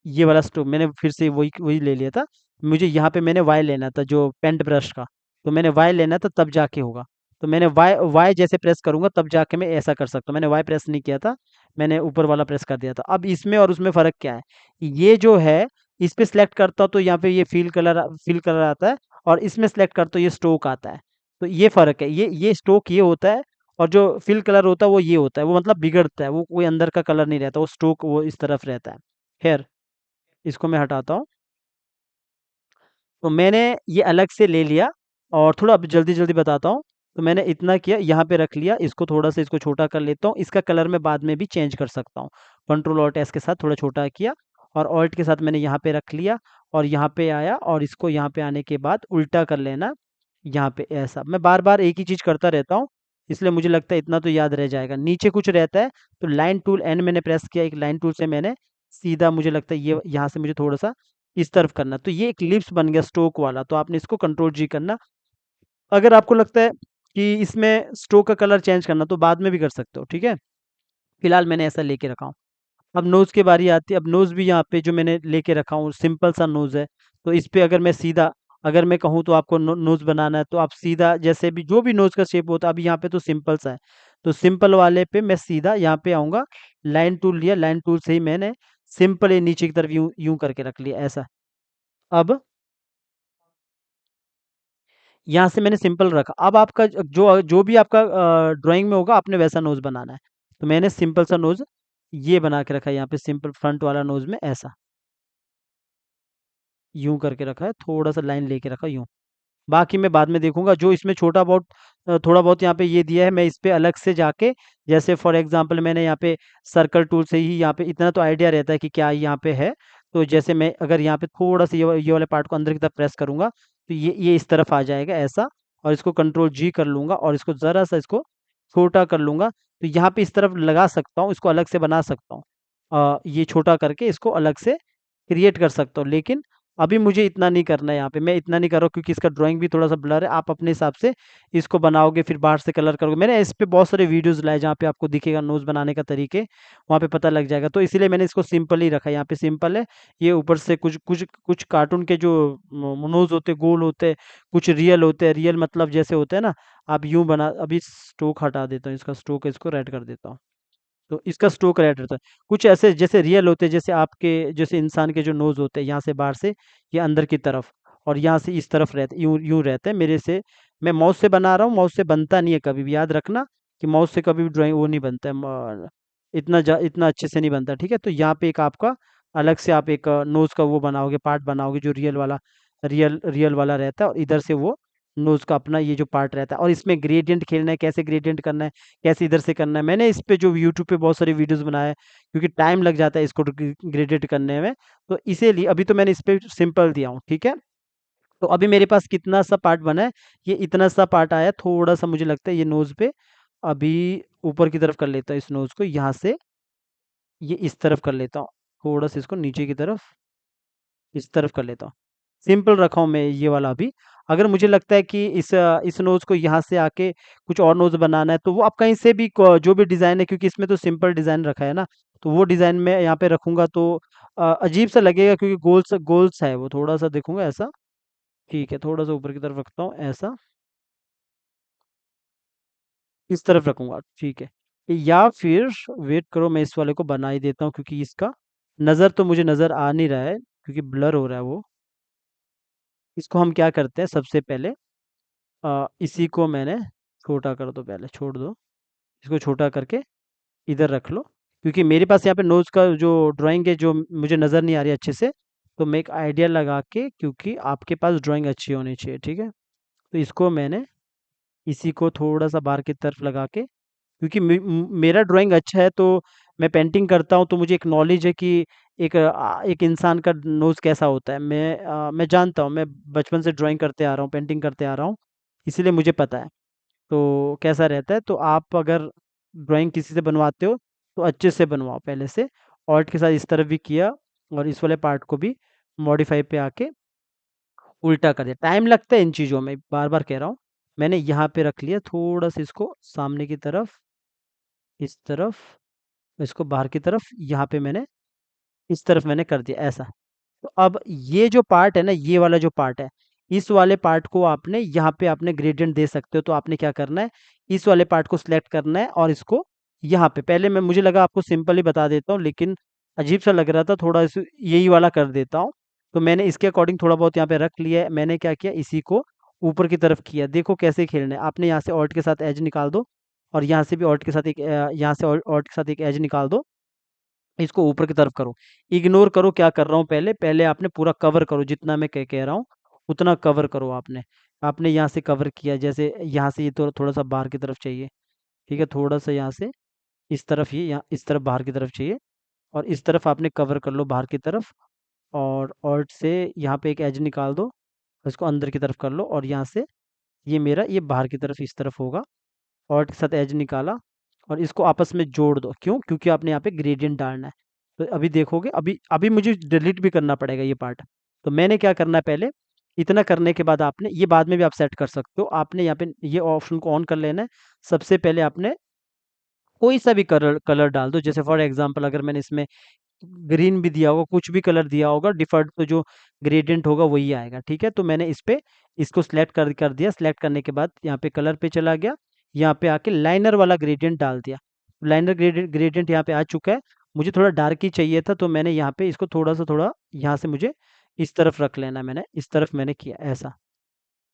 ये वाला स्ट्रोक मैंने फिर से वही वही ले लिया था। मुझे यहाँ पे मैंने वाई लेना था, जो पेंट ब्रश का, तो मैंने वाई लेना था तब जाके होगा। तो मैंने वाई वाई जैसे प्रेस करूँगा तब जाके मैं ऐसा कर सकता हूँ। मैंने वाई प्रेस नहीं किया था, मैंने ऊपर वाला प्रेस कर दिया था। अब इसमें और उसमें फ़र्क क्या है? ये जो है, इस पे सिलेक्ट करता हूँ तो यहाँ पे ये फिल कलर आता है, और इसमें सिलेक्ट करता हूँ ये स्ट्रोक आता है। तो ये फ़र्क है, ये स्ट्रोक ये होता है, और जो फिल कलर होता है वो ये होता है, वो मतलब बिगड़ता है, वो कोई अंदर का कलर नहीं रहता, वो स्ट्रोक वो इस तरफ रहता है। खैर, इसको मैं हटाता हूँ। तो मैंने ये अलग से ले लिया, और थोड़ा अब जल्दी-जल्दी बताता हूँ। तो मैंने इतना किया, यहाँ पे रख लिया, इसको थोड़ा-सा इसको छोटा कर लेता हूँ, इसका कलर मैं बाद में भी चेंज कर सकता हूँ। कंट्रोल ऑल्ट एस के साथ थोड़ा छोटा किया, और ऑल्ट के साथ मैंने यहाँ पे रख लिया, और यहाँ पे आया, और इसको यहाँ पे आने के बाद उल्टा कर लेना, यहाँ पे ऐसा। मैं बार-बार एक ही चीज़ करता रहता हूँ, इसलिए मुझे लगता है इतना तो याद रह जाएगा। नीचे कुछ रहता है, तो लाइन टूल एन मैंने प्रेस किया, एक लाइन टूल से मैंने सीधा, मुझे लगता है ये यहाँ से मुझे थोड़ा-सा इस तरफ करना, तो ये एक इलिप्स बन गया स्ट्रोक वाला, तो आपने इसको कंट्रोल जी करना। अगर आपको लगता है कि इसमें स्ट्रोक का कलर चेंज करना, तो बाद में भी कर सकते हो, ठीक है? फिलहाल मैंने ऐसा लेके रखा हूँ। अब नोज़ की बारी आती है, अब नोज़ भी यहाँ पे जो मैंने लेके रखा हूँ, सिंपल सा नोज़ है, तो इस पे अगर मैं सीधा, अगर मैं कहूँ तो आपको नोज़ बनाना है, तो आप सीधा जैसे भी जो भी नोज़ का शेप होता है, अभी यहाँ पे तो सिंपल सा है, तो सिंपल वाले पे मैं सीधा यहाँ पे आऊँगा, लाइन टूल लिया, लाइन टूल से ही मैंने सिंपल ये नीचे की तरफ यूँ यूँ करके रख लिया, ऐसा। अब यहाँ से मैंने सिंपल रखा। अब आपका जो जो भी आपका ड्राइंग में होगा, आपने वैसा नोज़ बनाना है। तो मैंने सिंपल सा नोज़ ये बना के रखा है, यहाँ पे सिंपल फ्रंट वाला नोज़ में ऐसा, यूँ करके रखा है, थोड़ा-सा लाइन लेके रखा यूँ। बाकी मैं बाद में देखूँगा, जो इसमें छोटा बहुत थोड़ा बहुत यहाँ पे ये दिया है, मैं इस पे अलग से जाके, जैसे फॉर एग्ज़ाम्पल मैंने यहाँ पे सर्कल टूल से ही यहाँ पे इतना तो आइडिया रहता है कि क्या यहाँ पे है। तो जैसे मैं अगर यहाँ पे थोड़ा-सा ये वाले पार्ट को अंदर की तरफ प्रेस करूँगा, तो ये इस तरफ आ जाएगा ऐसा, और इसको कंट्रोल जी कर लूँगा, और इसको ज़रा-सा इसको छोटा कर लूँगा। तो यहाँ पे इस तरफ लगा सकता हूँ, इसको अलग से बना सकता हूँ। ये छोटा करके इसको अलग से क्रिएट कर सकता हूँ, लेकिन अभी मुझे इतना नहीं करना है यहाँ पे, मैं इतना नहीं कर रहा हूँ क्योंकि इसका ड्राइंग भी थोड़ा-सा ब्लर है। आप अपने हिसाब से इसको बनाओगे, फिर बाहर से कलर करोगे। मैंने इस पे बहुत सारे वीडियोज़ लाए जहाँ पे आपको दिखेगा नोज़ बनाने का तरीके, वहाँ पे पता लग जाएगा। तो इसीलिए मैंने इसको सिंपल ही रखा है, यहाँ पे सिंपल है। ये ऊपर से कुछ कुछ कुछ कार्टून के जो नोज़ होते हैं, गोल होते हैं, कुछ रियल होते हैं। रियल मतलब जैसे होते हैं ना, आप यूँ बना, अभी स्ट्रोक हटा देता हूँ, इसका स्ट्रोक इसको रेड कर देता हूँ। तो इसका स्ट्रोक रेड रहता है। कुछ ऐसे जैसे रियल होते हैं, जैसे आपके जैसे इंसान के जो नोज़ होते हैं, यहाँ से बाहर से ये अंदर की तरफ, और यहाँ से इस तरफ रहते, यूँ यूँ रहते हैं मेरे से। मैं माउस से बना रहा हूँ, माउस से बनता नहीं है कभी भी, याद रखना कि माउस से कभी भी ड्राइंग वो नहीं बनता है, इतना अच्छे से नहीं बनता, ठीक है? तो यहाँ पे एक आपका अलग से आप एक नोज़ का वो बनाओगे, पार्ट बनाओगे जो रियल रियल वाला रहता है, और इधर से वो नोज़ का अपना ये जो पार्ट रहता है, और इसमें ग्रेडिएंट खेलना है, कैसे ग्रेडिएंट करना है, कैसे इधर से करना है। मैंने इस पे जो यूट्यूब पे बहुत सारे वीडियोज़ बनाए हैं, क्योंकि टाइम लग जाता है इसको ग्रेडेड करने में, तो इसीलिए अभी तो मैंने इस पे सिंपल दिया हूँ, ठीक है? तो अभी मेरे पास कितना सा पार्ट बना है, ये इतना सा पार्ट आया, थोड़ा-सा मुझे लगता है ये नोज़ पे अभी ऊपर की तरफ कर लेता हूँ, इस नोज़ को यहाँ से ये इस तरफ कर लेता हूँ, थोड़ा-सा इसको नीचे की तरफ इस तरफ कर लेता हूँ। सिंपल रखा हूँ मैं ये वाला अभी। अगर मुझे लगता है कि इस नोज़ को यहाँ से आके कुछ और नोज़ बनाना है, तो वो आप कहीं से भी जो भी डिज़ाइन है, क्योंकि इसमें तो सिंपल डिज़ाइन रखा है ना, तो वो डिज़ाइन मैं यहाँ पे रखूँगा तो अजीब सा लगेगा, क्योंकि गोल सा है वो, थोड़ा-सा देखूँगा ऐसा, ठीक है, थोड़ा-सा ऊपर की तरफ रखता हूँ ऐसा, इस तरफ रखूँगा, ठीक है। या फिर वेट करो, मैं इस वाले को बना ही देता हूँ, क्योंकि इसका नज़र तो मुझे नज़र आ नहीं रहा है, क्योंकि ब्लर हो रहा है वो। इसको हम क्या करते हैं सबसे पहले, इसी को मैंने छोटा कर दो, पहले छोड़ दो, इसको छोटा करके इधर रख लो, क्योंकि मेरे पास यहाँ पे नोज़ का जो ड्राइंग है, जो मुझे नज़र नहीं आ रही अच्छे से, तो मैं एक आइडिया लगा के, क्योंकि आपके पास ड्राइंग अच्छी होनी चाहिए, ठीक है? तो इसको मैंने इसी को थोड़ा-सा बाहर की तरफ लगा के, क्योंकि मेरा ड्राइंग अच्छा है, तो मैं पेंटिंग करता हूँ, तो मुझे एक नॉलेज है कि एक इंसान का नोज़ कैसा होता है। मैं जानता हूँ, मैं बचपन से ड्राइंग करते आ रहा हूँ, पेंटिंग करते आ रहा हूँ, इसीलिए मुझे पता है। तो कैसा रहता है, तो आप अगर ड्राइंग किसी से बनवाते हो, तो अच्छे से बनवाओ पहले से। ऑल्ट के साथ इस तरफ भी किया, और इस वाले पार्ट को भी मॉडिफाई पे आके उल्टा कर दिया। टाइम लगता है इन चीज़ों में, बार-बार कह रहा हूँ। मैंने यहाँ पे रख लिया, थोड़ा-सा इसको सामने की तरफ, इस तरफ, इसको बाहर की तरफ, यहाँ पे मैंने इस तरफ मैंने कर दिया ऐसा। तो अब ये जो पार्ट है ना, ये वाला जो पार्ट है, इस वाले पार्ट को आपने यहाँ पे आपने ग्रेडिएंट दे सकते हो। तो आपने क्या करना है, इस वाले पार्ट को सिलेक्ट करना है, और इसको यहाँ पे, पहले मैं मुझे लगा आपको सिंपल ही बता देता हूँ, लेकिन अजीब सा लग रहा था थोड़ा, इस यही वाला कर देता हूँ। तो मैंने इसके अकॉर्डिंग थोड़ा बहुत यहाँ पे रख लिया है। मैंने क्या किया, इसी को ऊपर की तरफ किया। देखो कैसे खेलना है, आपने यहाँ से ऑल्ट के साथ एज निकाल दो, और यहाँ से भी ऑल्ट के साथ एक यहाँ से ऑल्ट के साथ एक एज निकाल दो। इसको ऊपर की तरफ करो, इग्नोर करो क्या कर रहा हूँ, पहले पहले आपने पूरा कवर करो, जितना मैं कह रहा हूँ उतना कवर करो आपने। आपने यहाँ से कवर किया, जैसे यहाँ से ये तो थोड़ा सा बाहर की तरफ चाहिए, ठीक है, थोड़ा सा यहाँ से इस तरफ, ये यहाँ इस तरफ बाहर की तरफ चाहिए, और इस तरफ आपने कवर कर लो बाहर की तरफ। और ऑल्ट से यहाँ पे एक एज निकाल दो, इसको अंदर की तरफ कर लो, और यहाँ से ये मेरा ये बाहर की तरफ इस तरफ होगा। ऑल्ट के साथ एज निकाला, और इसको आपस में जोड़ दो। क्यों? क्योंकि आपने यहाँ पे ग्रेडियंट डालना है। तो अभी देखोगे, अभी अभी मुझे डिलीट भी करना पड़ेगा ये पार्ट। तो मैंने क्या करना है, पहले इतना करने के बाद आपने ये बाद में भी आप सेट कर सकते हो। आपने यहाँ पे ये ऑप्शन को ऑन कर लेना है। सबसे पहले आपने कोई सा भी कलर कलर डाल दो। जैसे फॉर एग्जांपल अगर मैंने इसमें ग्रीन भी दिया होगा, कुछ भी कलर दिया होगा, डिफॉल्ट तो जो ग्रेडियंट होगा वही आएगा। ठीक है, तो मैंने इस पे इसको सिलेक्ट कर दिया। सिलेक्ट करने के बाद यहाँ पे कलर पे चला गया, यहाँ पे आके लाइनर वाला ग्रेडियंट डाल दिया। लाइनर ग्रेडियंट यहाँ पे आ चुका है। मुझे थोड़ा डार्क ही चाहिए था, तो मैंने यहाँ पे इसको थोड़ा सा, थोड़ा यहाँ से मुझे इस तरफ रख लेना है। मैंने इस तरफ मैंने किया ऐसा,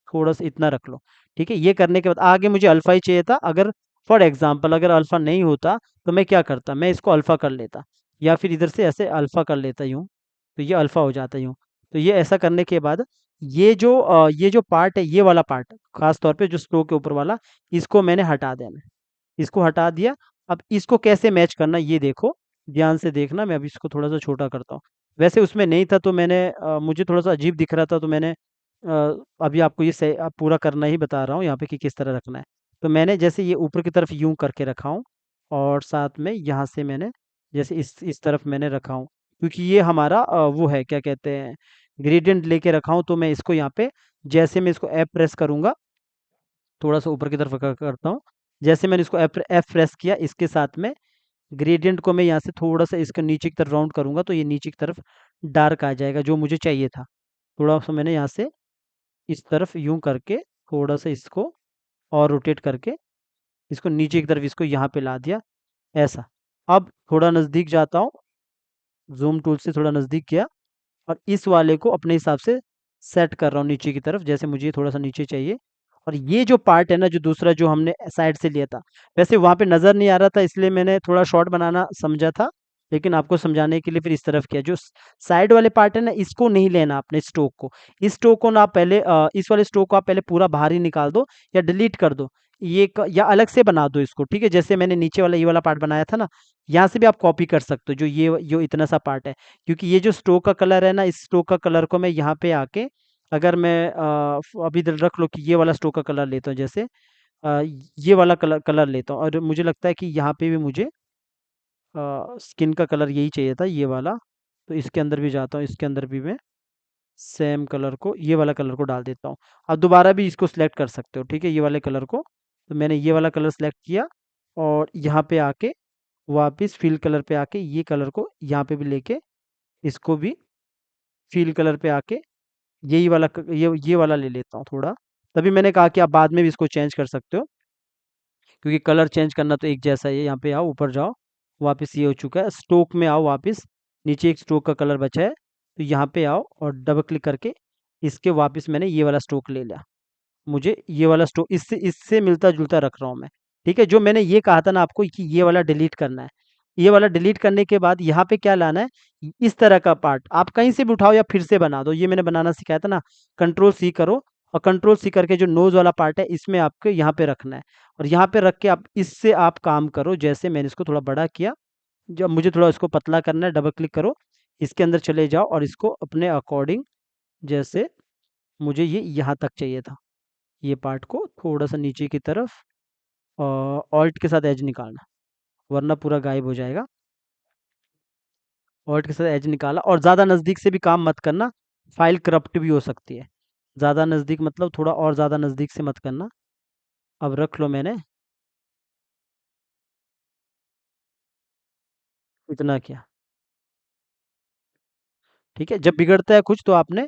थोड़ा सा इतना रख लो। ठीक है, ये करने के बाद आगे मुझे अल्फा ही चाहिए था। अगर फॉर एग्जांपल अगर अल्फा नहीं होता तो मैं क्या करता, मैं इसको अल्फा कर लेता, या फिर इधर से ऐसे अल्फा कर लेता यूँ, तो ये अल्फा हो जाता यूँ। तो ये ऐसा करने के बाद ये जो पार्ट है, ये वाला पार्ट खास तौर पे जो स्ट्रोक के ऊपर वाला, इसको मैंने हटा देना है। इसको हटा दिया। अब इसको कैसे मैच करना ये देखो, ध्यान से देखना। मैं अभी इसको थोड़ा सा छोटा करता हूँ। वैसे उसमें नहीं था, तो मैंने मुझे थोड़ा सा अजीब दिख रहा था, तो मैंने अभी आपको ये पूरा करना ही बता रहा हूँ यहाँ पे कि किस तरह रखना है। तो मैंने जैसे ये ऊपर की तरफ यूं करके रखा हूँ, और साथ में यहाँ से मैंने जैसे इस तरफ मैंने रखा हूँ, क्योंकि ये हमारा वो है क्या कहते हैं, ग्रेडियंट लेके रखा हूँ। तो मैं इसको यहाँ पे जैसे मैं इसको एफ प्रेस करूंगा, थोड़ा सा ऊपर की तरफ करता हूँ। जैसे मैंने इसको एफ एफ प्रेस किया, इसके साथ में ग्रेडियंट को मैं यहाँ से थोड़ा सा इसका नीचे की तरफ राउंड करूंगा, तो ये नीचे की तरफ डार्क आ जाएगा, जो मुझे चाहिए था। थोड़ा सा मैंने यहाँ से इस तरफ यूं करके थोड़ा सा इसको और रोटेट करके इसको नीचे की तरफ इसको यहाँ पे ला दिया ऐसा। अब थोड़ा नज़दीक जाता हूँ, जूम टूल से थोड़ा नज़दीक किया, और इस वाले को अपने हिसाब से सेट कर रहा हूँ नीचे की तरफ, जैसे मुझे थोड़ा सा नीचे चाहिए। और ये जो पार्ट है ना, जो दूसरा जो हमने साइड से लिया था, वैसे वहाँ पे नज़र नहीं आ रहा था, इसलिए मैंने थोड़ा शॉर्ट बनाना समझा था, लेकिन आपको समझाने के लिए फिर इस तरफ किया। जो साइड वाले पार्ट है ना, इसको नहीं लेना आपने, स्ट्रोक को। इस स्ट्रोक को ना आप पहले इस वाले स्ट्रोक को आप पहले पूरा बाहर ही निकाल दो, या डिलीट कर दो। या अलग से बना दो इसको। ठीक है, जैसे मैंने नीचे वाला ये वाला पार्ट बनाया था ना, यहाँ से भी आप कॉपी कर सकते हो, जो ये जो इतना सा पार्ट है। क्योंकि ये जो स्ट्रोक का कलर है ना, इस स्ट्रोक का कलर को मैं यहाँ पे आके, अगर मैं अभी इधर रख लो कि ये वाला स्ट्रोक का कलर लेता हूँ, जैसे ये वाला कलर कलर लेता हूँ, और मुझे लगता है कि यहाँ पे भी मुझे स्किन का कलर यही चाहिए था, ये वाला। तो इसके अंदर भी जाता हूँ, इसके अंदर भी मैं सेम कलर को, ये वाला कलर को डाल देता हूँ। आप दोबारा भी इसको सिलेक्ट कर सकते हो, ठीक है, ये वाले कलर को। तो मैंने ये वाला कलर सेलेक्ट किया, और यहाँ पे आके वापस फिल कलर पे आके ये कलर को यहाँ पे भी लेके, इसको भी फिल कलर पे आके यही वाला ये वाला ले लेता हूँ थोड़ा। तभी मैंने कहा कि आप बाद में भी इसको चेंज कर सकते हो, क्योंकि कलर चेंज करना तो एक जैसा ही है। यहाँ पे आओ, ऊपर जाओ, वापस ये हो चुका है। स्ट्रोक में आओ वापस, नीचे एक स्ट्रोक का कलर बचा है, तो यहाँ पे आओ और डबल क्लिक करके इसके वापस मैंने ये वाला स्ट्रोक ले लिया। मुझे ये वाला स्ट्रोक इससे इससे मिलता जुलता रख रहा हूँ मैं। ठीक है, जो मैंने ये कहा था ना आपको कि ये वाला डिलीट करना है, ये वाला डिलीट करने के बाद यहाँ पे क्या लाना है, इस तरह का पार्ट आप कहीं से भी उठाओ या फिर से बना दो। ये मैंने बनाना सिखाया था ना, कंट्रोल सी करो, और कंट्रोल सी करके जो नोज वाला पार्ट है इसमें आपको यहाँ पे रखना है, और यहाँ पे रख के आप इससे आप काम करो। जैसे मैंने इसको थोड़ा बड़ा किया, जब मुझे थोड़ा इसको पतला करना है, डबल क्लिक करो, इसके अंदर चले जाओ, और इसको अपने अकॉर्डिंग, जैसे मुझे ये यहाँ तक चाहिए था, ये पार्ट को थोड़ा सा नीचे की तरफ ऑल्ट के साथ एज निकालना, वरना पूरा गायब हो जाएगा। ऑल्ट के साथ एज निकाला, और ज़्यादा नज़दीक से भी काम मत करना, फाइल करप्ट भी हो सकती है। ज़्यादा नज़दीक मतलब थोड़ा और ज़्यादा नज़दीक से मत करना। अब रख लो मैंने इतना किया। ठीक है, जब बिगड़ता है कुछ तो आपने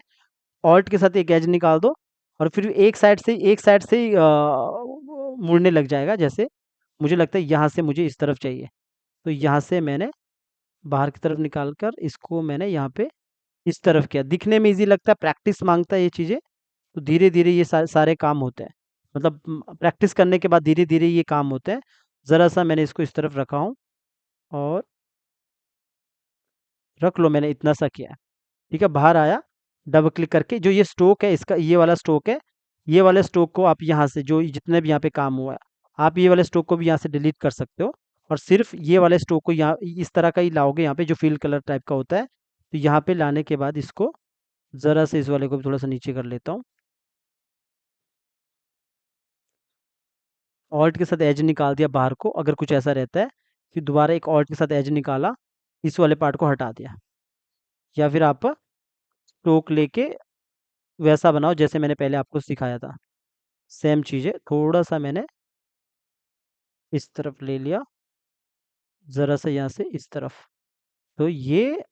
ऑल्ट के साथ एक एज निकाल दो, और फिर एक साइड से ही मुड़ने लग जाएगा। जैसे मुझे लगता है यहाँ से मुझे इस तरफ चाहिए, तो यहाँ से मैंने बाहर की तरफ निकाल कर इसको मैंने यहाँ पे इस तरफ किया, दिखने में ईज़ी लगता है, प्रैक्टिस माँगता है ये चीज़ें, तो धीरे-धीरे ये सारे काम होते हैं। मतलब प्रैक्टिस करने के बाद धीरे-धीरे ये काम होते हैं। ज़रा-सा मैंने इसको इस तरफ रखा हूँ और रख लो, मैंने इतना सा किया है, ठीक है? बाहर आया, डबल क्लिक करके जो ये स्ट्रोक है इसका, ये वाला स्ट्रोक है, ये वाले स्ट्रोक को आप यहाँ से जो जितने भी यहाँ पे काम हुआ है, आप ये वाले स्ट्रोक को भी यहाँ से डिलीट कर सकते हो और सिर्फ़ ये वाले स्ट्रोक को यहाँ इस तरह का ही लाओगे यहाँ पे जो फ़िल कलर टाइप का होता है। तो यहाँ पे लाने के बाद इसको ज़रा से इस वाले को भी थोड़ा-सा नीचे कर लेता हूँ। ऑल्ट के साथ एज निकाल दिया बाहर को, अगर कुछ ऐसा रहता है, फिर दोबारा एक ऑल्ट के साथ एज निकाला, इस वाले पार्ट को हटा दिया। या फिर आप स्ट्रोक लेके वैसा बनाओ जैसे मैंने पहले आपको सिखाया था। सेम चीज़ है, थोड़ा-सा मैंने इस तरफ ले लिया, ज़रा-सा यहाँ से इस तरफ। तो ये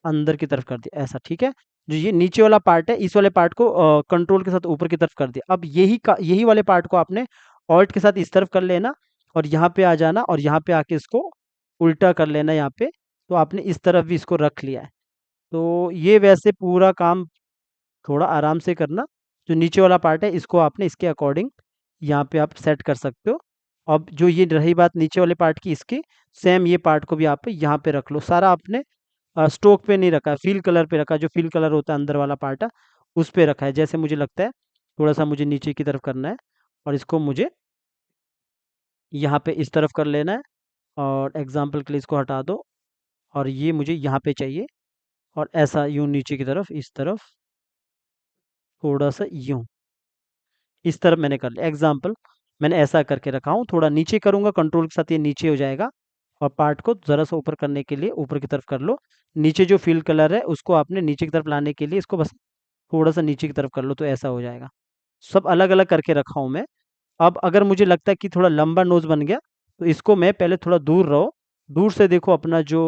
अंदर की तरफ कर दिया, ऐसा ठीक है? जो ये नीचे वाला पार्ट है, इस वाले पार्ट को कंट्रोल के साथ ऊपर की तरफ कर दिया। अब यही वाले पार्ट को आपने ऑल्ट के साथ इस तरफ कर लेना और यहाँ पे आ जाना और यहाँ पे आके इसको उल्टा कर लेना यहाँ पे, तो आपने इस तरफ भी इसको रख लिया है। तो ये वैसे पूरा काम थोड़ा आराम से करना, जो नीचे वाला पार्ट है इसको आपने इसके अकॉर्डिंग यहाँ पे आप सेट कर सकते हो। अब जो ये रही बात नीचे वाले पार्ट की, इसकी सेम ये पार्ट को भी आप यहाँ पे रख लो। सारा आपने स्टोक पे नहीं रखा है, फ़िल कलर पे रखा है, जो फ़िल कलर होता है अंदर वाला पार्ट है, उस पे रखा है। जैसे मुझे लगता है थोड़ा-सा मुझे नीचे की तरफ करना है और इसको मुझे यहाँ पे इस तरफ कर लेना है और एग्ज़ाम्पल के लिए इसको हटा दो और ये मुझे यहाँ पे चाहिए और ऐसा यूँ नीचे की तरफ, इस तरफ, थोड़ा-सा यूँ, इस तरफ मैंने कर लिया। एग्ज़ाम्पल मैंने ऐसा करके रखा हूँ, थोड़ा नीचे करूँगा कंट्रोल के साथ ये नीचे हो जाएगा और पार्ट को ज़रा-सा ऊपर करने के लिए ऊपर की तरफ कर लो। नीचे जो फ़िल कलर है उसको आपने नीचे की तरफ लाने के लिए इसको बस थोड़ा-सा नीचे की तरफ कर लो तो ऐसा हो जाएगा। सब अलग-अलग करके रखा हूँ मैं। अब अगर मुझे लगता है कि थोड़ा लंबा नोज़ बन गया, तो इसको मैं पहले थोड़ा दूर रहो, दूर से देखो अपना जो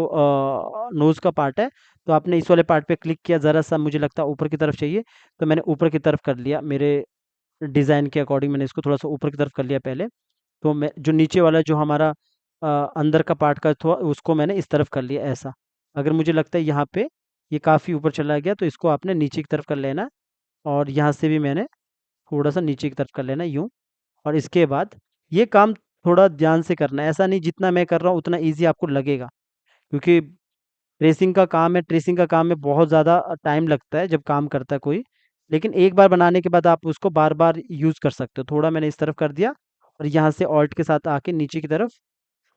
नोज़ का पार्ट है, तो आपने इस वाले पार्ट पे क्लिक किया, ज़रा-सा मुझे लगता है ऊपर की तरफ चाहिए, तो मैंने ऊपर की तरफ कर लिया। मेरे डिज़ाइन के अकॉर्डिंग मैंने इसको थोड़ा-सा ऊपर की तरफ कर लिया पहले। तो मैं जो नीचे वाला जो हमारा अंदर का पार्ट का था उसको मैंने इस तरफ कर लिया ऐसा। अगर मुझे लगता है यहाँ पे ये काफ़ी ऊपर चला गया तो इसको आपने नीचे की तरफ कर लेना और यहाँ से भी मैंने थोड़ा-सा नीचे की तरफ कर लेना यूँ और इसके बाद ये काम थोड़ा ध्यान से करना है। ऐसा नहीं जितना मैं कर रहा हूँ उतना ईज़ी आपको लगेगा, क्योंकि ट्रेसिंग का काम में बहुत ज़्यादा टाइम लगता है जब काम करता है कोई। लेकिन एक बार बनाने के बाद आप उसको बार-बार यूज़ कर सकते हो। थोड़ा मैंने इस तरफ कर दिया और यहाँ से ऑल्ट के साथ आके नीचे की तरफ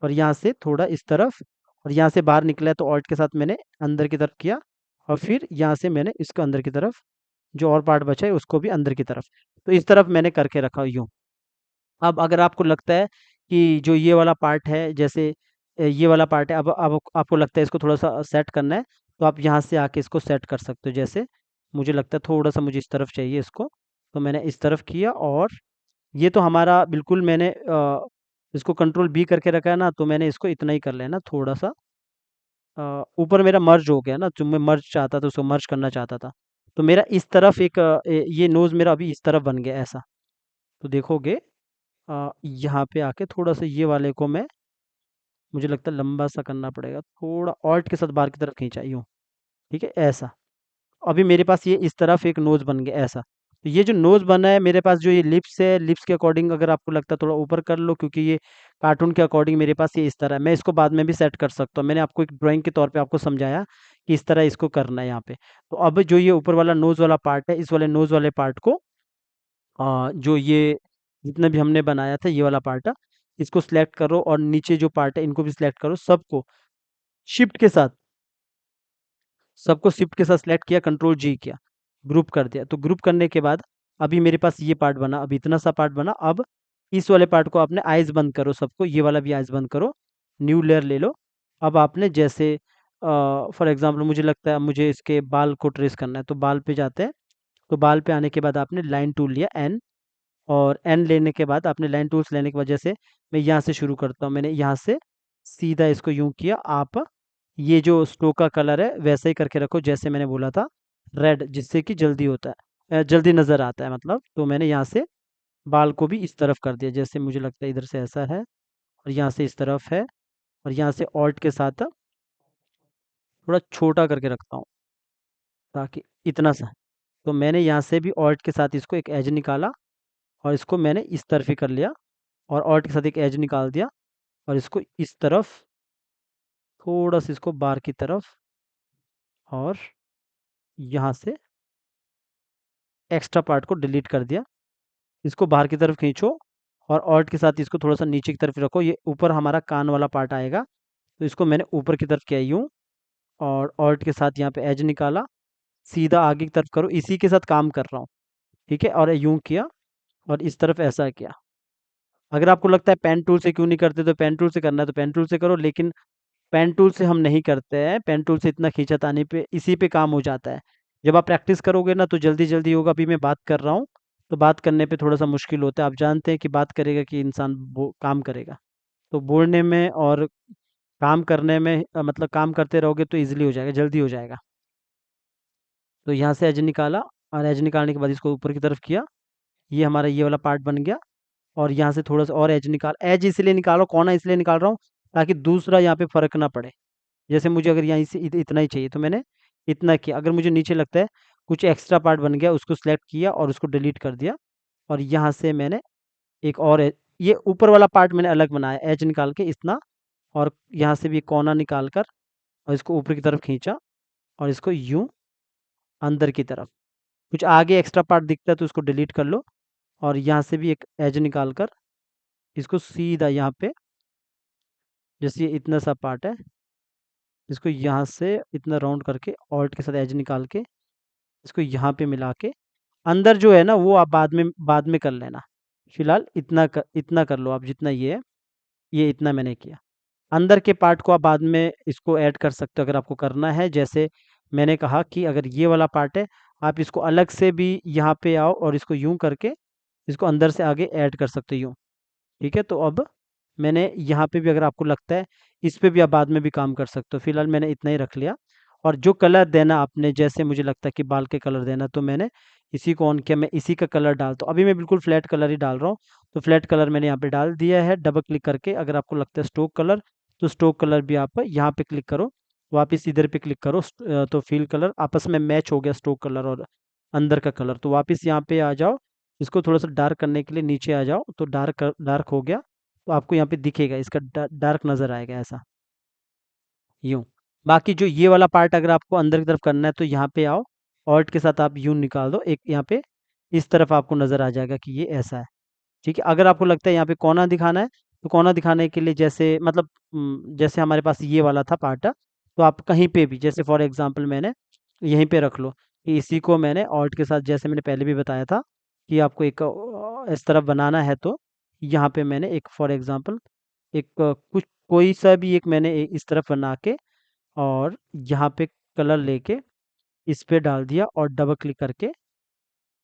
और यहाँ से थोड़ा इस तरफ और यहाँ से बाहर निकला है तो ऑल्ट के साथ मैंने अंदर की तरफ किया और फिर यहाँ से मैंने इसको अंदर की तरफ, जो और पार्ट बचा है उसको भी अंदर की तरफ। तो इस तरफ मैंने करके रखा यूँ। अब अगर आपको लगता है कि जो ये वाला पार्ट है, जैसे ये वाला पार्ट है, अब आपको लगता है इसको थोड़ा-सा सेट करना है, तो आप यहाँ से आके इसको सेट कर सकते हो। जैसे मुझे लगता है थोड़ा-सा मुझे इस तरफ चाहिए इसको, तो मैंने इस तरफ किया और ये तो हमारा बिल्कुल मैंने इसको कंट्रोल बी करके रखा है ना, तो मैंने इसको इतना ही कर लेना थोड़ा-सा ऊपर मेरा मर्ज हो गया ना, जो मैं मर्ज चाहता था उसको मर्ज करना चाहता था। तो मेरा इस तरफ एक ये नोज़ मेरा अभी इस तरफ बन गया ऐसा। तो देखोगे यहाँ पे आके थोड़ा-सा ये वाले को मैं, मुझे लगता है लंबा-सा करना पड़ेगा, थोड़ा ऑल्ट के साथ बाहर की तरफ खींचा यूँ, ठीक है? ऐसा। अभी मेरे पास ये इस तरफ एक नोज़ बन गया ऐसा। तो ये जो नोज़ बना है मेरे पास, जो ये लिप्स है, लिप्स के अकॉर्डिंग अगर आपको लगता है थोड़ा ऊपर कर लो, क्योंकि ये कार्टून के अकॉर्डिंग मेरे पास ये इस तरह है। मैं इसको बाद में भी सेट कर सकता हूँ। मैंने आपको एक ड्राइंग के तौर पे आपको समझाया कि इस तरह इसको करना है यहाँ पे। तो अब जो ये ऊपर वाला नोज़ वाला पार्ट है, इस वाले नोज़ वाले पार्ट को जो ये जितना भी हमने बनाया था ये वाला पार्ट है, इसको सिलेक्ट करो और नीचे जो पार्ट है इनको भी सिलेक्ट करो, सबको शिफ्ट के साथ, सबको शिफ्ट के साथ सिलेक्ट किया, कंट्रोल जी किया, ग्रुप कर दिया। तो ग्रुप करने के बाद अभी मेरे पास ये पार्ट बना, अब इतना सा पार्ट बना। अब इस वाले पार्ट को आपने आइज़ बंद करो सबको, ये वाला भी आइज़ बंद करो, न्यू लेयर ले लो। अब आपने जैसे फॉर एग्ज़ाम्पल मुझे लगता है मुझे इसके बाल को ट्रेस करना है, तो बाल पे जाते हैं, तो बाल पे आने के बाद आपने लाइन टूल लिया एन, और एन लेने के बाद आपने लाइन टूल्स लेने की वजह से मैं यहाँ से शुरू करता हूँ। मैंने यहाँ से सीधा इसको यूँ किया। आप ये जो स्ट्रोक का कलर है वैसे ही करके रखो जैसे मैंने बोला था, रेड, जिससे कि जल्दी होता है, जल्दी नज़र आता है मतलब। तो मैंने यहाँ से बाल को भी इस तरफ कर दिया, जैसे मुझे लगता है इधर से ऐसा है और यहाँ से इस तरफ है और यहाँ से ऑल्ट के साथ थोड़ा छोटा करके रखता हूँ। ताकि इतना सा। तो मैंने यहाँ से भी ऑल्ट के साथ इसको एक एज निकाला और इसको मैंने इस तरफ ही कर लिया, और ऑल्ट के साथ एक एज निकाल दिया और इसको इस तरफ थोड़ा सा इसको बाहर की तरफ, और यहाँ से एक्स्ट्रा पार्ट को डिलीट कर दिया। इसको बाहर की तरफ खींचो और ऑल्ट के साथ इसको थोड़ा सा नीचे की तरफ रखो। ये ऊपर हमारा कान वाला पार्ट आएगा, तो इसको मैंने ऊपर की तरफ किया यूँ, और ऑल्ट के साथ यहाँ पे एज निकाला, सीधा आगे की तरफ करो, इसी के साथ काम कर रहा हूँ, ठीक है। और यूँ किया और इस तरफ ऐसा किया। अगर आपको लगता है पेन टूल से क्यों नहीं करते, तो पेन टूल से करना है तो पेन टूल से करो, लेकिन पेन टूल से हम नहीं करते हैं। पेन टूल से इतना खींचातानी पे इसी पे काम हो जाता है। जब आप प्रैक्टिस करोगे ना तो जल्दी जल्दी होगा। अभी मैं बात कर रहा हूँ तो बात करने पे थोड़ा सा मुश्किल होता है। आप जानते हैं कि बात करेगा कि इंसान काम करेगा, तो बोलने में और काम करने में मतलब काम करते रहोगे तो इजीली हो जाएगा, जल्दी हो जाएगा। तो यहाँ से एज निकाला, और एज निकालने के बाद इसको ऊपर की तरफ किया, ये हमारा ये वाला पार्ट बन गया। और यहाँ से थोड़ा सा और एज निकाल, एज इसलिए निकालो, कोना इसलिए निकाल रहा हूँ ताकि दूसरा यहाँ पे फर्क ना पड़े। जैसे मुझे अगर यहाँ से इतना ही चाहिए तो मैंने इतना किया। अगर मुझे नीचे लगता है कुछ एक्स्ट्रा पार्ट बन गया, उसको सिलेक्ट किया और उसको डिलीट कर दिया। और यहाँ से मैंने एक और ये ऊपर वाला पार्ट मैंने अलग बनाया, एज निकाल के इतना, और यहाँ से भी एक कोना निकाल कर और इसको ऊपर की तरफ खींचा और इसको यूं अंदर की तरफ। कुछ आगे एक्स्ट्रा पार्ट दिखता है तो उसको डिलीट कर लो, और यहाँ से भी एक एज निकाल कर इसको सीधा यहाँ पे, जैसे ये इतना सा पार्ट है, इसको यहाँ से इतना राउंड करके ऑल्ट के साथ एज निकाल के इसको यहाँ पे मिला के, अंदर जो है ना वो आप बाद में कर लेना। फिलहाल इतना कर लो आप, जितना ये इतना मैंने किया। अंदर के पार्ट को आप बाद में इसको ऐड कर सकते हो अगर आपको करना है। जैसे मैंने कहा कि अगर ये वाला पार्ट है, आप इसको अलग से भी यहाँ पे आओ और इसको यूं करके इसको अंदर से आगे ऐड कर सकते हो यूं, ठीक है। तो अब मैंने यहाँ पे भी, अगर आपको लगता है इस पे भी आप बाद में भी काम कर सकते हो। फिलहाल मैंने इतना ही रख लिया। और जो कलर देना आपने, जैसे मुझे लगता है कि बाल के कलर देना, तो मैंने इसी को ऑन किया, मैं इसी का कलर डालता हूँ। अभी मैं बिल्कुल फ्लैट कलर ही डाल रहा हूँ, तो फ्लैट कलर मैंने यहाँ पे डाल दिया है डबल क्लिक करके। अगर आपको लगता है स्ट्रोक कलर, तो स्ट्रोक कलर भी आप यहाँ पे क्लिक करो, वापस इधर पे क्लिक करो, तो फिल कलर आपस में मैच हो गया, स्ट्रोक कलर और अंदर का कलर। तो वापस यहाँ पे आ जाओ, इसको थोड़ा सा डार्क करने के लिए नीचे आ जाओ, तो डार्क डार्क हो गया। तो आपको यहाँ पे दिखेगा, इसका डार्क नज़र आएगा ऐसा, यूँ। बाकी जो ये वाला पार्ट अगर आपको अंदर की तरफ करना है तो यहाँ पे आओ, ऑल्ट के साथ आप यूँ निकाल दो, एक यहाँ पे इस तरफ आपको नज़र आ जाएगा कि ये ऐसा है, ठीक है। अगर आपको लगता है यहाँ पे कोना दिखाना है, तो कोना दिखाने के लिए जैसे मतलब जैसे हमारे पास ये वाला था पार्ट, तो आप कहीं पे भी, जैसे फॉर एग्जांपल मैंने यहीं पे रख लो कि इसी को मैंने ऑल्ट के साथ, जैसे मैंने पहले भी बताया था कि आपको एक इस तरफ बनाना है, तो यहाँ पे मैंने एक फॉर एग्जांपल एक कुछ कोई सा भी एक मैंने इस तरफ बना के, और यहाँ पे कलर लेके इस पे डाल दिया और डबल क्लिक करके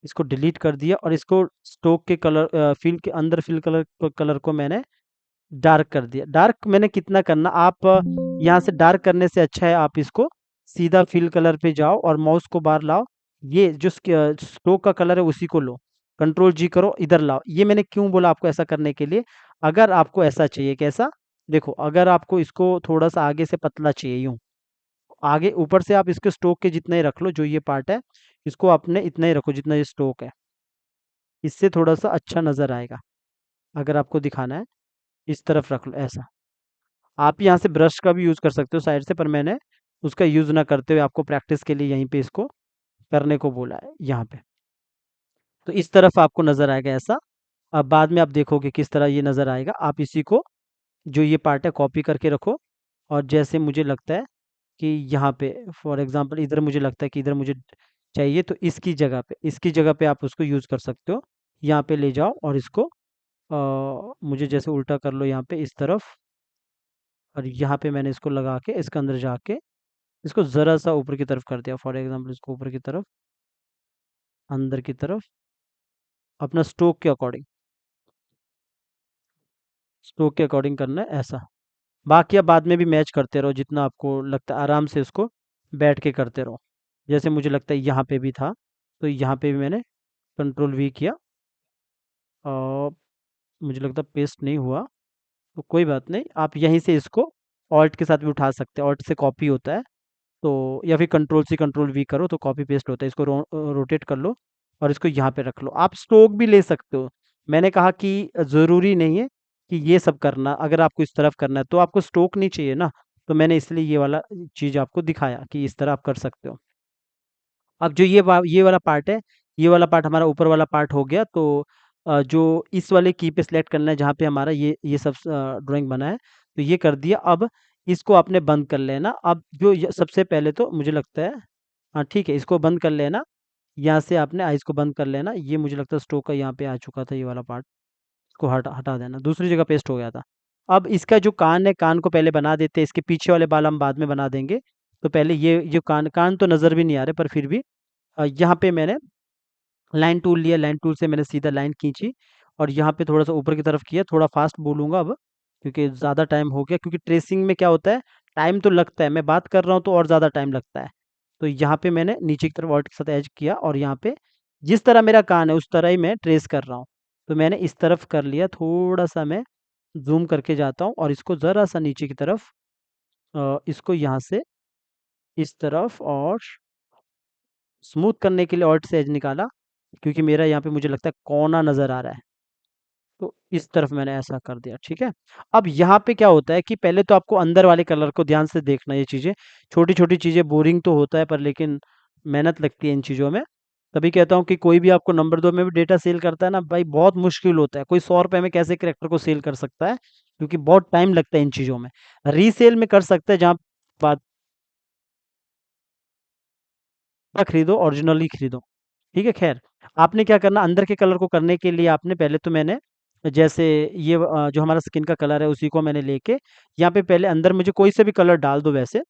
इसको डिलीट कर दिया, और इसको स्ट्रोक के कलर फिल के अंदर फिल कलर को मैंने डार्क कर दिया। डार्क मैंने कितना करना, आप यहाँ से डार्क करने से अच्छा है आप इसको सीधा फिल कलर पे जाओ और माउस को बाहर लाओ, ये जो स्ट्रोक का कलर है उसी को लो, कंट्रोल जी करो, इधर लाओ। ये मैंने क्यों बोला आपको ऐसा करने के लिए, अगर आपको ऐसा चाहिए, कैसा, देखो अगर आपको इसको थोड़ा सा आगे से पतला चाहिए यूं, आगे ऊपर से आप इसके स्ट्रोक के जितना ही रख लो, जो ये पार्ट है इसको आपने इतना ही रखो जितना ये स्ट्रोक है, इससे थोड़ा सा अच्छा नज़र आएगा। अगर आपको दिखाना है इस तरफ रख लो ऐसा। आप यहाँ से ब्रश का भी यूज़ कर सकते हो साइड से, पर मैंने उसका यूज़ ना करते हुए आपको प्रैक्टिस के लिए यहीं पे इसको करने को बोला है यहाँ पे। तो इस तरफ आपको नज़र आएगा ऐसा। अब बाद में आप देखोगे किस तरह ये नज़र आएगा। आप इसी को, जो ये पार्ट है, कॉपी करके रखो, और जैसे मुझे लगता है कि यहाँ पे फॉर एग्जांपल इधर मुझे लगता है कि इधर मुझे चाहिए, तो इसकी जगह पे आप उसको यूज़ कर सकते हो। यहाँ पे ले जाओ और इसको मुझे जैसे उल्टा कर लो यहाँ पे इस तरफ, और यहाँ पे मैंने इसको लगा के इसके अंदर जाके इसको ज़रा सा ऊपर की तरफ कर दिया। फॉर एग्जांपल इसको ऊपर की तरफ, अंदर की तरफ, अपना स्ट्रोक के अकॉर्डिंग करना है ऐसा। बाकी आप बाद में भी मैच करते रहो, जितना आपको लगता है आराम से उसको बैठ के करते रहो। जैसे मुझे लगता है यहाँ पे भी था, तो यहाँ पे भी मैंने कंट्रोल वी किया, और मुझे लगता है पेस्ट नहीं हुआ, तो कोई बात नहीं, आप यहीं से इसको ऑल्ट के साथ भी उठा सकते हैं, ऑल्ट से कॉपी होता है, तो या फिर कंट्रोल सी कंट्रोल वी करो तो कॉपी पेस्ट होता है। इसको रोटेट कर लो और इसको यहाँ पे रख लो। आप स्ट्रोक भी ले सकते हो। मैंने कहा कि ज़रूरी नहीं है कि ये सब करना, अगर आपको इस तरफ करना है तो आपको स्ट्रोक नहीं चाहिए ना, तो मैंने इसलिए ये वाला चीज़ आपको दिखाया कि इस तरह आप कर सकते हो। अब जो ये वाला पार्ट है, ये वाला पार्ट हमारा ऊपर वाला पार्ट हो गया। तो जो इस वाले की पे सिलेक्ट करना है जहाँ पे हमारा ये सब ड्राइंग बना है, तो ये कर दिया। अब इसको आपने बंद कर लेना। अब जो सबसे पहले तो मुझे लगता है, हाँ ठीक है, इसको बंद कर लेना। यहाँ से आपने आइज़ को बंद कर लेना। ये मुझे लगता है स्ट्रोक का यहाँ पे आ चुका था ये वाला पार्ट, इसको हटा हटा देना, दूसरी जगह पेस्ट हो गया था। अब इसका जो कान है, कान को पहले बना देते हैं, इसके पीछे वाले बाल हम बाद में बना देंगे। तो पहले ये कान कान तो नज़र भी नहीं आ रहे, पर फिर भी यहाँ पे मैंने लाइन टूल लिया, लाइन टूल से मैंने सीधा लाइन खींची और यहाँ पे थोड़ा सा ऊपर की तरफ किया। थोड़ा फास्ट बोलूँगा अब, क्योंकि ज़्यादा टाइम हो गया, क्योंकि ट्रेसिंग में क्या होता है, टाइम तो लगता है, मैं बात कर रहा हूँ तो और ज़्यादा टाइम लगता है। तो यहाँ पे मैंने नीचे की तरफ ऑल्ट के साथ एज किया और यहाँ पे जिस तरह मेरा कान है उस तरह ही मैं ट्रेस कर रहा हूँ। तो मैंने इस तरफ कर लिया, थोड़ा सा मैं ज़ूम करके जाता हूँ और इसको ज़रा सा नीचे की तरफ इसको यहाँ से इस तरफ और स्मूथ करने के लिए ऑल्ट से एज निकाला, क्योंकि मेरा यहाँ पे मुझे लगता है कोना नज़र आ रहा है। तो इस तरफ मैंने ऐसा कर दिया, ठीक है। अब यहाँ पे क्या होता है कि पहले तो आपको अंदर वाले कलर को ध्यान से देखना। ये चीज़ें छोटी-छोटी चीज़ें बोरिंग तो होता है, पर लेकिन मेहनत लगती है इन चीज़ों में। तभी कहता हूँ कि कोई भी आपको नंबर 2 में भी डेटा सेल करता है ना भाई, बहुत मुश्किल होता है। कोई 100 रुपए में कैसे कैरेक्टर को सेल कर सकता है, क्योंकि बहुत टाइम लगता है इन चीज़ों में। रीसेल में कर सकते हैं, जहाँ बात खरीदो, ओरिजिनल ही खरीदो। ठीक है, ख़ैर आपने क्या करना, अंदर के कलर को करने के लिए आपने पहले तो मैंने जैसे जो हमारा स्किन का कलर है उसी को मैंने लेके यहाँ पे पहले अंदर मुझे कोई से भी कलर डाल दो वैसे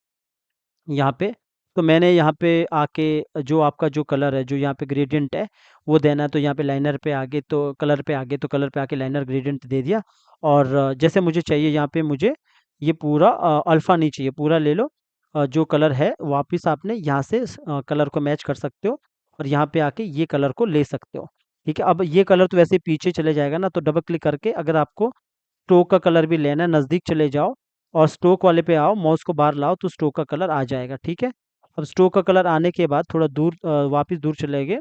यहाँ पे। तो मैंने यहाँ पे आके जो आपका जो कलर है, जो यहाँ पे ग्रेडिएंट है वो देना है। तो यहाँ पे लाइनर पे आगे तो कलर पे आगे तो कलर पे आके लाइनर ग्रेडिएंट दे दिया। और जैसे मुझे चाहिए यहाँ पे मुझे ये पूरा अल्फ़ा नहीं चाहिए, पूरा ले लो। जो कलर है वापस आपने यहाँ से कलर को मैच कर सकते हो और यहाँ पे आके ये कलर को ले सकते हो। ठीक है, अब ये कलर तो वैसे ही पीछे चले जाएगा ना, तो डबल क्लिक करके अगर आपको स्ट्रोक का कलर भी लेना है, नज़दीक चले जाओ और स्ट्रोक वाले पे आओ, माउस को बाहर लाओ तो स्ट्रोक का कलर आ जाएगा, ठीक है। अब स्ट्रोक का कलर आने के बाद थोड़ा दूर वापस दूर चले गए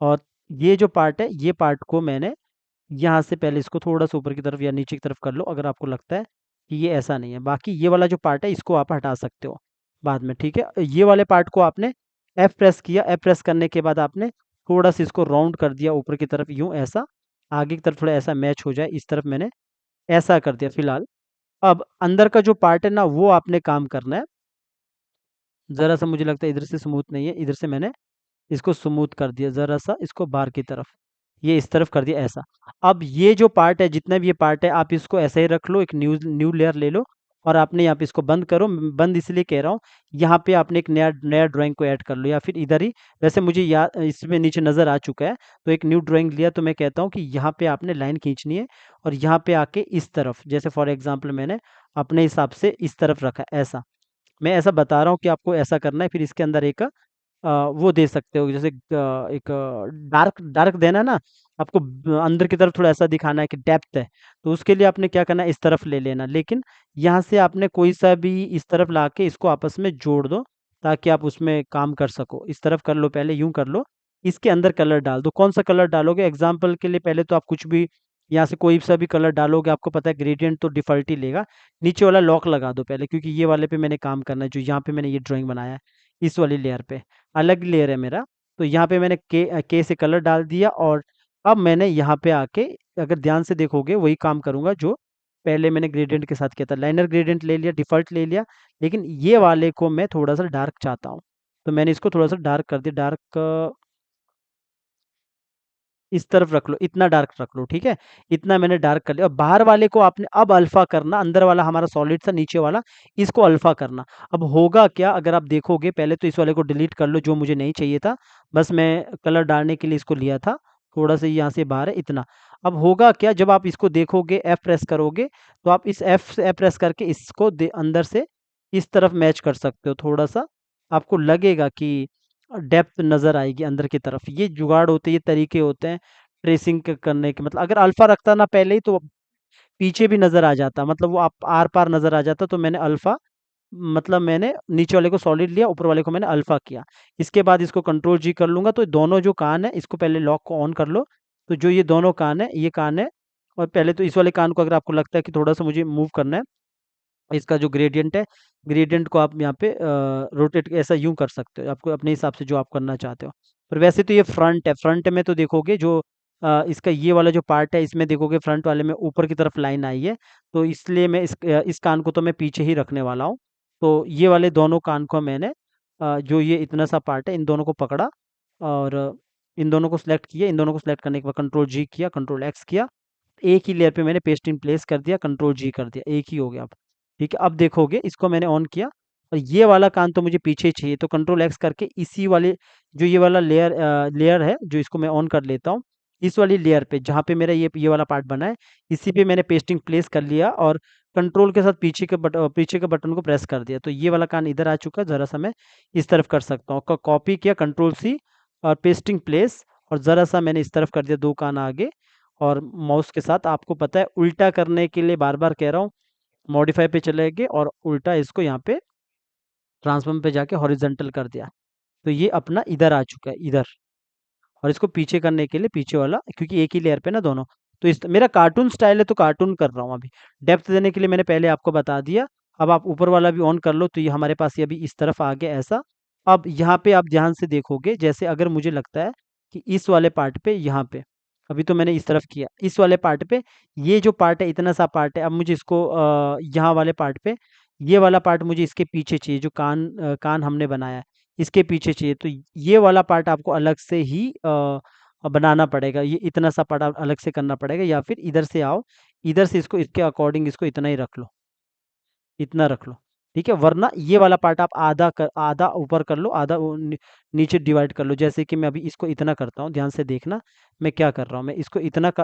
और ये जो पार्ट है, ये पार्ट को मैंने यहाँ से पहले इसको थोड़ा-सा ऊपर की तरफ या नीचे की तरफ कर लो, अगर आपको लगता है कि ये ऐसा नहीं है। बाकी ये वाला जो पार्ट है इसको आप हटा सकते हो बाद में, ठीक है। ये वाले पार्ट को आपने एफ प्रेस किया, एफ प्रेस करने के बाद आपने थोड़ा-सा इसको राउंड कर दिया ऊपर की तरफ, यूँ ऐसा, आगे की तरफ थोड़ा ऐसा मैच हो जाए, इस तरफ मैंने ऐसा कर दिया फिलहाल। अब अंदर का जो पार्ट है ना वो आपने काम करना है। ज़रा-सा मुझे लगता है इधर से स्मूथ नहीं है, इधर से मैंने इसको स्मूथ कर दिया, ज़रा-सा इसको बाहर की तरफ, ये इस तरफ कर दिया ऐसा। अब ये जो पार्ट है, जितना भी ये पार्ट है, आप इसको ऐसे ही रख लो, एक न्यू न्यू लेयर ले लो और आपने यहाँ पे इसको बंद करो। बंद इसलिए कह रहा हूँ, यहाँ पे आपने एक नया नया ड्राइंग को ऐड कर लो या फिर इधर ही। वैसे मुझे इसमें नीचे नज़र आ चुका है, तो एक न्यू ड्राइंग लिया तो मैं कहता हूँ कि यहाँ पे आपने लाइन खींचनी है और यहाँ पे आके इस तरफ, जैसे फॉर एग्ज़ाम्पल मैंने अपने हिसाब से इस तरफ रखा, ऐसा। मैं ऐसा बता रहा हूँ कि आपको ऐसा करना है, फिर इसके अंदर एक वो दे सकते हो, जैसे एक डार्क डार्क देना है ना आपको, अंदर की तरफ थोड़ा ऐसा दिखाना है कि डेप्थ है, तो उसके लिए आपने क्या करना है, इस तरफ ले लेना। लेकिन यहाँ से आपने कोई सा भी इस तरफ लाके इसको आपस में जोड़ दो, ताकि आप उसमें काम कर सको। इस तरफ कर लो, पहले यूँ कर लो, इसके अंदर कलर डाल दो। कौन सा कलर डालोगे, एग्जाम्पल के लिए पहले तो आप कुछ भी यहाँ से कोई सा भी कलर डालोगे, आपको पता है ग्रेडिएंट तो डिफ़ॉल्ट ही लेगा। नीचे वाला लॉक लगा दो पहले, क्योंकि ये वाले पे मैंने काम करना है, जो यहाँ पे मैंने ये ड्राइंग बनाया है, इस वाली लेयर पे अलग लेयर है मेरा। तो यहाँ पे मैंने के से कलर डाल दिया और अब मैंने यहाँ पे आके, अगर ध्यान से देखोगे, वही काम करूँगा जो पहले मैंने ग्रेडिएंट के साथ किया था। लाइनर ग्रेडिएंट ले लिया, डिफ़ॉल्ट ले लिया, लेकिन ये वाले को मैं थोड़ा-सा डार्क चाहता हूँ। तो मैंने इसको थोड़ा-सा डार्क कर दिया, डार्क इस तरफ रख लो, इतना डार्क रख लो, ठीक है? इतना मैंने डार्क कर लिया। और बाहर वाले को आपने अब अल्फ़ा करना, अंदर वाला हमारा सॉलिड था, नीचे वाला, इसको अल्फ़ा करना। अब होगा क्या, अगर आप देखोगे, पहले तो इस वाले को डिलीट कर लो जो मुझे नहीं चाहिए था, बस मैं कलर डालने के लिए इसको लिया था, थोड़ा-सा यहाँ से बाहर है, इतना। अब होगा क्या, जब आप इसको देखोगे, एफ प्रेस करोगे, तो आप इस एफ से एफ प्रेस करके इसको अंदर से इस तरफ मैच कर सकते हो थोड़ा-सा। आपको लगेगा कि डेप्थ नज़र आएगी अंदर की तरफ। ये जुगाड़ होते हैं, ये तरीके होते हैं ट्रेसिंग करने के। मतलब अगर अल्फ़ा रखता ना पहले ही, तो पीछे भी नज़र आ जाता, मतलब वो आप आर-पार नज़र आ जाता। तो मैंने अल्फ़ा मतलब मैंने नीचे वाले को सॉलिड लिया, ऊपर वाले को मैंने अल्फा किया। इसके बाद इसको कंट्रोल जी कर लूँगा, तो दोनों जो कान है इसको पहले लॉक को ऑन कर लो। तो जो ये दोनों कान है, ये कान है, और पहले तो इस वाले कान को अगर आपको लगता है कि थोड़ा-सा मुझे मूव करना है, इसका जो ग्रेडियंट है, ग्रेडियंट को आप यहाँ पे रोटेट ऐसा यूँ कर सकते हो, आपको अपने हिसाब से जो आप करना चाहते हो। पर वैसे तो ये फ्रंट है, फ्रंट में तो देखोगे जो इसका ये वाला जो पार्ट है, इसमें देखोगे फ्रंट वाले में ऊपर की तरफ लाइन आई है, तो इसलिए मैं इस कान को तो मैं पीछे ही रखने वाला हूँ। तो ये वाले दोनों कान को मैंने जो ये इतना सा पार्ट है, इन दोनों को पकड़ा और इन दोनों को सिलेक्ट किया, इन दोनों को सिलेक्ट करने के बाद कंट्रोल जी किया, कंट्रोल एक्स किया, एक ही लेयर पे मैंने पेस्ट इन प्लेस कर दिया, कंट्रोल जी कर दिया, एक ही हो गया अब। ठीक है, अब देखोगे इसको मैंने ऑन किया और ये वाला कान तो मुझे पीछे ही चाहिए, तो कंट्रोल एक्स करके इसी वाले जो ये वाला लेयर है, जो इसको मैं ऑन कर लेता हूँ, इस वाली लेयर पे जहाँ पे मेरा ये वाला पार्ट बना है, इसी पे मैंने पेस्टिंग प्लेस कर लिया और कंट्रोल के साथ पीछे के बटन को प्रेस कर दिया, तो ये वाला कान इधर आ चुका है। ज़रा सा मैं इस तरफ कर सकता हूँ, कॉपी किया कंट्रोल सी और पेस्टिंग प्लेस, और ज़रा सा मैंने इस तरफ कर दिया, दो कान आगे। और माउस के साथ आपको पता है उल्टा करने के लिए बार बार कह रहा हूँ, मॉडिफाई पे चले गए और उल्टा इसको यहाँ पे ट्रांसफॉर्म पे जाके हॉरिजेंटल कर दिया, तो ये अपना इधर आ चुका है, इधर। और इसको पीछे करने के लिए पीछे वाला, क्योंकि एक ही लेयर पे ना दोनों, तो इस मेरा कार्टून स्टाइल है तो कार्टून कर रहा हूँ अभी। डेप्थ देने के लिए मैंने पहले आपको बता दिया। अब आप ऊपर वाला भी ऑन कर लो, तो ये हमारे पास ये अभी इस तरफ आ गया ऐसा। अब यहाँ पे आप ध्यान से देखोगे, जैसे अगर मुझे लगता है कि इस वाले पार्ट पे, यहाँ पे, अभी तो मैंने इस तरफ किया, इस वाले पार्ट पे ये जो पार्ट है, इतना सा पार्ट है, अब मुझे इसको यहाँ वाले पार्ट पे ये वाला पार्ट मुझे इसके पीछे चाहिए, जो कान हमने बनाया है इसके पीछे चाहिए, तो ये वाला पार्ट आपको अलग से ही बनाना पड़ेगा, ये इतना सा पार्ट अलग से करना पड़ेगा, या फिर इधर से आओ, इधर से इसको इसके अकॉर्डिंग इसको इतना ही रख लो, इतना रख लो। ठीक है, वरना ये वाला पार्ट आप आधा ऊपर कर लो, आधा नीचे डिवाइड कर लो। जैसे कि मैं अभी इसको इतना करता हूँ, ध्यान से देखना मैं क्या कर रहा हूँ। मैं इसको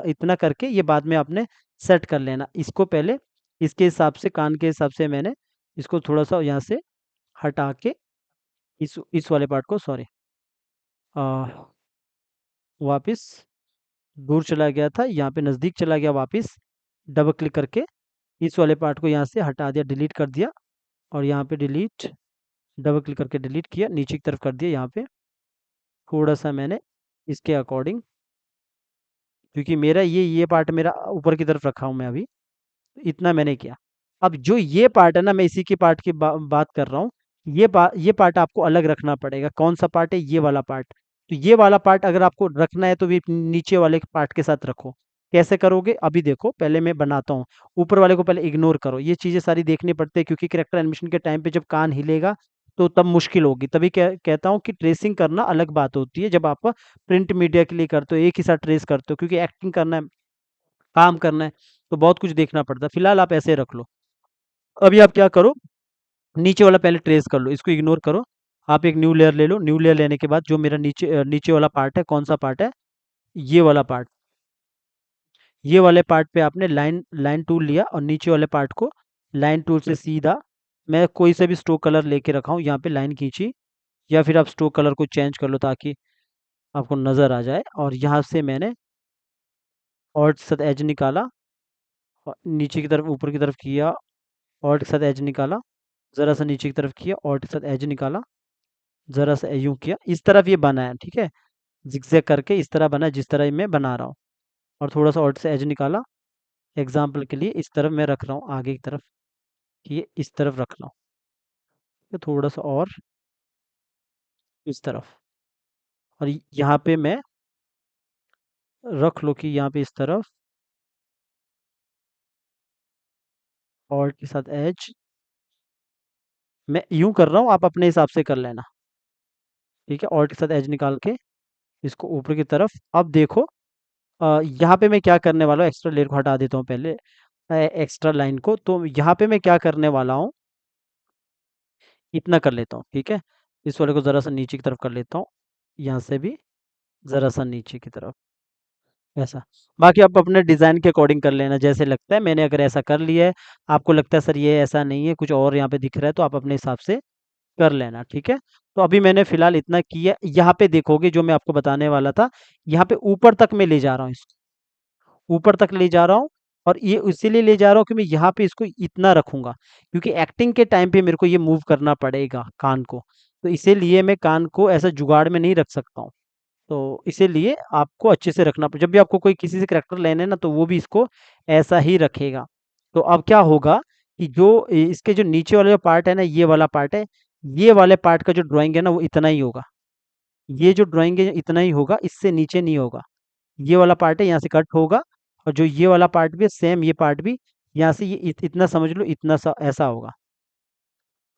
इतना करके ये बाद में आपने सेट कर लेना। इसको पहले इसके हिसाब से, कान के हिसाब से मैंने इसको थोड़ा सा यहाँ से हटा के इस वाले पार्ट को, सॉरी, वापस दूर चला गया था, यहाँ पे नज़दीक चला गया, वापस डबल क्लिक करके इस वाले पार्ट को यहाँ से हटा दिया, डिलीट कर दिया, और यहाँ पे डिलीट, डबल क्लिक करके डिलीट किया, नीचे की तरफ कर दिया। यहाँ पे थोड़ा सा मैंने इसके अकॉर्डिंग, क्योंकि मेरा ये पार्ट मेरा ऊपर की तरफ रखा हूँ मैं अभी, तो इतना मैंने किया। अब जो ये पार्ट है ना, मैं इसी की पार्ट की बात कर रहा हूँ, ये पार्ट आपको अलग रखना पड़ेगा। कौन सा पार्ट है? ये वाला पार्ट। तो ये वाला पार्ट अगर आपको रखना है तो भी नीचे वाले पार्ट के साथ रखो। कैसे करोगे अभी देखो, पहले मैं बनाता हूँ। ऊपर वाले को पहले इग्नोर करो, ये चीज़ें सारी देखनी पड़ती है, क्योंकि कैरेक्टर एनिमेशन के टाइम पे जब कान हिलेगा तो तब मुश्किल होगी। तभी कहता हूँ कि ट्रेसिंग करना अलग बात होती है, जब आप प्रिंट मीडिया के लिए करते हो, एक ही साथ ट्रेस करते हो, क्योंकि एक्टिंग करना है, काम करना है, तो बहुत कुछ देखना पड़ता है। फिलहाल आप ऐसे रख लो। अभी आप क्या करो, नीचे वाला पहले ट्रेस कर लो, इसको इग्नोर करो। आप एक न्यू लेयर ले लो, न्यू लेयर लेने के बाद जो मेरा नीचे वाला पार्ट है, कौन सा पार्ट है? ये वाला पार्ट। ये वाले पार्ट पे आपने लाइन लाइन टूल लिया और नीचे वाले पार्ट को लाइन टूल से सीधा, मैं कोई सा भी स्ट्रोक कलर लेके रखा हूँ, यहाँ पे लाइन खींची, या फिर आप स्ट्रोक कलर को चेंज कर लो ताकि आपको नज़र आ जाए। और यहाँ से मैंने और के साथ एज निकाला, और नीचे की तरफ ऊपर की तरफ किया, और के साथ एज निकाला, ज़रा सा नीचे की तरफ किया, और के साथ एज निकाला, ज़रा सा यूँ किया, इस तरफ ये बना है। ठीक है, ज़िगज़ैग करके इस तरह बना, जिस तरह मैं बना रहा हूँ, और थोड़ा सा और से एज निकाला। एग्जाम्पल के लिए इस तरफ मैं रख रहा हूँ, आगे की तरफ, कि ये इस तरफ रख रहा हूँ, तो थोड़ा सा और इस तरफ, और यहाँ पे मैं रख लो कि यहाँ पे इस तरफ, और के साथ एज, मैं यूं कर रहा हूँ, आप अपने हिसाब से कर लेना। ठीक है, और के साथ एज निकाल के इसको ऊपर की तरफ। अब देखो, यहाँ पे मैं क्या करने वाला हूँ, एक्स्ट्रा लेयर को हटा देता हूँ पहले, एक्स्ट्रा लाइन को। तो यहाँ पे मैं क्या करने वाला हूँ, इतना कर लेता हूँ। ठीक है, इस वाले को ज़रा सा नीचे की तरफ कर लेता हूँ, यहाँ से भी ज़रा सा नीचे की तरफ, ऐसा। बाकी आप अपने डिज़ाइन के अकॉर्डिंग कर लेना, जैसे लगता है। मैंने अगर ऐसा कर लिया है, आपको लगता है सर ये ऐसा नहीं है, कुछ और यहाँ पे दिख रहा है, तो आप अपने हिसाब से कर लेना। ठीक है, तो अभी मैंने फिलहाल इतना किया। यहाँ पे देखोगे जो मैं आपको बताने वाला था, यहाँ पे ऊपर तक मैं ले जा रहा हूँ इसको, ऊपर तक ले जा रहा हूँ। और ये इसीलिए ले जा रहा हूँ कि मैं यहाँ पे इसको इतना रखूँगा, क्योंकि एक्टिंग के टाइम पे मेरे को ये मूव करना पड़ेगा कान को। तो इसीलिए मैं कान को ऐसा जुगाड़ में नहीं रख सकता हूँ। तो इसीलिए आपको अच्छे से रखना जब भी आपको कोई किसी से करैक्टर लेना है ना, तो वो भी इसको ऐसा ही रखेगा। तो अब क्या होगा कि जो इसके जो नीचे वाला जो पार्ट है ना, ये वाला पार्ट है, ये वाले पार्ट का जो ड्राइंग है ना, वो इतना ही होगा। ये जो ड्राइंग है इतना ही होगा, इससे नीचे नहीं होगा। ये वाला पार्ट है यहाँ से कट होगा, और जो ये वाला पार्ट भी है सेम, ये पार्ट भी यहाँ से ये इतना समझ लो, इतना सा ऐसा होगा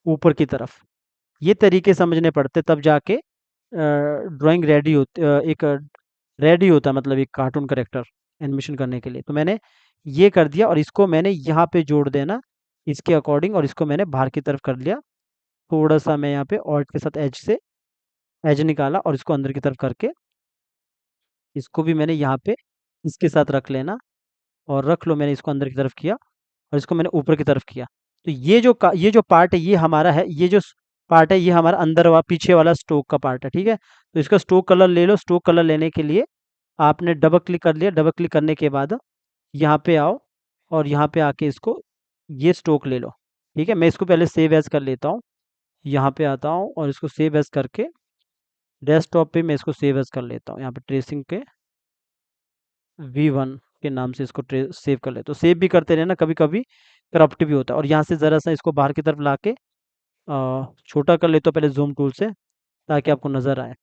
ऊपर की तरफ। ये तरीके समझने पड़ते तब जाके ड्राइंग रेडी होती, एक रेडी होता है, मतलब एक कार्टून करेक्टर एनिमेशन करने के लिए। तो मैंने ये कर दिया, और इसको मैंने यहाँ पे जोड़ देना इसके अकॉर्डिंग, और इसको मैंने बाहर की तरफ कर लिया। थोड़ा सा मैं यहाँ पे ऑल्ट के साथ एज से एज निकाला, और इसको अंदर की तरफ करके इसको भी मैंने यहाँ पे इसके साथ रख लेना, और रख लो, मैंने इसको अंदर की तरफ किया, और इसको मैंने ऊपर की तरफ किया। तो ये जो पार्ट है ये हमारा है, ये जो पार्ट है ये हमारा अंदर पीछे वाला स्ट्रोक का पार्ट है, ठीक है। तो इसका स्ट्रोक कलर ले लो। स्ट्रोक कलर लेने के लिए आपने डबल क्लिक कर लिया। डबल क्लिक करने के बाद यहाँ पे आओ, और यहाँ पे आके इसको ये स्ट्रोक ले लो, ठीक है। मैं इसको पहले सेव एज कर लेता हूँ। यहाँ पे आता हूँ और इसको सेव एज करके डेस्कटॉप पे मैं इसको सेव एज कर लेता हूँ। यहाँ पे ट्रेसिंग के V1 के नाम से इसको सेव कर ले। तो सेव भी करते रहना, कभी कभी करप्ट भी होता है। और यहाँ से ज़रा सा इसको बाहर की तरफ ला के छोटा कर ले, तो पहले जूम टूल से, ताकि आपको नज़र आए।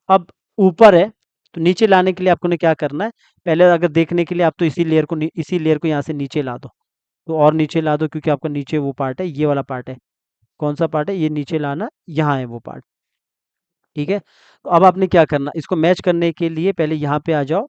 अब ऊपर है, तो नीचे लाने के लिए आपको ने क्या करना है, पहले अगर देखने के लिए आप तो इसी लेयर को यहाँ से नीचे ला दो। तो और नीचे ला दो, क्योंकि आपका नीचे वो पार्ट है, ये वाला पार्ट है। कौन सा पार्ट है, ये नीचे लाना, यहाँ है वो पार्ट, ठीक है। तो अब आपने क्या करना, इसको मैच करने के लिए पहले यहाँ पे आ जाओ,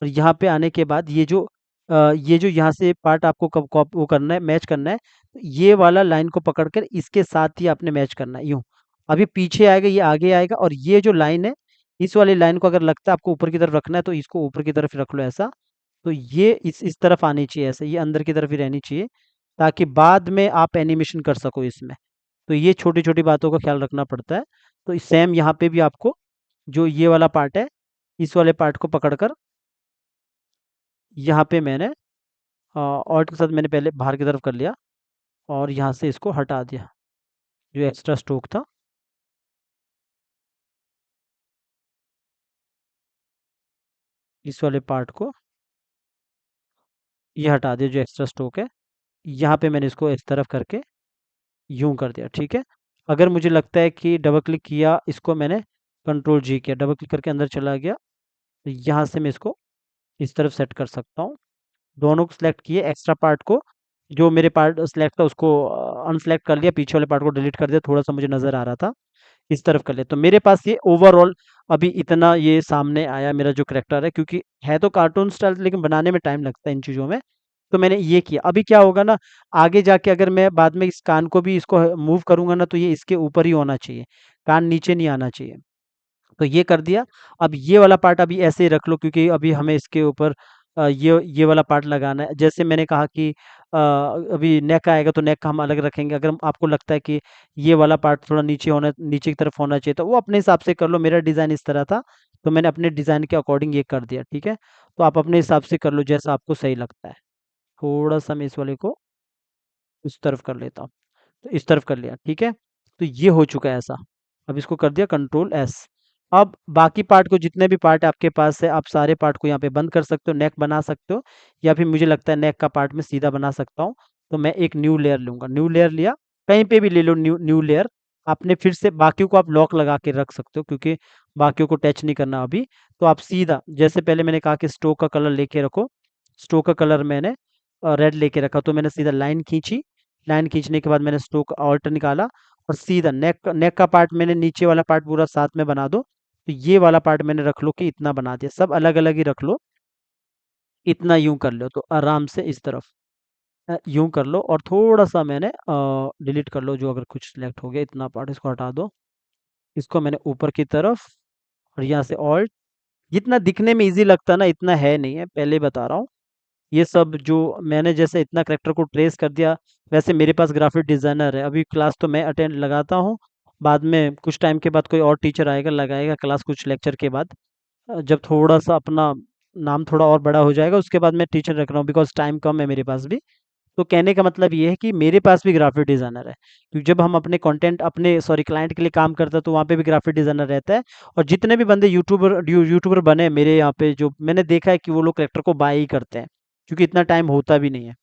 और यहाँ पे आने के बाद ये जो यहाँ से पार्ट आपको कब वो करना है, मैच करना है। तो ये वाला लाइन को पकड़कर इसके साथ ही आपने मैच करना है, यूँ। अभी पीछे आएगा, ये आगे आएगा, और ये जो लाइन है, इस वाली लाइन को अगर लगता है आपको ऊपर की तरफ रखना है, तो इसको ऊपर की तरफ रख लो ऐसा। तो ये इस तरफ आनी चाहिए ऐसे, ये अंदर की तरफ ही रहनी चाहिए, ताकि बाद में आप एनिमेशन कर सको इसमें। तो ये छोटी-छोटी बातों का ख़्याल रखना पड़ता है। तो सेम यहाँ पे भी आपको जो ये वाला पार्ट है, इस वाले पार्ट को पकड़कर यहाँ पे मैंने ऑल्ट के साथ मैंने पहले बाहर की तरफ कर लिया, और यहाँ से इसको हटा दिया, जो एक्स्ट्रा स्ट्रोक था। इस वाले पार्ट को ये हटा दिया, जो एक्स्ट्रा स्ट्रोक है। यहाँ पे मैंने इसको इस तरफ करके यूँ कर दिया, ठीक है। अगर मुझे लगता है कि डबल क्लिक किया, इसको मैंने कंट्रोल जी किया, डबल क्लिक करके अंदर चला गया, तो यहाँ से मैं इसको इस तरफ सेट कर सकता हूँ। दोनों को सिलेक्ट किए, एक्स्ट्रा पार्ट को, जो मेरे पार्ट सिलेक्ट था उसको अनसिलेक्ट कर लिया, पीछे वाले पार्ट को डिलीट कर दिया, थोड़ा सा मुझे नज़र आ रहा था, इस तरफ कर लिया। तो मेरे पास ये ओवरऑल अभी इतना ये सामने आया मेरा जो करेक्टर है, क्योंकि है तो कार्टून स्टाइल, लेकिन बनाने में टाइम लगता है इन चीज़ों में। तो मैंने ये किया। अभी क्या होगा ना, आगे जाके अगर मैं बाद में इस कान को भी इसको मूव करूंगा ना, तो ये इसके ऊपर ही होना चाहिए, कान नीचे नहीं आना चाहिए। तो ये कर दिया। अब ये वाला पार्ट अभी ऐसे ही रख लो, क्योंकि अभी हमें इसके ऊपर ये वाला पार्ट लगाना है। जैसे मैंने कहा कि अभी नेक आएगा, तो नेक का हम अलग रखेंगे। अगर आपको लगता है कि ये वाला पार्ट थोड़ा नीचे की तरफ होना चाहिए, तो वो अपने हिसाब से कर लो। मेरा डिज़ाइन इस तरह था, तो मैंने अपने डिज़ाइन के अकॉर्डिंग ये कर दिया, ठीक है। तो आप अपने हिसाब से कर लो, जैसा आपको सही लगता है। थोड़ा सा मैं इस वाले को इस तरफ कर लेता हूँ, तो इस तरफ कर लिया, ठीक है। तो ये हो चुका है ऐसा। अब इसको कर दिया कंट्रोल एस। अब बाकी पार्ट को, जितने भी पार्ट आपके पास है, आप सारे पार्ट को यहाँ पे बंद कर सकते हो, नेक बना सकते हो, या फिर मुझे लगता है नेक का पार्ट में सीधा बना सकता हूँ। तो मैं एक न्यू लेयर लूंगा, न्यू लेयर लिया, कहीं पे भी ले लो न्यू न्यू लेयर। आपने फिर से बाकियों को आप लॉक लगा के रख सकते हो, क्योंकि बाकियों को टच नहीं करना अभी। तो आप सीधा, जैसे पहले मैंने कहा कि स्ट्रोक का कलर लेके रखो, स्ट्रोक का कलर मैंने रेड लेके रखा, तो मैंने सीधा लाइन खींची। लाइन खींचने के बाद मैंने स्ट्रोक ऑल्ट निकाला, और सीधा नेक का पार्ट मैंने नीचे वाला पार्ट पूरा साथ में बना दो। तो ये वाला पार्ट मैंने रख लो कि इतना बना दिया, सब अलग अलग ही रख लो। इतना यूं कर लो, तो आराम से इस तरफ यूं कर लो, और थोड़ा सा मैंने डिलीट कर लो, जो अगर कुछ सिलेक्ट हो गया, इतना पार्ट इसको हटा दो। इसको मैंने ऊपर की तरफ, और यहाँ से ऑल्ट, जितना दिखने में इजी लगता ना, इतना है नहीं है, पहले बता रहा हूँ। ये सब जो मैंने जैसे इतना करेक्टर को ट्रेस कर दिया, वैसे मेरे पास ग्राफिक डिज़ाइनर है। अभी क्लास तो मैं अटेंड लगाता हूँ, बाद में कुछ टाइम के बाद कोई और टीचर आएगा, लगाएगा क्लास कुछ लेक्चर के बाद। जब थोड़ा सा अपना नाम थोड़ा और बड़ा हो जाएगा, उसके बाद मैं टीचर रख रहा हूँ बिकॉज़ टाइम कम है मेरे पास भी। तो कहने का मतलब ये है कि मेरे पास भी ग्राफ़िक डिज़ाइनर है, क्योंकि जब हम अपने कंटेंट अपने सॉरी क्लाइंट के लिए काम करते हैं तो वहाँ पे भी ग्राफ़िक डिज़ाइनर रहता है। और जितने भी बंदे यूट्यूबर बने हैं मेरे यहाँ पे, जो मैंने देखा है कि वो लोग कैरेक्टर को बाय ही करते हैं, क्योंकि इतना टाइम होता भी नहीं है,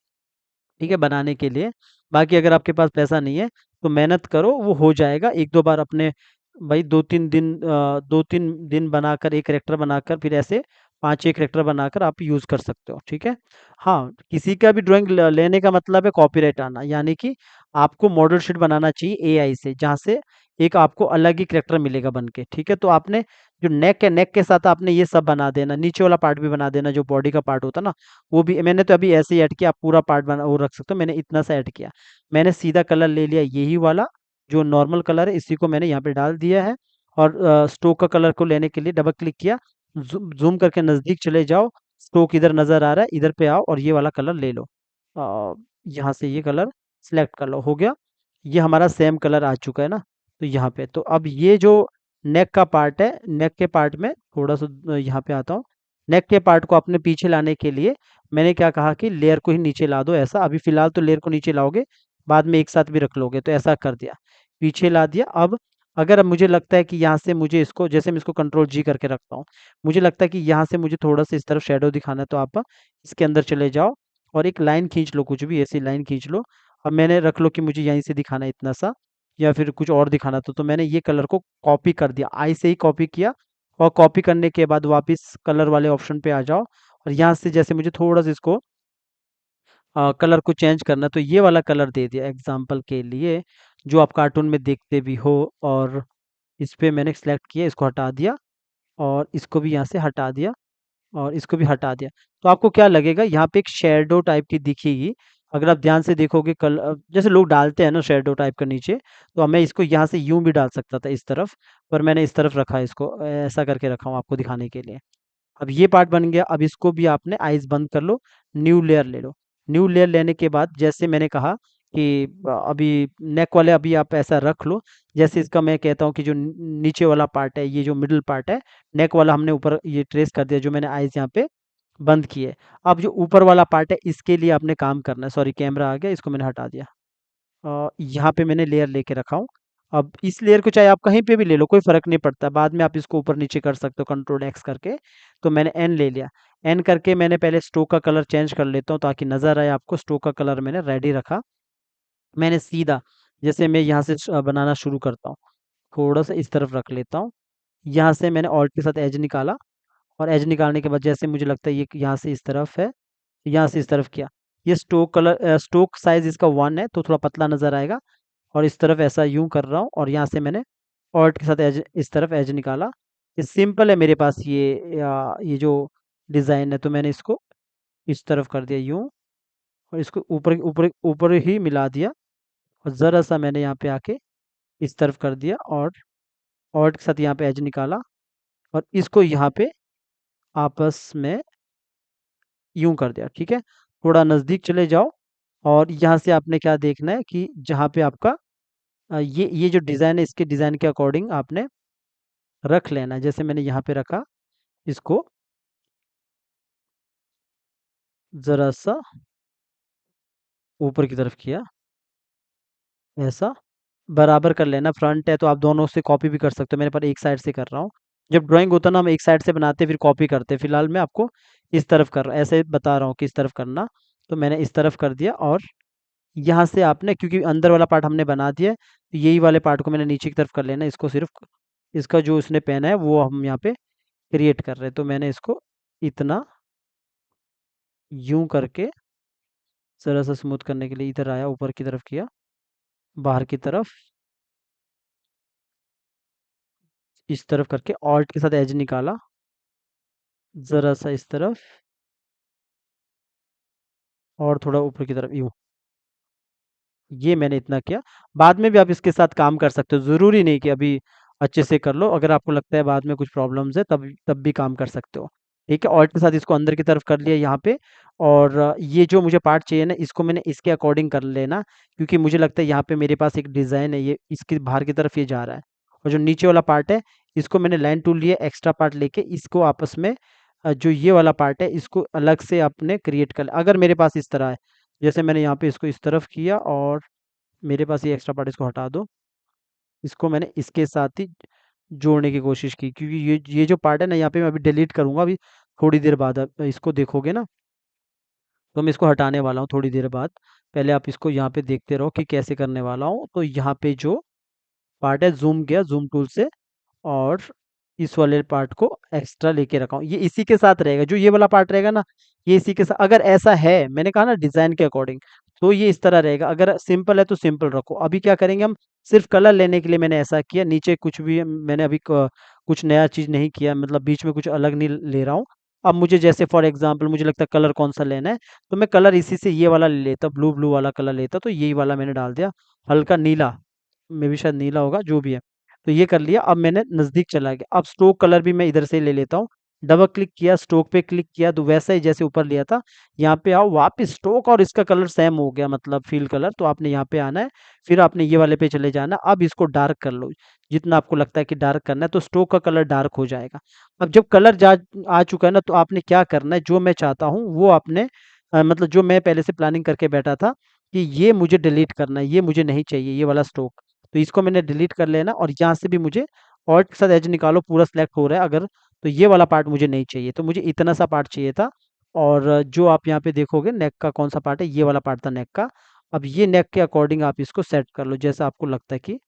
ठीक है, बनाने के लिए। बाकी अगर आपके पास पैसा नहीं है, तो मेहनत करो, वो हो जाएगा। 1-2 बार अपने भाई 2-3 दिन बनाकर एक कैरेक्टर बनाकर फिर ऐसे 5-6 कैरेक्टर बनाकर आप यूज़ कर सकते हो, ठीक है? हाँ, किसी का भी ड्राइंग लेने का मतलब है कॉपीराइट आना, यानी कि आपको मॉडल शीट बनाना चाहिए एआई से, जहाँ से एक आपको अलग ही कैरेक्टर मिलेगा बन के, ठीक है? तो आपने जो नेक के साथ आपने ये सब बना देना, नीचे वाला पार्ट भी बना देना, जो बॉडी का पार्ट होता है ना, वो भी मैंने तो अभी ऐसे ही ऐड किया। आप पूरा पार्ट बना वो रख सकते हो, मैंने इतना सा ऐड किया। मैंने सीधा कलर ले लिया यही वाला, जो नॉर्मल कलर है, इसी को मैंने यहाँ पे डाल दिया है। और स्ट्रोक का कलर को लेने के लिए डबल क्लिक किया, ज़ूम करके नज़दीक चले जाओ, स्ट्रोक इधर नज़र आ रहा है, इधर पे आओ और ये वाला कलर ले लो। अ, यहाँ से ये कलर सेलेक्ट कर लो, हो गया। ये हमारा सेम कलर आ चुका है ना, तो यहाँ पे तो अब ये जो नेक का पार्ट है, नेक के पार्ट में थोड़ा-सा यहाँ पे आता हूँ। नेक के पार्ट को अपने पीछे लाने के लिए मैंने क्या कहा कि लेयर को ही नीचे ला दो ऐसा, अभी फ़िलहाल तो लेयर को नीचे लाओगे, बाद में एक साथ भी रख लोगे, तो ऐसा कर दिया। पीछे ला दिया। अब मुझे लगता है कि यहाँ से मुझे इसको, जैसे मैं इसको कंट्रोल जी करके रखता हूँ, मुझे लगता है कि यहाँ से मुझे थोड़ा-सा इस तरफ शैडो दिखाना है, तो आप इसके अंदर चले जाओ और एक लाइन खींच लो, कुछ भी ऐसी लाइन खींच लो। अब मैंने रख लो कि मुझे यहीं से दिखाना है इतना सा, या फिर कुछ और दिखाना था, तो मैंने ये कलर को कॉपी कर दिया, आई से ही कॉपी किया। और कॉपी करने के बाद वापस कलर वाले ऑप्शन पे आ जाओ, और यहाँ से जैसे मुझे थोड़ा-सा इसको कलर को चेंज करना, तो ये वाला कलर दे दिया एग्ज़ाम्पल के लिए, जो आप कार्टून में देखते भी हो। और इस पे मैंने सेलेक्ट किया, इसको हटा दिया और इसको भी यहाँ से हटा दिया और इसको भी हटा दिया। तो आपको क्या लगेगा, यहाँ पे एक शैडो टाइप की दिखेगी। अगर आप ध्यान से देखोगे जैसे लोग डालते हैं ना शैडो टाइप का नीचे, तो मैं इसको यहाँ से यूँ भी डाल सकता था इस तरफ, पर मैंने इस तरफ रखा है इसको, ऐसा करके रखा हूँ आपको दिखाने के लिए। अब ये पार्ट बन गया, अब इसको भी आपने आइज़ बंद कर लो, न्यू लेयर ले लो। न्यू लेयर लेने के बाद जैसे मैंने कहा कि अभी नेक वाले अभी आप ऐसा रख लो, जैसे इसका मैं कहता हूँ कि जो नीचे वाला पार्ट है, ये जो मिडल पार्ट है, नेक वाला हमने ऊपर ये ट्रेस कर दिया, जो मैंने आइज़ यहाँ पे बंद किए। अब जो ऊपर वाला पार्ट है, इसके लिए आपने काम करना है, सॉरी कैमरा आ गया, इसको मैंने हटा दिया। यहाँ पे मैंने लेयर लेके रखा हूँ। अब इस लेयर को चाहे आप कहीं पे भी ले लो, कोई फ़र्क नहीं पड़ता। बाद में आप इसको ऊपर-नीचे कर सकते हो कंट्रोल एक्स करके। तो मैंने एन ले लिया। एन करके मैंने पहले स्ट्रोक का कलर चेंज कर लेता हूँ ताकि नज़र आए आपको। स्ट्रोक का कलर मैंने रेड ही रखा। मैंने सीधा जैसे मैं यहाँ से बनाना शुरू करता हूँ, थोड़ा-सा इस तरफ रख लेता हूँ। यहाँ से मैंने ऑल्ट के साथ एज निकाला, और एज निकालने के बाद जैसे मुझे लगता है ये यहाँ से इस तरफ है, यहाँ से इस तरफ किया। ये स्ट्रोक साइज़ इसका 1 है, तो थोड़ा पतला नज़र आएगा। और इस तरफ ऐसा यूँ कर रहा हूँ, और यहाँ से मैंने ऑल्ट के साथ एज इस तरफ एज निकाला। ये सिंपल है मेरे पास ये जो डिज़ाइन है, तो मैंने इसको इस तरफ कर दिया यूँ, और इसको ऊपर ऊपर ऊपर ही मिला दिया। और ज़रा-सा मैंने यहाँ पे आके इस तरफ कर दिया, और ऑल्ट के साथ यहाँ पे एज निकाला, और इसको यहाँ पे आपस में यूँ कर दिया, ठीक है? थोड़ा नज़दीक चले जाओ, और यहाँ से आपने क्या देखना है कि जहाँ पे आपका ये जो डिज़ाइन है, इसके डिज़ाइन के अकॉर्डिंग आपने रख लेना है। जैसे मैंने यहाँ पे रखा, इसको ज़रा-सा ऊपर की तरफ किया, ऐसा। बराबर कर लेना, फ्रंट है तो आप दोनों से कॉपी भी कर सकते हो, मैंने पर एक साइड से कर रहा हूँ। जब ड्राइंग होता है ना, हम एक साइड से बनाते हैं फिर कॉपी करते हैं, फिलहाल मैं आपको इस तरफ कर रहा हूँ, ऐसे बता रहा हूँ कि इस तरफ करना। तो मैंने इस तरफ कर दिया, और यहाँ से आपने, क्योंकि अंदर वाला पार्ट हमने बना दिया है, तो यही वाले पार्ट को मैंने नीचे की तरफ कर लेना है। इसको सिर्फ इसका जो उसने पहना है वो हम यहाँ पे क्रिएट कर रहे हैं, तो मैंने इसको इतना यूं करके ज़रा सा स्मूथ करने के लिए इधर आया, ऊपर की तरफ किया, बाहर की तरफ इस तरफ करके ऑल्ट के साथ एज निकाला, ज़रा सा इस तरफ, और थोड़ा ऊपर की तरफ यूँ। ये मैंने इतना किया। बाद में भी आप इसके साथ काम कर सकते हो, ज़रूरी नहीं कि अभी अच्छे से कर लो। अगर आपको लगता है बाद में कुछ प्रॉब्लम्स है, तब तब भी काम कर सकते हो। ठीक है? ऑल्ट के साथ इसको अंदर की तरफ कर लिया यहाँ पे, और ये जो मुझे पार्ट चाहिए ना, इसको मैंने इसके अकॉर्डिंग कर लेना, क्योंकि मुझे लगता है यहाँ पे मेरे पास एक डिज़ाइन है, ये इसके बाहर की तरफ ये जा रहा है। और जो नीचे वाला पार्ट है, इसको मैंने लाइन टूल लिया, एक्स्ट्रा पार्ट लेके इसको आपस में जो ये वाला पार्ट है इसको अलग से आपने क्रिएट कर अगर मेरे पास इस तरह है, जैसे मैंने यहाँ पे इसको इस तरफ किया और मेरे पास ये एक्स्ट्रा पार्ट इसको हटा दो, इसको मैंने इसके साथ ही जोड़ने की कोशिश की, क्योंकि ये जो पार्ट है ना यहाँ पे मैं अभी डिलीट करूँगा अभी थोड़ी देर बाद। आप इसको देखोगे ना तो मैं इसको हटाने वाला हूँ थोड़ी देर बाद। पहले आप इसको यहाँ पे देखते रहो कि कैसे करने वाला हूँ। तो यहाँ पे जो पार्ट है ज़ूम गया ज़ूम टूल से, और इस वाले पार्ट को एक्स्ट्रा लेके रखा हूँ। ये इसी के साथ रहेगा, जो ये वाला पार्ट रहेगा ना, ये इसी के साथ। अगर ऐसा है, मैंने कहा ना डिज़ाइन के अकॉर्डिंग, तो ये इस तरह रहेगा। अगर सिंपल है तो सिंपल रखो। अभी क्या करेंगे हम, सिर्फ कलर लेने के लिए मैंने ऐसा किया। नीचे कुछ भी मैंने अभी कुछ नया चीज़ नहीं किया, मतलब बीच में कुछ अलग नहीं ले रहा हूँ। अब मुझे जैसे फॉर एग्जांपल मुझे लगता है कलर कौन सा लेना है, तो मैं कलर इसी से ये वाला ले लेता, ब्लू ब्लू वाला कलर लेता, तो यही वाला मैंने डाल दिया। हल्का नीला, मे भी शायद नीला होगा, जो भी है। तो ये कर लिया। अब मैंने नज़दीक चला गया। अब स्ट्रोक कलर भी मैं इधर से ही ले लेता हूँ। डबल क्लिक किया, स्ट्रोक पे क्लिक किया, तो वैसा ही जैसे ऊपर लिया था, यहाँ पे आओ वापस। स्ट्रोक और इसका कलर सेम हो गया, मतलब फील कलर। तो आपने यहाँ पे आना है, फिर आपने ये वाले पे चले जाना। अब इसको डार्क कर लो, जितना आपको लगता है कि डार्क करना है, तो स्ट्रोक का कलर डार्क हो जाएगा। अब जब कलर जा आ चुका है ना, तो आपने क्या करना है, जो मैं चाहता हूँ वो आपने मतलब जो मैं पहले से प्लानिंग करके बैठा था कि ये मुझे डिलीट करना है, ये मुझे नहीं चाहिए ये वाला स्ट्रोक। तो इसको मैंने डिलीट कर लेना, और यहाँ से भी मुझे ऑल्ट के साथ एज निकालो, पूरा सिलेक्ट हो रहा है अगर, तो ये वाला पार्ट मुझे नहीं चाहिए, तो मुझे इतना सा पार्ट चाहिए था। और जो आप यहाँ पे देखोगे नेक का कौन सा पार्ट है, ये वाला पार्ट था नेक का। अब ये नेक के अकॉर्डिंग आप इसको सेट कर लो, जैसा आपको लगता है कि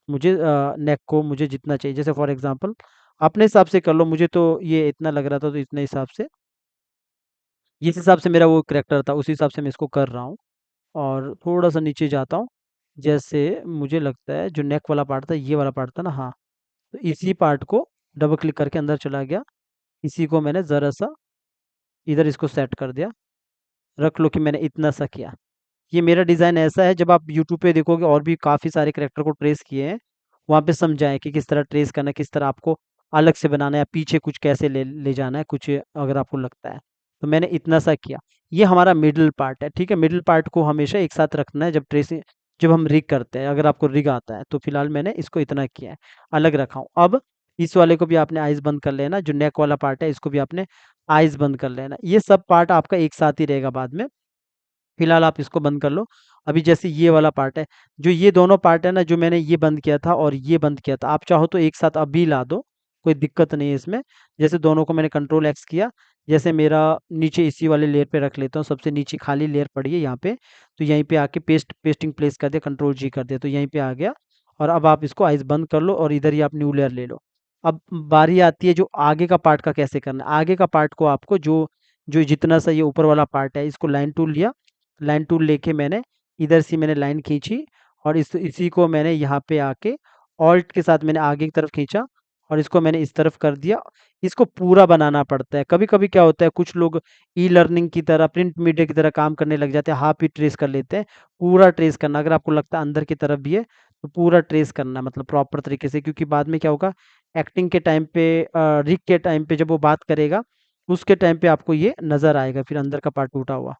मुझे नेक को मुझे जितना चाहिए। जैसे फॉर एग्जांपल अपने हिसाब से कर लो, मुझे तो ये इतना लग रहा था, तो इतने हिसाब से, जिस हिसाब से मेरा वो करेक्टर था उस हिसाब से मैं इसको कर रहा हूँ। और थोड़ा सा नीचे जाता हूँ, जैसे मुझे लगता है जो नेक वाला पार्ट था, ये वाला पार्ट था ना, हाँ। तो इसी पार्ट को डबल क्लिक करके अंदर चला गया। इसी को मैंने ज़रा सा इधर इसको सेट कर दिया। रख लो कि मैंने इतना सा किया। ये मेरा डिज़ाइन ऐसा है, जब आप यूट्यूब पे देखोगे और भी काफ़ी सारे कैरेक्टर को ट्रेस किए हैं, वहाँ पे समझाएँ कि किस तरह ट्रेस करना है, किस तरह आपको अलग से बनाना है, या पीछे कुछ कैसे ले ले जाना है, कुछ अगर आपको लगता है। तो मैंने इतना सा किया। ये हमारा मिडल पार्ट है, ठीक है? मिडल पार्ट को हमेशा एक साथ रखना है जब हम रिग करते हैं, अगर आपको रिग आता है। तो फिलहाल मैंने इसको इतना किया है, अलग रखा हूँ। अब इस वाले को भी आपने आइज़ बंद कर लेना, जो नेक वाला पार्ट है इसको भी आपने आइज़ बंद कर लेना। ये सब पार्ट आपका एक साथ ही रहेगा बाद में। फिलहाल आप इसको बंद कर लो। अभी जैसे ये वाला पार्ट है, जो ये दोनों पार्ट है ना, जो मैंने ये बंद किया था और ये बंद किया था, आप चाहो तो एक साथ अभी ला दो, कोई दिक्कत नहीं है इसमें। जैसे दोनों को मैंने कंट्रोल एक्स किया, जैसे मेरा नीचे इसी वाले लेयर पे रख लेता हूँ, सबसे नीचे खाली लेयर पड़ी है यहाँ पे, तो यहीं पे आके पेस्टिंग प्लेस कर दिया, कंट्रोल जी कर दिया, तो यहीं पे आ गया। और अब आप इसको आइस बंद कर लो, और इधर ही आप न्यू लेयर ले लो। अब बारी आती है जो आगे का पार्ट का कैसे करना है। आगे का पार्ट को आपको जो जो जितना सा ये ऊपर वाला पार्ट है, इसको लाइन टूल लिया, लाइन टूल लेके मैंने इधर से मैंने लाइन खींची, और इसी को मैंने यहाँ पे आके ऑल्ट के साथ मैंने आगे की तरफ खींचा, और इसको मैंने इस तरफ कर दिया। इसको पूरा बनाना पड़ता है। कभी-कभी क्या होता है, कुछ लोग ई लर्निंग की तरह, प्रिंट मीडिया की तरह काम करने लग जाते हैं, हाफ ही ट्रेस कर लेते हैं। पूरा ट्रेस करना, अगर आपको लगता है अंदर की तरफ भी है, तो पूरा ट्रेस करना, मतलब प्रॉपर तरीके से, क्योंकि बाद में क्या होगा, एक्टिंग के टाइम पे रिक के टाइम पे जब वो बात करेगा, उसके टाइम पे आपको ये नज़र आएगा, फिर अंदर का पार्ट टूटा हुआ।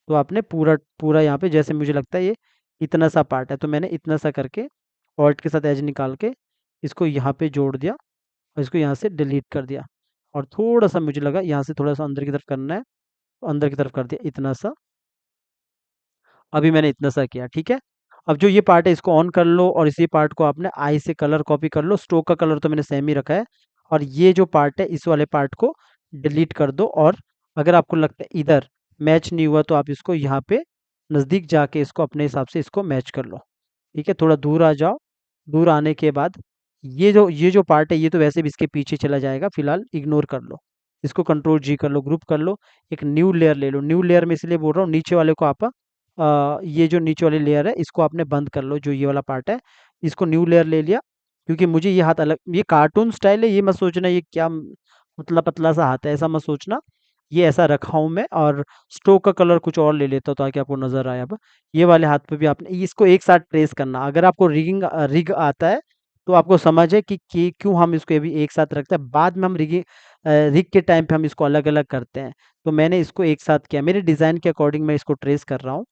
तो आपने पूरा पूरा यहाँ पे, जैसे मुझे लगता है ये इतना सा पार्ट है, तो मैंने इतना सा करके ऑल्ट के साथ एज निकाल के इसको यहाँ पे जोड़ दिया, और इसको यहाँ से डिलीट कर दिया। और थोड़ा सा मुझे लगा यहाँ से थोड़ा सा अंदर की तरफ करना है, तो अंदर की तरफ कर दिया इतना सा। अभी मैंने इतना सा किया, ठीक है? अब जो ये पार्ट है इसको ऑन कर लो, और इसी पार्ट को आपने आई से कलर कॉपी कर लो। स्ट्रोक का कलर तो मैंने सेम ही रखा है। और ये जो पार्ट है इस वाले पार्ट को डिलीट कर दो, और अगर आपको लगता है इधर मैच नहीं हुआ, तो आप इसको यहाँ पे नज़दीक जाके इसको अपने हिसाब से इसको मैच कर लो। ठीक है? थोड़ा दूर आ जाओ। दूर आने के बाद ये जो पार्ट है, ये तो वैसे भी इसके पीछे चला जाएगा, फिलहाल इग्नोर कर लो। इसको कंट्रोल जी कर लो, ग्रुप कर लो, एक न्यू लेयर ले लो। न्यू लेयर में इसलिए बोल रहा हूँ, नीचे वाले को आप ये जो नीचे वाली लेयर है इसको आपने बंद कर लो, जो ये वाला पार्ट है इसको न्यू लेयर ले लिया। क्योंकि मुझे ये हाथ अलग, ये कार्टून स्टाइल है, ये मत सोचना ये क्या पतला पतला सा हाथ है, ऐसा मत सोचना। ये ऐसा रखा हूँ मैं, और स्ट्रोक का कलर कुछ और ले लेता हूँ ताकि आपको नजर आए। अब ये वाले हाथ पे भी आपने इसको एक साथ ट्रेस करना। अगर आपको रिग आता है, तो आपको समझ है कि क्यों हम इसको अभी एक साथ रखते हैं, बाद में हम रिग के टाइम पे हम इसको अलग अलग करते हैं। तो मैंने इसको एक साथ किया, मेरे डिज़ाइन के अकॉर्डिंग मैं इसको ट्रेस कर रहा हूँ।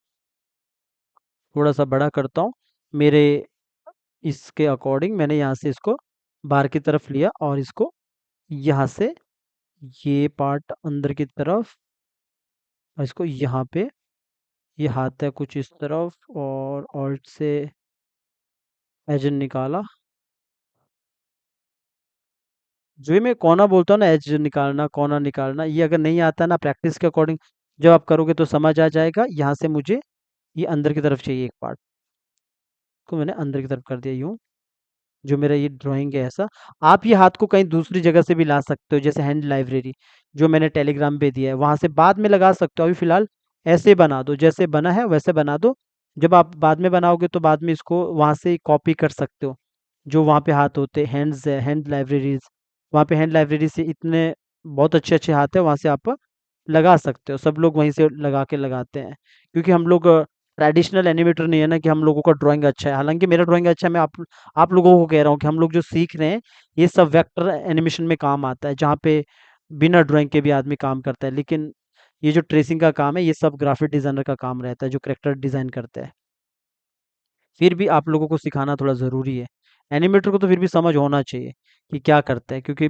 थोड़ा सा बड़ा करता हूँ, मेरे इसके अकॉर्डिंग मैंने यहाँ से इसको बाहर की तरफ लिया, और इसको यहाँ से ये पार्ट अंदर की तरफ, और इसको यहाँ पे, ये हाथ है कुछ इस तरफ, और ऑल्ट से एज निकाला। जो ये मैं कोना बोलता हूँ ना, एज निकालना, कोना निकालना, ये अगर नहीं आता ना प्रैक्टिस के अकॉर्डिंग, जब आप करोगे तो समझ आ जाएगा। यहाँ से मुझे ये अंदर की तरफ चाहिए एक पार्ट, को मैंने अंदर की तरफ कर दिया यूं। जो मेरा ये ड्राइंग है ऐसा, आप ये हाथ को कहीं दूसरी जगह से भी ला सकते हो, जैसे हैंड लाइब्रेरी जो मैंने टेलीग्राम पे दिया है, वहां से बाद में लगा सकते हो। अभी फिलहाल ऐसे बना दो, जैसे बना है वैसे बना दो। जब आप बाद में बनाओगे तो बाद में इसको वहां से कॉपी कर सकते हो। जो वहाँ पे हाथ होते हैं, हैंड्स है, हैंड लाइब्रेरीज, वहाँ पे हैंड लाइब्रेरी से इतने बहुत अच्छे अच्छे हाथ है, वहाँ से आप लगा सकते हो। सब लोग वहीं से लगा के लगाते हैं, क्योंकि हम लोग ट्रेडिशनल एनिमेटर नहीं है ना कि हम लोगों का ड्राइंग अच्छा है। हालांकि मेरा ड्राइंग अच्छा है, मैं आप लोगों को कह रहा हूँ कि हम लोग जो सीख रहे हैं, ये सब वेक्टर एनिमेशन में काम आता है, जहाँ पे बिना ड्राइंग के भी आदमी काम करता है। लेकिन ये जो ट्रेसिंग का काम है, ये सब ग्राफिक डिजाइनर का काम रहता है, जो करेक्टर डिजाइन करते हैं। फिर भी आप लोगों को सिखाना थोड़ा ज़रूरी है। एनिमेटर को तो फिर भी समझ होना चाहिए कि क्या करते हैं, क्योंकि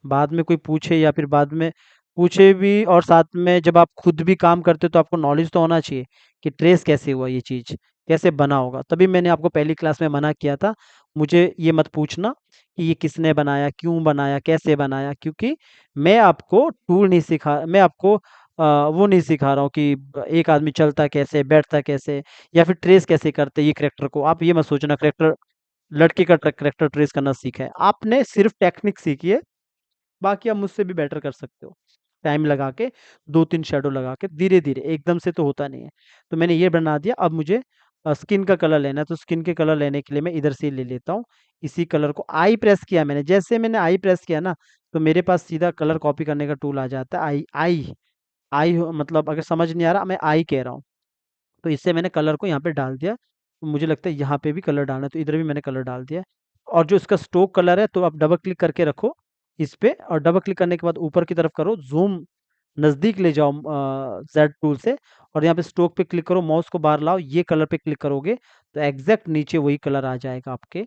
बाद में कोई पूछे या फिर बाद में पूछे भी, और साथ में जब आप खुद भी काम करते हो तो आपको नॉलेज तो होना चाहिए कि ट्रेस कैसे हुआ, ये चीज़ कैसे बना होगा। तभी मैंने आपको पहली क्लास में मना किया था, मुझे ये मत पूछना कि ये किसने बनाया, क्यों बनाया, कैसे बनाया, क्योंकि मैं आपको टूल नहीं सिखा, मैं आपको वो नहीं सिखा रहा हूँ कि एक आदमी चलता कैसे, बैठता कैसे, या फिर ट्रेस कैसे करते हैं ये करेक्टर को। आप ये मत सोचना करेक्टर, लड़के का करेक्टर ट्रेस करना सीखा है आपने, सिर्फ टेक्निक सीखी है। बाकी आप मुझसे भी बेटर कर सकते हो, टाइम लगा के, 2-3 शैडो लगा के, धीरे-धीरे, एकदम से तो होता नहीं है। तो मैंने ये बना दिया। अब मुझे स्किन का कलर लेना है, तो स्किन के कलर लेने के लिए मैं इधर से ही ले लेता हूँ। इसी कलर को आई प्रेस किया मैंने, जैसे मैंने आई प्रेस किया ना, तो मेरे पास सीधा कलर कॉपी करने का टूल आ जाता है। आई आई आई मतलब अगर समझ नहीं आ रहा, मैं आई कह रहा हूँ। तो इससे मैंने कलर को यहाँ पे डाल दिया। तो मुझे लगता है यहाँ पे भी कलर डालना है, तो इधर भी मैंने कलर डाल दिया। और जो इसका स्ट्रोक कलर है, तो आप डबल क्लिक करके रखो इस पे, और डबल क्लिक करने के बाद ऊपर की तरफ करो जूम, नज़दीक ले जाओ जेड टूल से, और यहाँ पे स्ट्रोक पे क्लिक करो, माउस को बाहर लाओ, ये कलर पे क्लिक करोगे तो एग्जैक्ट नीचे वही कलर आ जाएगा आपके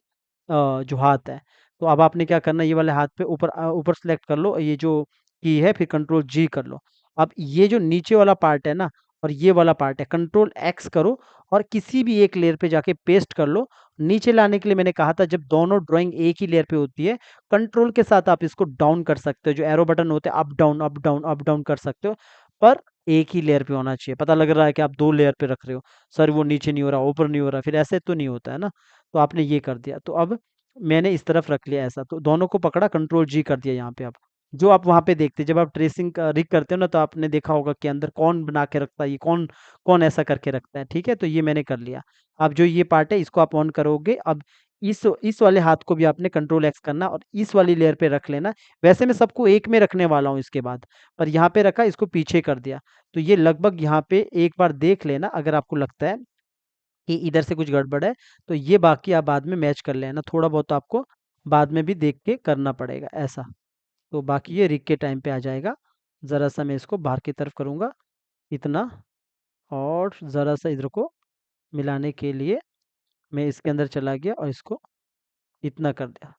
जो हाथ है। तो अब आपने क्या करना है, ये वाले हाथ पे ऊपर ऊपर सेलेक्ट कर लो, ये जो की है, फिर कंट्रोल जी कर लो। अब ये जो नीचे वाला पार्ट है ना, और ये वाला पार्ट है, कंट्रोल एक्स करो, और किसी भी एक लेयर पे जाके पेस्ट कर लो। नीचे लाने के लिए मैंने कहा था, जब दोनों ड्राइंग एक ही लेयर पे होती है, कंट्रोल के साथ आप इसको डाउन कर सकते हो, जो एरो बटन होते हैं, up down up down up down कर सकते हो, पर एक ही लेयर पे होना चाहिए। पता लग रहा है कि आप 2 लेयर पे रख रहे हो, सर वो नीचे नहीं हो रहा, ऊपर नहीं हो रहा, फिर ऐसे तो नहीं होता है ना। तो आपने ये कर दिया, तो अब मैंने इस तरफ रख लिया ऐसा, तो दोनों को पकड़ा, कंट्रोल जी कर दिया यहाँ पे। आप जो आप वहाँ पे देखते, जब आप ट्रेसिंग रिग करते हो ना, तो आपने देखा होगा कि अंदर कौन बना के रखता है, ये कौन कौन ऐसा करके रखता है, ठीक है। तो ये मैंने कर लिया। अब जो ये पार्ट है, इसको आप ऑन करोगे। अब इस वाले हाथ को भी आपने कंट्रोल एक्स करना, और इस वाली लेयर पे रख लेना। वैसे मैं सबको एक में रखने वाला हूँ इसके बाद, पर यहाँ पे रखा, इसको पीछे कर दिया। तो ये लगभग यहाँ पे एक बार देख लेना, अगर आपको लगता है कि इधर से कुछ गड़बड़ है, तो ये बाकी आप बाद में मैच कर लेना। थोड़ा बहुत आपको बाद में भी देख के करना पड़ेगा ऐसा। तो बाकी ये रिग के टाइम पे आ जाएगा। ज़रा सा मैं इसको बाहर की तरफ करूँगा, इतना, और ज़रा सा इधर को मिलाने के लिए मैं इसके अंदर चला गया और इसको इतना कर दिया।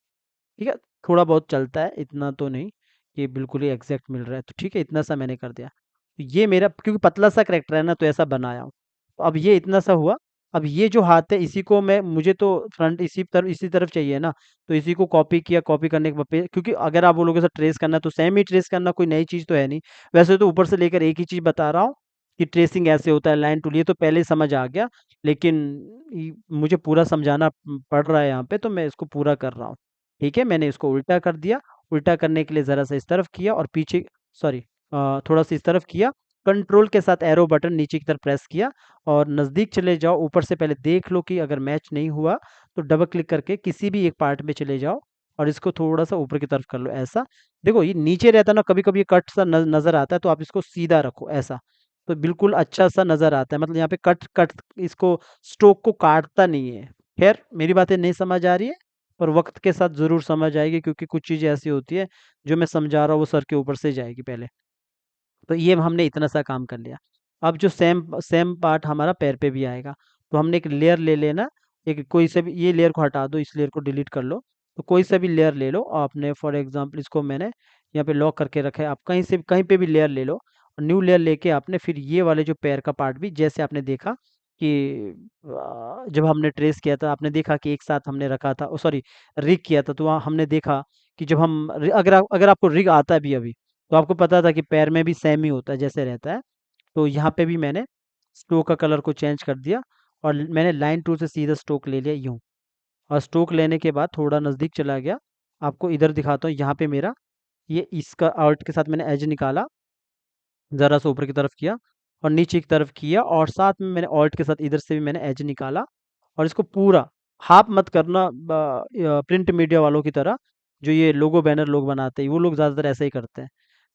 ठीक है, थोड़ा बहुत चलता है, इतना तो नहीं कि बिल्कुल ही एग्जैक्ट मिल रहा है, तो ठीक है, इतना सा मैंने कर दिया। तो ये मेरा, क्योंकि पतला सा करेक्टर है ना, तो ऐसा बनाया हूँ। तो अब ये इतना सा हुआ। अब ये जो हाथ है, इसी को मैं, मुझे तो फ्रंट इसी तरफ चाहिए ना, तो इसी को कॉपी किया। कॉपी करने के बाद क्योंकि अगर आप बोलोगे सर ट्रेस करना, तो सेम ही ट्रेस करना, कोई नई चीज़ तो है नहीं। वैसे तो ऊपर से लेकर एक ही चीज़ बता रहा हूँ कि ट्रेसिंग ऐसे होता है, लाइन टूल, ये तो पहले ही समझ आ गया। लेकिन मुझे पूरा समझाना पड़ रहा है यहाँ पे, तो मैं इसको पूरा कर रहा हूँ। ठीक है, मैंने इसको उल्टा कर दिया। उल्टा करने के लिए ज़रा सा इस तरफ किया, और पीछे, सॉरी, थोड़ा सा इस तरफ किया। कंट्रोल के साथ एरो बटन नीचे की तरफ प्रेस किया, और नज़दीक चले जाओ। ऊपर से पहले देख लो कि अगर मैच नहीं हुआ, तो डबल क्लिक करके किसी भी एक पार्ट में चले जाओ, और इसको थोड़ा सा ऊपर की तरफ कर लो ऐसा। देखो ये नीचे रहता है ना, कभी कभी ये कट सा नज़र आता है, तो आप इसको सीधा रखो ऐसा, तो बिल्कुल अच्छा सा नज़र आता है। मतलब यहाँ पे कट कट, इसको स्ट्रोक को काटता नहीं है। खैर, मेरी बातें नहीं समझ आ रही है, पर वक्त के साथ ज़रूर समझ आएगी, क्योंकि कुछ चीज़ें ऐसी होती है जो मैं समझा रहा हूँ, वो सर के ऊपर से जाएगी पहले। तो ये हमने इतना सा काम कर लिया। अब जो सेम सेम पार्ट हमारा पैर पे भी आएगा, तो हमने एक लेयर ले लेना। एक कोई सा भी, ये लेयर को हटा दो, इस लेयर को डिलीट कर लो। तो कोई सा भी लेयर ले लो आपने, फॉर एग्जांपल इसको मैंने यहाँ पे लॉक करके रखा है। आप कहीं से कहीं पे भी लेयर ले लो, और न्यू लेयर लेके आपने फिर ये वाले जो पैर का पार्ट भी, जैसे आपने देखा कि जब हमने ट्रेस किया था, आपने देखा कि एक साथ हमने रखा था, ओ सॉरी, रिग किया था, तो वहाँ हमने देखा कि जब हम अगर आपको रिग आता है भी अभी, तो आपको पता था कि पैर में भी सेम ही होता है जैसे रहता है। तो यहाँ पे भी मैंने स्ट्रोक का कलर को चेंज कर दिया, और मैंने लाइन टूल से सीधा स्ट्रोक ले लिया यूं, और स्ट्रोक लेने के बाद थोड़ा नज़दीक चला गया। आपको इधर दिखाता हूँ, यहाँ पे मेरा ये इसका आर्ट के साथ मैंने एज निकाला, ज़रा सा ऊपर की तरफ किया और नीचे की तरफ किया, और साथ में मैंने ऑल्ट के साथ इधर से भी मैंने एज निकाला, और इसको पूरा हाफ मत करना, प्रिंट मीडिया वालों की तरह, जो ये लोगो बैनर लोग बनाते हैं वो लोग ज़्यादातर ऐसा ही करते हैं।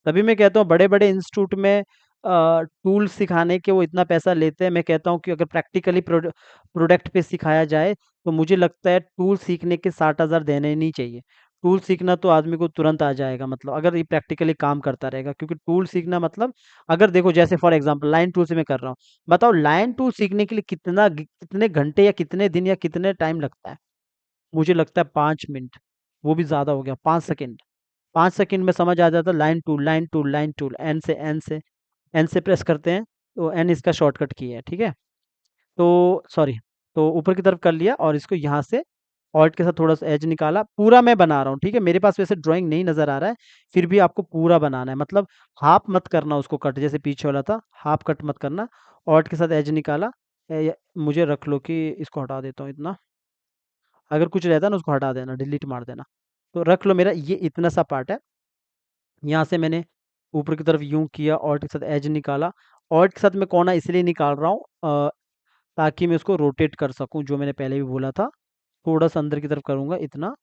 तभी मैं कहता हूँ बड़े बड़े इंस्टीट्यूट में टूल सिखाने के वो इतना पैसा लेते हैं। मैं कहता हूँ कि अगर प्रैक्टिकली प्रोडक्ट पे सिखाया जाए, तो मुझे लगता है टूल सीखने के 60,000 देने नहीं चाहिए। टूल सीखना तो आदमी को तुरंत आ जाएगा, मतलब अगर ये प्रैक्टिकली काम करता रहेगा, क्योंकि टूल सीखना मतलब, अगर देखो जैसे फॉर एग्जांपल लाइन टूल से मैं कर रहा हूँ, बताओ लाइन टूल सीखने के लिए कितने घंटे या कितने दिन या कितने टाइम लगता है? मुझे लगता है 5 मिनट, वो भी ज्यादा हो गया, 5 सेकंड। 5 सेकंड में समझ आ जाता है line tool line tool line tool, N से प्रेस करते हैं, तो एन इसका शॉर्टकट की है, ठीक है। तो सॉरी, तो ऊपर की तरफ कर लिया, और इसको यहाँ से ऑल्ट के साथ थोड़ा सा एज निकाला, पूरा मैं बना रहा हूँ, ठीक है। मेरे पास वैसे ड्राइंग नहीं नजर आ रहा है, फिर भी आपको पूरा बनाना है, मतलब हाफ मत करना उसको कट, जैसे पीछे वाला था हाफ कट मत करना। ऑल्ट के साथ एज निकाला। मुझे रख लो कि इसको हटा देता हूँ इतना, अगर कुछ रहता है ना उसको हटा देना, डिलीट मार देना। तो रख लो, मेरा ये इतना सा पार्ट है। यहाँ से मैंने ऊपर की तरफ यूं किया, ऑल्ट के साथ एज निकाला। ऑल्ट के साथ मैं कोना इसलिए निकाल रहा हूँ ताकि मैं उसको रोटेट कर सकूं, जो मैंने पहले भी बोला था। थोड़ा सा अंदर की तरफ करूंगा इतना,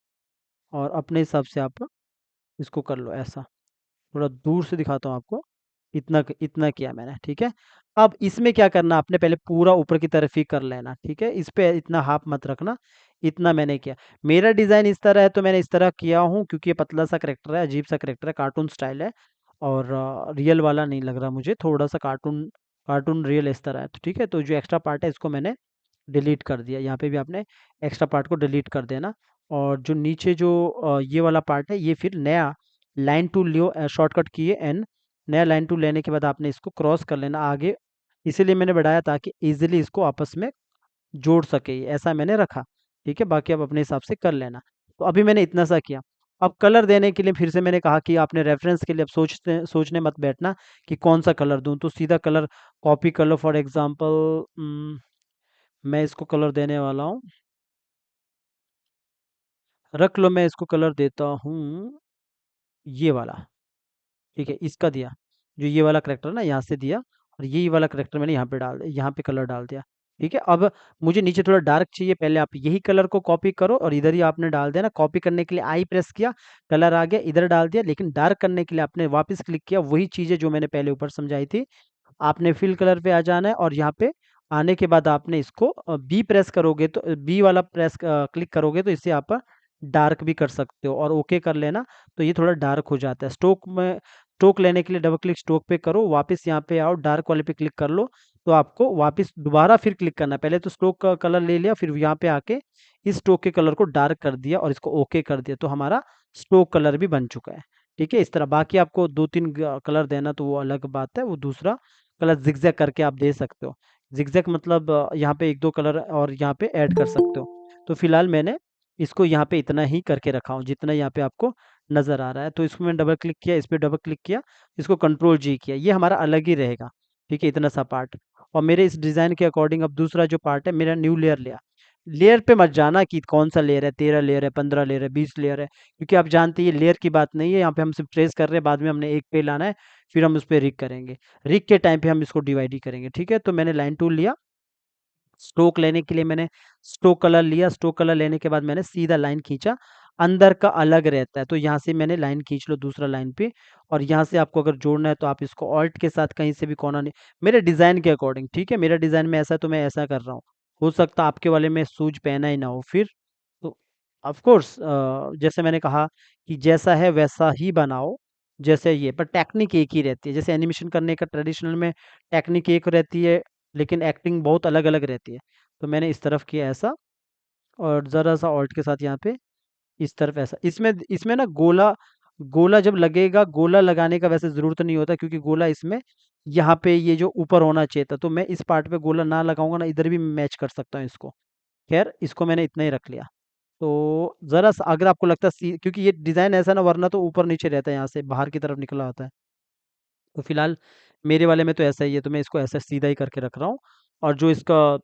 और अपने हिसाब से आप इसको कर लो ऐसा। थोड़ा दूर से दिखाता हूँ आपको, इतना किया मैंने, ठीक है। अब इसमें क्या करना, आपने पहले पूरा ऊपर की तरफ ही कर लेना, ठीक है। इस पे इतना हाफ मत रखना, इतना मैंने किया। मेरा डिज़ाइन इस तरह है, तो मैंने इस तरह किया हूँ, क्योंकि ये पतला सा करेक्टर है, अजीब सा करेक्टर है, कार्टून स्टाइल है, और रियल वाला नहीं लग रहा मुझे, थोड़ा सा कार्टून कार्टून रियल इस तरह है, तो ठीक है। तो जो एक्स्ट्रा पार्ट है इसको मैंने डिलीट कर दिया, यहाँ पे भी आपने एक्स्ट्रा पार्ट को डिलीट कर देना। और जो नीचे जो ये वाला पार्ट है, ये फिर नया लाइन टूल लियो, शॉर्टकट किए एन, नया लाइन टूल लेने के बाद आपने इसको क्रॉस कर लेना आगे, इसीलिए मैंने बढ़ाया ताकि इजीली इसको आपस में जोड़ सके, ऐसा मैंने रखा, ठीक है। बाकी आप अपने हिसाब से कर लेना। तो अभी मैंने इतना सा किया। अब कलर देने के लिए फिर से मैंने कहा कि आपने रेफरेंस के लिए अब सोचने मत बैठना कि कौन सा कलर दूं, तो सीधा कलर कॉपी कर लो। फॉर एग्जांपल मैं इसको कलर देने वाला हूँ, रख लो, मैं इसको कलर देता हूँ ये वाला, ठीक है, इसका दिया। जो ये वाला करेक्टर ना यहाँ से दिया, और यही वाला करेक्टर मैंने यहाँ पे डाल दिया, यहाँ पे कलर डाल दिया, ठीक है। अब मुझे नीचे थोड़ा डार्क चाहिए, पहले आप यही कलर को कॉपी करो और इधर ही आपने डाल देना। कॉपी करने के लिए आई प्रेस किया, कलर आ गया, इधर डाल दिया, लेकिन डार्क करने के लिए आपने वापस क्लिक किया, वही चीजें जो मैंने पहले ऊपर समझाई थी। आपने फिल कलर पे आ जाना है, और यहाँ पे आने के बाद आपने इसको बी प्रेस करोगे, तो बी वाला प्रेस क्लिक करोगे, तो इससे आप डार्क भी कर सकते हो, और ओके कर लेना, तो ये थोड़ा डार्क हो जाता है। स्ट्रोक लेने के लिए डबल क्लिक स्ट्रोक पे करो, वापस यहाँ पे आओ, डार्क वाले पे क्लिक कर लो, तो आपको वापस दोबारा फिर क्लिक करना है। पहले तो स्ट्रोक का कलर ले लिया, फिर यहाँ पे आके इस स्ट्रोक के कलर को डार्क कर दिया, और इसको ओके कर दिया, तो हमारा स्ट्रोक कलर भी बन चुका है, ठीक है। इस तरह बाकी आपको 2-3 कलर देना तो वो अलग बात है, वो दूसरा कलर जिगजैग करके आप दे सकते हो। जिगजैग मतलब यहाँ पे 1-2 कलर और यहाँ पे ऐड कर सकते हो। तो फिलहाल मैंने इसको यहाँ पे इतना ही करके रखा हूँ, जितना यहाँ पे आपको नज़र आ रहा है। तो इसको मैंने डबल क्लिक किया, इस पे डबल क्लिक किया, इसको कंट्रोल जी किया, ये हमारा अलग ही रहेगा, ठीक है, इतना सा पार्ट। और मेरे इस डिज़ाइन के अकॉर्डिंग अब दूसरा जो पार्ट है, मेरा न्यू लेयर लिया। लेयर पे मत जाना कि कौन सा लेयर है, 13 लेयर है, 15 लेयर है, 20 लेयर है, क्योंकि आप जानते हैं ये लेयर की बात नहीं है। यहाँ पे हम सिर्फ ट्रेस कर रहे हैं, बाद में हमने एक पे लाना है, फिर हम उस पर रिग करेंगे। रिग के टाइम पे हम इसको डिवाइड ही करेंगे, ठीक है। तो मैंने लाइन टूल लिया, स्ट्रोक लेने के लिए मैंने स्ट्रोक कलर लिया, स्ट्रोक कलर लेने के बाद मैंने सीधा लाइन खींचा, अंदर का अलग रहता है, तो यहाँ से मैंने लाइन खींच लो दूसरा लाइन पे। और यहाँ से आपको अगर जोड़ना है तो आप इसको ऑल्ट के साथ कहीं से भी कोना नहीं, मेरे डिज़ाइन के अकॉर्डिंग, ठीक है। मेरा डिज़ाइन में ऐसा है तो मैं ऐसा कर रहा हूँ, हो सकता है आपके वाले में सूझ पहना ही ना हो फिर। तो ऑफ कोर्स जैसे मैंने कहा कि जैसा है वैसा ही बनाओ, जैसे ये, पर टेक्निक एक ही रहती है। जैसे एनिमेशन करने का ट्रेडिशनल में टेक्निक एक रहती है, लेकिन एक्टिंग बहुत अलग अलग रहती है। तो मैंने इस तरफ किया ऐसा, और ज़रा सा ऑल्ट के साथ यहाँ पे इस तरफ ऐसा। इसमें इसमें ना गोला गोला जब लगेगा, गोला लगाने का वैसे ज़रूरत नहीं होता, क्योंकि गोला इसमें यहाँ पे ये जो ऊपर होना चाहिए था, तो मैं इस पार्ट पे गोला ना लगाऊंगा ना, इधर भी मैच कर सकता हूँ इसको। खैर इसको मैंने इतना ही रख लिया। तो ज़रा सा अगर आपको लगता है क्योंकि ये डिज़ाइन ऐसा ना, वरना तो ऊपर नीचे रहता है, यहाँ से बाहर की तरफ निकला होता है। तो फिलहाल मेरे वाले में तो ऐसा ही है, तो मैं इसको ऐसा सीधा ही करके रख रहा हूँ। और जो इसका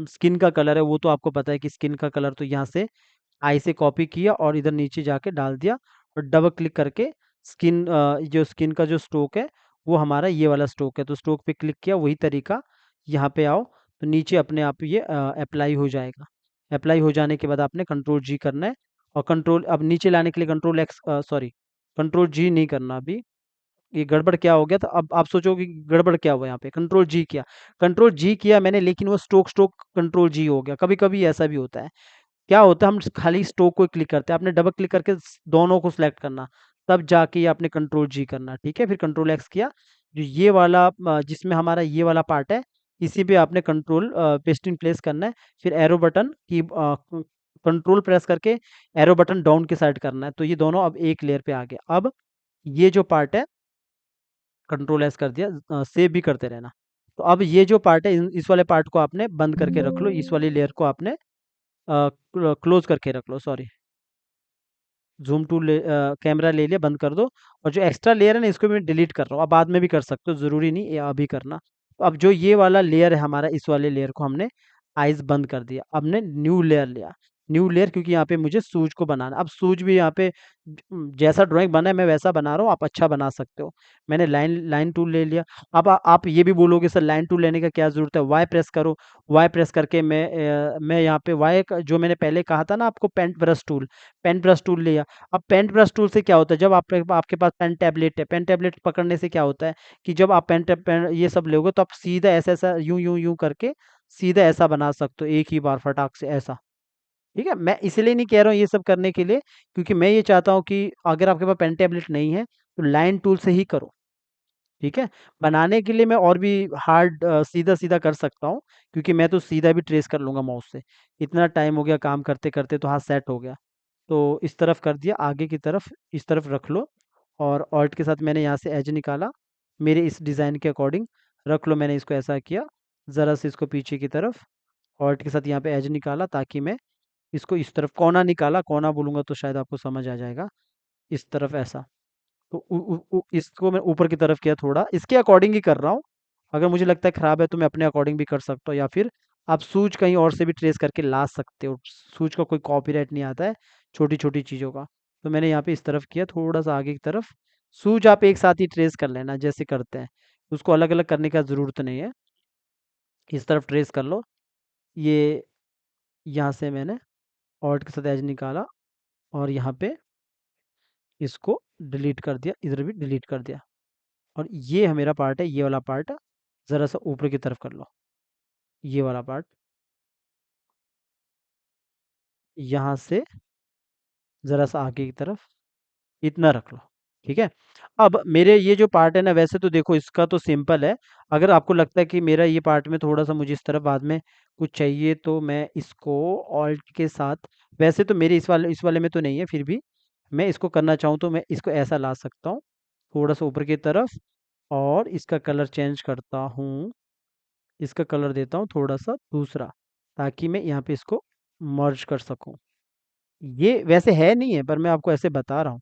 स्किन का कलर है, वो तो आपको पता है कि स्किन का कलर तो यहाँ से आई से कॉपी किया और इधर नीचे जाके डाल दिया, और डबल क्लिक करके स्किन, जो स्किन का जो स्ट्रोक है वो हमारा ये वाला स्ट्रोक है, तो स्ट्रोक पे क्लिक किया, वही तरीका यहाँ पे आओ, तो नीचे अपने आप ये अप्लाई हो जाएगा। अप्लाई हो जाने के बाद आपने कंट्रोल जी करना है, और कंट्रोल अब नीचे लाने के लिए कंट्रोल एक्स, सॉरी, कंट्रोल जी नहीं करना अभी। ये गड़बड़ क्या हो गया था, अब आप सोचोगे कि गड़बड़ क्या हुआ, यहाँ पे कंट्रोल जी किया, कंट्रोल जी किया मैंने, लेकिन वो स्ट्रोक स्ट्रोक कंट्रोल जी हो गया। कभी कभी ऐसा भी होता है। क्या होता है, हम खाली स्ट्रोक को क्लिक करते हैं, आपने डबल क्लिक करके दोनों को सिलेक्ट करना, तब जाके ये आपने कंट्रोल जी करना, ठीक है। फिर कंट्रोल एक्स किया, जो ये वाला जिसमें हमारा ये वाला पार्ट है, इसी पे आपने कंट्रोल पेस्ट इन प्लेस करना है। फिर एरो बटन की कंट्रोल प्रेस करके एरो बटन डाउन के साइड करना है, तो ये दोनों अब एक लेयर पे आ गया। अब ये जो पार्ट है, कंट्रोल एस कर दिया, सेव भी करते रहना। तो अब ये जो पार्ट है, इस वाले पार्ट को आपने बंद करके रख लो, इस वाली लेयर को आपने क्लोज करके रख लो, सॉरी, ज़ूम टूल कैमरा ले लिया, बंद कर दो। और जो एक्स्ट्रा लेयर है ना, इसको भी मैं डिलीट कर रहा हूँ, अब बाद में भी कर सकते हो, ज़रूरी नहीं ये अभी करना। तो अब जो ये वाला लेयर है हमारा, इस वाले लेयर को हमने आइज़ बंद कर दिया। अब ने न्यू लेयर लिया, न्यू लेयर, क्योंकि यहाँ पे मुझे सूज को बनाना। अब सूज भी यहाँ पे जैसा ड्राइंग बना है मैं वैसा बना रहा हूँ, आप अच्छा बना सकते हो। मैंने लाइन लाइन टूल ले लिया। अब आप ये भी बोलोगे सर लाइन टूल लेने का क्या ज़रूरत है, वाई प्रेस करो। वाई प्रेस करके मैं यहाँ पे वाई जो मैंने पहले कहा था ना आपको, paint brush tool, pen brush tool लिया। अब पेन ब्रश टूल से क्या होता है, जब आपके पास पेन टैबलेट है, पेन टैबलेट पकड़ने से क्या होता है कि जब आप पेन ये सब लोगे, तो आप सीधा ऐसा ऐसा यूं यूं यूं करके सीधा ऐसा बना सकते हो, एक ही बार फटाक से ऐसा। ठीक है, मैं इसलिए नहीं कह रहा हूँ ये सब करने के लिए, क्योंकि मैं ये चाहता हूँ कि अगर आपके पास पेन टैबलेट नहीं है, तो लाइन टूल से ही करो। ठीक है, बनाने के लिए मैं और भी हार्ड सीधा सीधा कर सकता हूँ, क्योंकि मैं तो सीधा भी ट्रेस कर लूंगा माउस से। इतना टाइम हो गया काम करते करते, तो हाथ सेट हो गया। तो इस तरफ कर दिया, आगे की तरफ इस तरफ रख लो, और ऑल्ट के साथ मैंने यहाँ से एज निकाला, मेरे इस डिज़ाइन के अकॉर्डिंग रख लो। मैंने इसको ऐसा किया, ज़रा से इसको पीछे की तरफ, ऑल्ट के साथ यहाँ पे एज निकाला, ताकि मैं इसको इस तरफ कोना निकाला, कोना बोलूँगा तो शायद आपको समझ आ जाएगा, इस तरफ ऐसा। तो इसको मैं ऊपर की तरफ किया, थोड़ा इसके अकॉर्डिंग ही कर रहा हूँ। अगर मुझे लगता है ख़राब है, तो मैं अपने अकॉर्डिंग भी कर सकता हूँ, या फिर आप सूज कहीं और से भी ट्रेस करके ला सकते हो। सूज का कोई कॉपीराइट नहीं आता है छोटी छोटी चीज़ों का। तो मैंने यहाँ पे इस तरफ किया, थोड़ा सा आगे की तरफ। सूज आप एक साथ ही ट्रेस कर लेना जैसे करते हैं, उसको अलग अलग करने का ज़रूरत नहीं है। इस तरफ ट्रेस कर लो। ये यहाँ से मैंने ऑल्ट के साथ एज निकाला, और यहाँ पे इसको डिलीट कर दिया, इधर भी डिलीट कर दिया। और ये है मेरा पार्ट है, ये वाला पार्ट ज़रा सा ऊपर की तरफ कर लो, ये वाला पार्ट यहाँ से ज़रा सा आगे की तरफ, इतना रख लो। ठीक है, अब मेरे ये जो पार्ट है ना, वैसे तो देखो इसका तो सिंपल है। अगर आपको लगता है कि मेरा ये पार्ट में थोड़ा सा मुझे इस तरफ बाद में कुछ चाहिए, तो मैं इसको ऑल्ट के साथ, वैसे तो मेरे इस वाले में तो नहीं है, फिर भी मैं इसको करना चाहूँ तो मैं इसको ऐसा ला सकता हूँ, थोड़ा सा ऊपर की तरफ। और इसका कलर चेंज करता हूँ, इसका कलर देता हूँ थोड़ा सा दूसरा, ताकि मैं यहाँ पे इसको मर्ज कर सकूँ। ये वैसे है नहीं है, पर मैं आपको ऐसे बता रहा हूँ।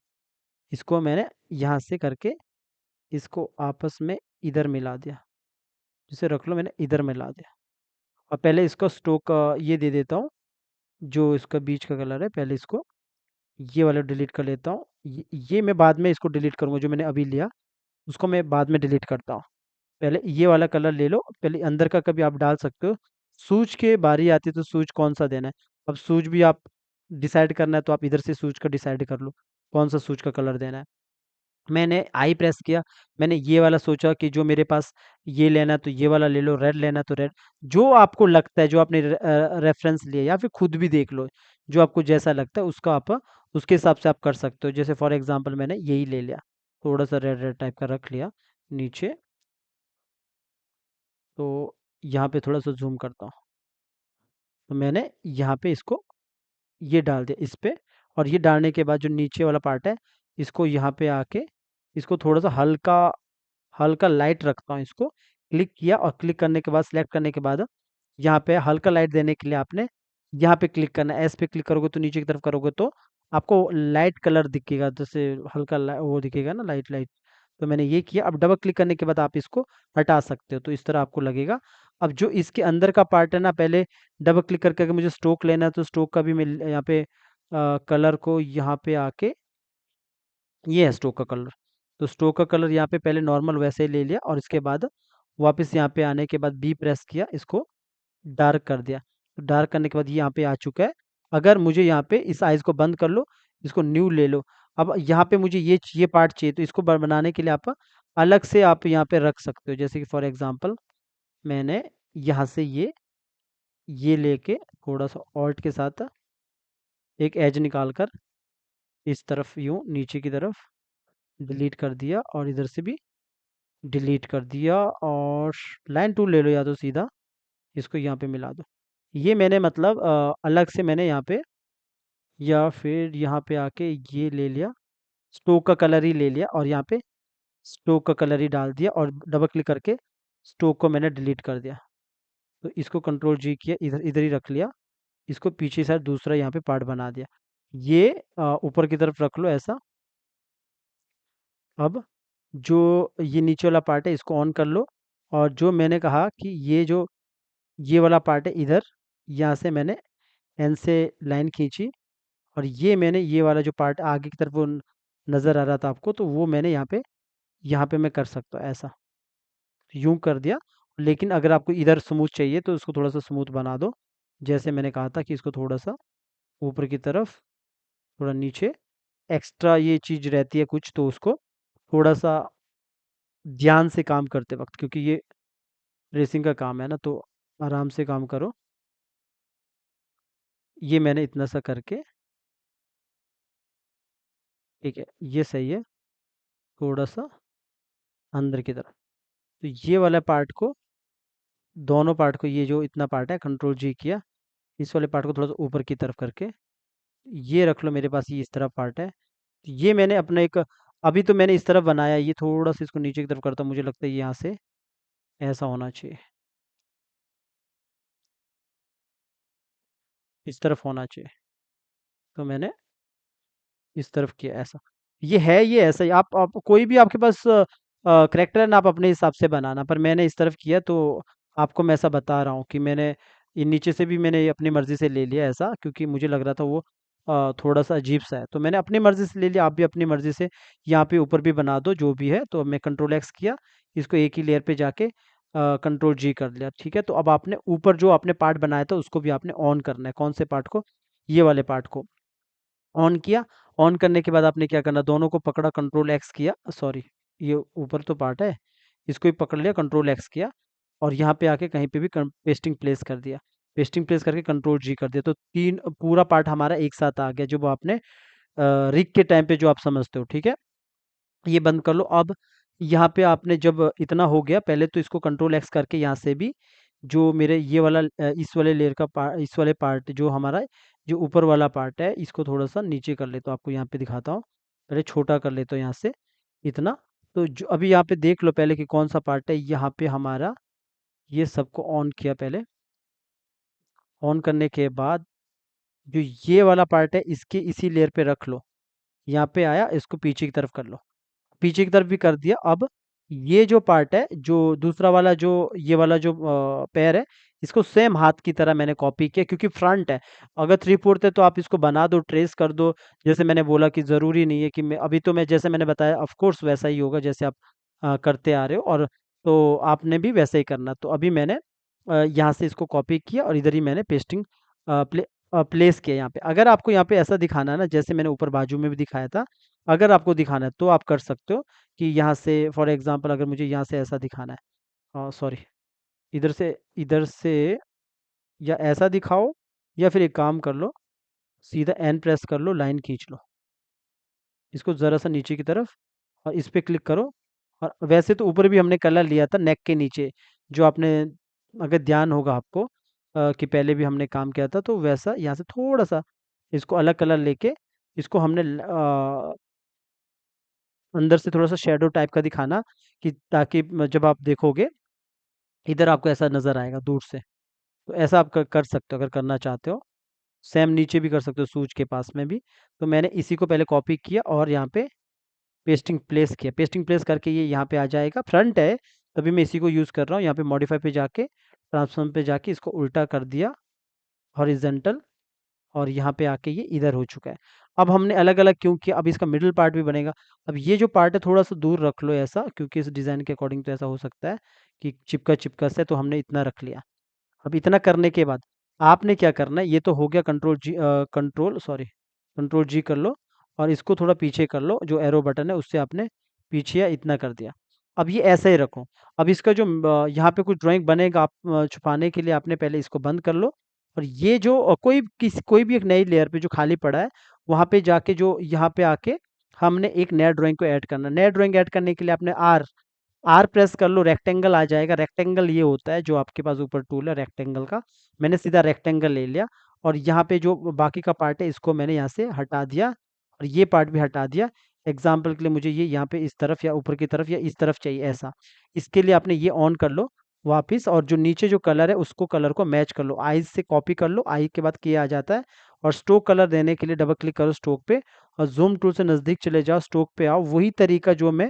इसको मैंने यहाँ से करके इसको आपस में इधर मिला दिया, जिसे रख लो, मैंने इधर मिला दिया। और पहले इसका स्ट्रोक ये दे देता हूँ, जो इसका बीच का कलर है, पहले इसको ये वाला डिलीट कर लेता हूँ। ये मैं बाद में इसको डिलीट करूँगा, जो मैंने अभी लिया उसको मैं बाद में डिलीट करता हूँ। पहले ये वाला कलर ले लो, पहले अंदर का कभी आप डाल सकते हो। सूज के बारी आती है, तो सूज कौन सा देना है, अब सूज भी आप डिसाइड करना है, तो आप इधर से सूज का डिसाइड कर लो कौन सा सूज का कलर देना है। मैंने आई प्रेस किया, मैंने ये वाला सोचा कि जो मेरे पास ये लेना है तो ये वाला ले लो, रेड लेना है तो रेड, जो आपको लगता है, जो आपने रेफरेंस लिया, या फिर खुद भी देख लो, जो आपको जैसा लगता है उसका आप उसके हिसाब से आप कर सकते हो। जैसे फॉर एग्जांपल मैंने यही ले लिया, थोड़ा सा रेड रेड टाइप का रख लिया नीचे। तो यहाँ पे थोड़ा सा जूम करता हूँ, तो मैंने यहाँ पे इसको ये डाल दिया इस पे। और ये डालने के बाद जो नीचे वाला पार्ट है, इसको यहाँ पे आके इसको थोड़ा सा हल्का हल्का लाइट रखता हूँ इसको। क्लिक किया और क्लिक करने के बाद सिलेक्ट करने के बाद यहाँ पे हल्का लाइट देने के लिए आपने यहाँ पे क्लिक करना है। एस पे क्लिक करोगे तो नीचे की तरफ करोगे तो आपको लाइट कलर दिखेगा, जैसे हल्का वो दिखेगा ना, लाइट लाइट। तो मैंने ये किया। अब डबल क्लिक करने के बाद आप इसको हटा सकते हो, तो इस तरह आपको लगेगा। अब जो इसके अंदर का पार्ट है ना, पहले डबल क्लिक करके अगर मुझे स्ट्रोक लेना है तो स्ट्रोक का भी मैं यहाँ पे कलर को यहाँ पे आके, ये है स्ट्रोक का कलर। तो स्ट्रोक का कलर यहाँ पे पहले नॉर्मल वैसे ही ले लिया और इसके बाद वापस यहाँ पे आने के बाद बी प्रेस किया, इसको डार्क कर दिया। तो डार्क करने के बाद ये यहाँ पे आ चुका है। अगर मुझे यहाँ पे इस आइज को बंद कर लो, इसको न्यू ले लो। अब यहाँ पे मुझे ये पार्ट चाहिए, तो इसको बनाने के लिए आप अलग से आप यहाँ पे रख सकते हो। जैसे कि फॉर एग्जांपल मैंने यहाँ से ये लेके थोड़ा सा ऑल्ट के साथ एक एज निकाल कर इस तरफ यूं नीचे की तरफ डिलीट कर दिया और इधर से भी डिलीट कर दिया। और लाइन टूल ले लो या तो सीधा इसको यहाँ पे मिला दो। ये मैंने मतलब अलग से मैंने यहाँ पे, या फिर यहाँ पे आके ये ले लिया, स्ट्रोक का कलर ही ले लिया और यहाँ पे स्ट्रोक का कलर ही डाल दिया और डबल क्लिक करके स्ट्रोक को मैंने डिलीट कर दिया। तो इसको कंट्रोल जी किया, इधर इधर ही रख लिया। इसको पीछे साइड दूसरा यहाँ पे पार्ट बना दिया। ये ऊपर की तरफ रख लो ऐसा। अब जो ये नीचे वाला पार्ट है इसको ऑन कर लो। और जो मैंने कहा कि ये वाला पार्ट है इधर, यहाँ से मैंने एन से लाइन खींची और ये मैंने ये वाला जो पार्ट आगे की तरफ वो नज़र आ रहा था आपको, तो वो मैंने यहाँ पे मैं कर सकता हूँ ऐसा, यूं कर दिया। लेकिन अगर आपको इधर स्मूथ चाहिए तो इसको थोड़ा सा स्मूथ बना दो। जैसे मैंने कहा था कि इसको थोड़ा सा ऊपर की तरफ, थोड़ा नीचे एक्स्ट्रा ये चीज़ रहती है कुछ, तो उसको थोड़ा सा ध्यान से काम करते वक्त, क्योंकि ये रेसिंग का काम है ना, तो आराम से काम करो। ये मैंने इतना सा करके, ठीक है, ये सही है। थोड़ा सा अंदर की तरफ, तो ये वाला पार्ट को, दोनों पार्ट को, ये जो इतना पार्ट है कंट्रोल जी किया, इस वाले पार्ट को थोड़ा सा ऊपर की तरफ करके ये रख लो। मेरे पास ये इस तरफ पार्ट है। ये मैंने अपना एक, अभी तो मैंने इस तरफ बनाया, ये थोड़ा सा इसको नीचे की तरफ करता हूँ, मुझे लगता है ये यहाँ से ऐसा होना चाहिए, इस तरफ होना चाहिए। तो मैंने इस तरफ किया ऐसा। ये है, ये ऐसा ही आप कोई भी आपके पास करेक्टर है ना, आप अपने हिसाब से बनाना। पर मैंने इस तरफ किया तो आपको मैं ऐसा बता रहा हूँ कि मैंने ये नीचे से भी मैंने ये अपनी मर्ज़ी से ले लिया ऐसा, क्योंकि मुझे लग रहा था वो थोड़ा सा अजीब सा है, तो मैंने अपनी मर्ज़ी से ले लिया। आप भी अपनी मर्ज़ी से यहाँ पे ऊपर भी बना दो जो भी है। तो मैं कंट्रोल एक्स किया, इसको एक ही लेयर पे जाके कंट्रोल जी कर लिया, ठीक है। तो अब आपने ऊपर जो आपने पार्ट बनाया था उसको भी आपने ऑन करना है। कौन से पार्ट को? ये वाले पार्ट को ऑन किया। ऑन करने के बाद आपने क्या करना, दोनों को पकड़ा, कंट्रोल एक्स किया, सॉरी ये ऊपर तो पार्ट है, इसको भी पकड़ लिया, कंट्रोल एक्स किया और यहाँ पे आके कहीं पे भी पेस्टिंग प्लेस कर दिया। पेस्टिंग प्लेस करके कंट्रोल जी कर दिया, तो तीन पूरा पार्ट हमारा एक साथ आ गया, जो वो आपने रिग के टाइम पे जो आप समझते हो, ठीक है। ये बंद कर लो। अब यहाँ पे आपने जब इतना हो गया, पहले तो इसको कंट्रोल एक्स करके यहाँ से भी जो मेरे ये वाला इस वाले लेयर का पार्ट, इस वाले पार्ट जो हमारा जो ऊपर वाला पार्ट है, इसको थोड़ा सा नीचे कर लेता हूँ। आपको यहाँ पे दिखाता हूँ, पहले छोटा कर लेता हूँ यहाँ से इतना। तो जो अभी यहाँ पे देख लो पहले कि कौन सा पार्ट है यहाँ पे हमारा। ये सबको ऑन किया पहले। ऑन करने के बाद जो ये वाला पार्ट है इसके इसी लेयर पे रख लो। यहाँ पे आया, इसको पीछे की तरफ कर लो, पीछे की तरफ भी कर दिया। अब ये जो पार्ट है, जो दूसरा वाला, जो ये वाला जो पैर है, इसको सेम हाथ की तरह मैंने कॉपी किया, क्योंकि फ्रंट है। अगर 3/4 है तो आप इसको बना दो, ट्रेस कर दो। जैसे मैंने बोला कि ज़रूरी नहीं है कि मैं अभी, तो मैं जैसे मैंने बताया ऑफ कोर्स वैसा ही होगा जैसे आप करते आ रहे हो, और तो आपने भी वैसा ही करना। तो अभी मैंने यहाँ से इसको कॉपी किया और इधर ही मैंने पेस्टिंग प्लेस किया यहाँ पे। अगर आपको यहाँ पे ऐसा दिखाना है ना, जैसे मैंने ऊपर बाजू में भी दिखाया था, अगर आपको दिखाना है तो आप कर सकते हो कि यहाँ से फॉर एग्जांपल अगर मुझे यहाँ से ऐसा दिखाना है, सॉरी, इधर से या ऐसा दिखाओ, या फिर एक काम कर लो, सीधा एन प्रेस कर लो, लाइन खींच लो, इसको ज़रा सा नीचे की तरफ और इस पे क्लिक करो। और वैसे तो ऊपर भी हमने कलर लिया था नेक के नीचे, जो आपने, अगर ध्यान होगा आपको कि पहले भी हमने काम किया था, तो वैसा यहाँ से थोड़ा सा इसको अलग कलर लेके इसको हमने अंदर से थोड़ा सा शेडो टाइप का दिखाना, कि ताकि जब आप देखोगे इधर आपको ऐसा नजर आएगा दूर से। तो ऐसा आप कर सकते हो अगर करना चाहते हो। सेम नीचे भी कर सकते हो, सूज के पास में भी। तो मैंने इसी को पहले कॉपी किया और यहाँ पे पेस्टिंग प्लेस किया। पेस्टिंग प्लेस करके ये यहाँ पे आ जाएगा, फ्रंट है तभी मैं इसी को यूज़ कर रहा हूँ। यहाँ पे मॉडिफाई पे जाके ट्रांसफॉर्म पे जाके इसको उल्टा कर दिया, हॉरिजेंटल, और यहाँ पे आके ये इधर हो चुका है। अब हमने अलग अलग क्यों किया, अब इसका मिडिल पार्ट भी बनेगा। अब ये जो पार्ट है थोड़ा सा दूर रख लो ऐसा, क्योंकि इस डिज़ाइन के अकॉर्डिंग तो ऐसा हो सकता है कि चिपका चिपका से, तो हमने इतना रख लिया। अब इतना करने के बाद आपने क्या करना है, ये तो हो गया कंट्रोल जी, कंट्रोल जी कर लो, और इसको थोड़ा पीछे कर लो, जो एरो बटन है उससे आपने पीछे या इतना कर दिया। अब ये ऐसे ही रखो। अब इसका जो यहाँ पे कुछ ड्राइंग बनेगा, आप छुपाने के लिए आपने पहले इसको बंद कर लो। और ये जो कोई भी एक नई लेयर पे जो खाली पड़ा है, वहाँ पे जाके जो यहाँ पे आके हमने एक नया ड्राइंग को ऐड करना। नया ड्राइंग ऐड करने के लिए आपने आर आर प्रेस कर लो, रेक्टेंगल आ जाएगा। रेक्टेंगल ये होता है जो आपके पास ऊपर टूल है रेक्टेंगल का, मैंने सीधा रेक्टेंगल ले लिया। और यहाँ पे जो बाकी का पार्ट है इसको मैंने यहाँ से हटा दिया, और ये पार्ट भी हटा दिया। एग्जाम्पल के लिए मुझे ये यहाँ पे इस तरफ या ऊपर की तरफ या इस तरफ चाहिए ऐसा। इसके लिए आपने ये ऑन कर लो वापिस, और जो नीचे जो कलर है उसको कलर को मैच कर लो, आई से कॉपी कर लो, आई के बाद किया आ जाता है। और स्ट्रोक कलर देने के लिए डबल क्लिक करो स्ट्रोक पे, और जूम टूल से नज़दीक चले जाओ, स्ट्रोक पे आओ। वही तरीका जो मैं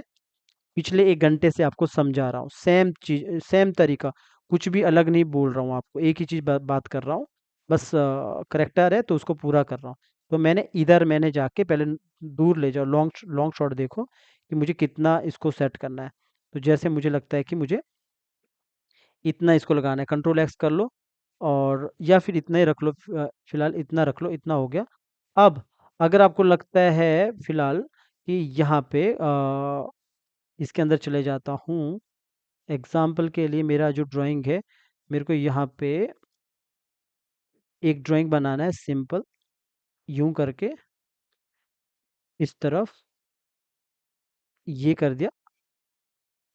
पिछले 1 घंटे से आपको समझा रहा हूँ, सेम चीज़ सेम तरीका, कुछ भी अलग नहीं बोल रहा हूँ आपको, एक ही चीज़ बात कर रहा हूँ। बस करेक्टर है तो उसको पूरा कर रहा हूँ। तो मैंने जाके पहले दूर ले जाओ, लॉन्ग लॉन्ग शॉट देखो कि मुझे कितना इसको सेट करना है। तो जैसे मुझे लगता है कि मुझे इतना इसको लगाना है, कंट्रोल एक्स कर लो, और या फिर इतना ही रख लो, फिलहाल इतना रख लो, इतना हो गया। अब अगर आपको लगता है फिलहाल कि यहाँ पे इसके अंदर चले जाता हूँ, एग्जाम्पल के लिए मेरा जो ड्राइंग है, मेरे को यहाँ पे एक ड्राइंग बनाना है सिंपल, यूं करके इस तरफ ये कर दिया।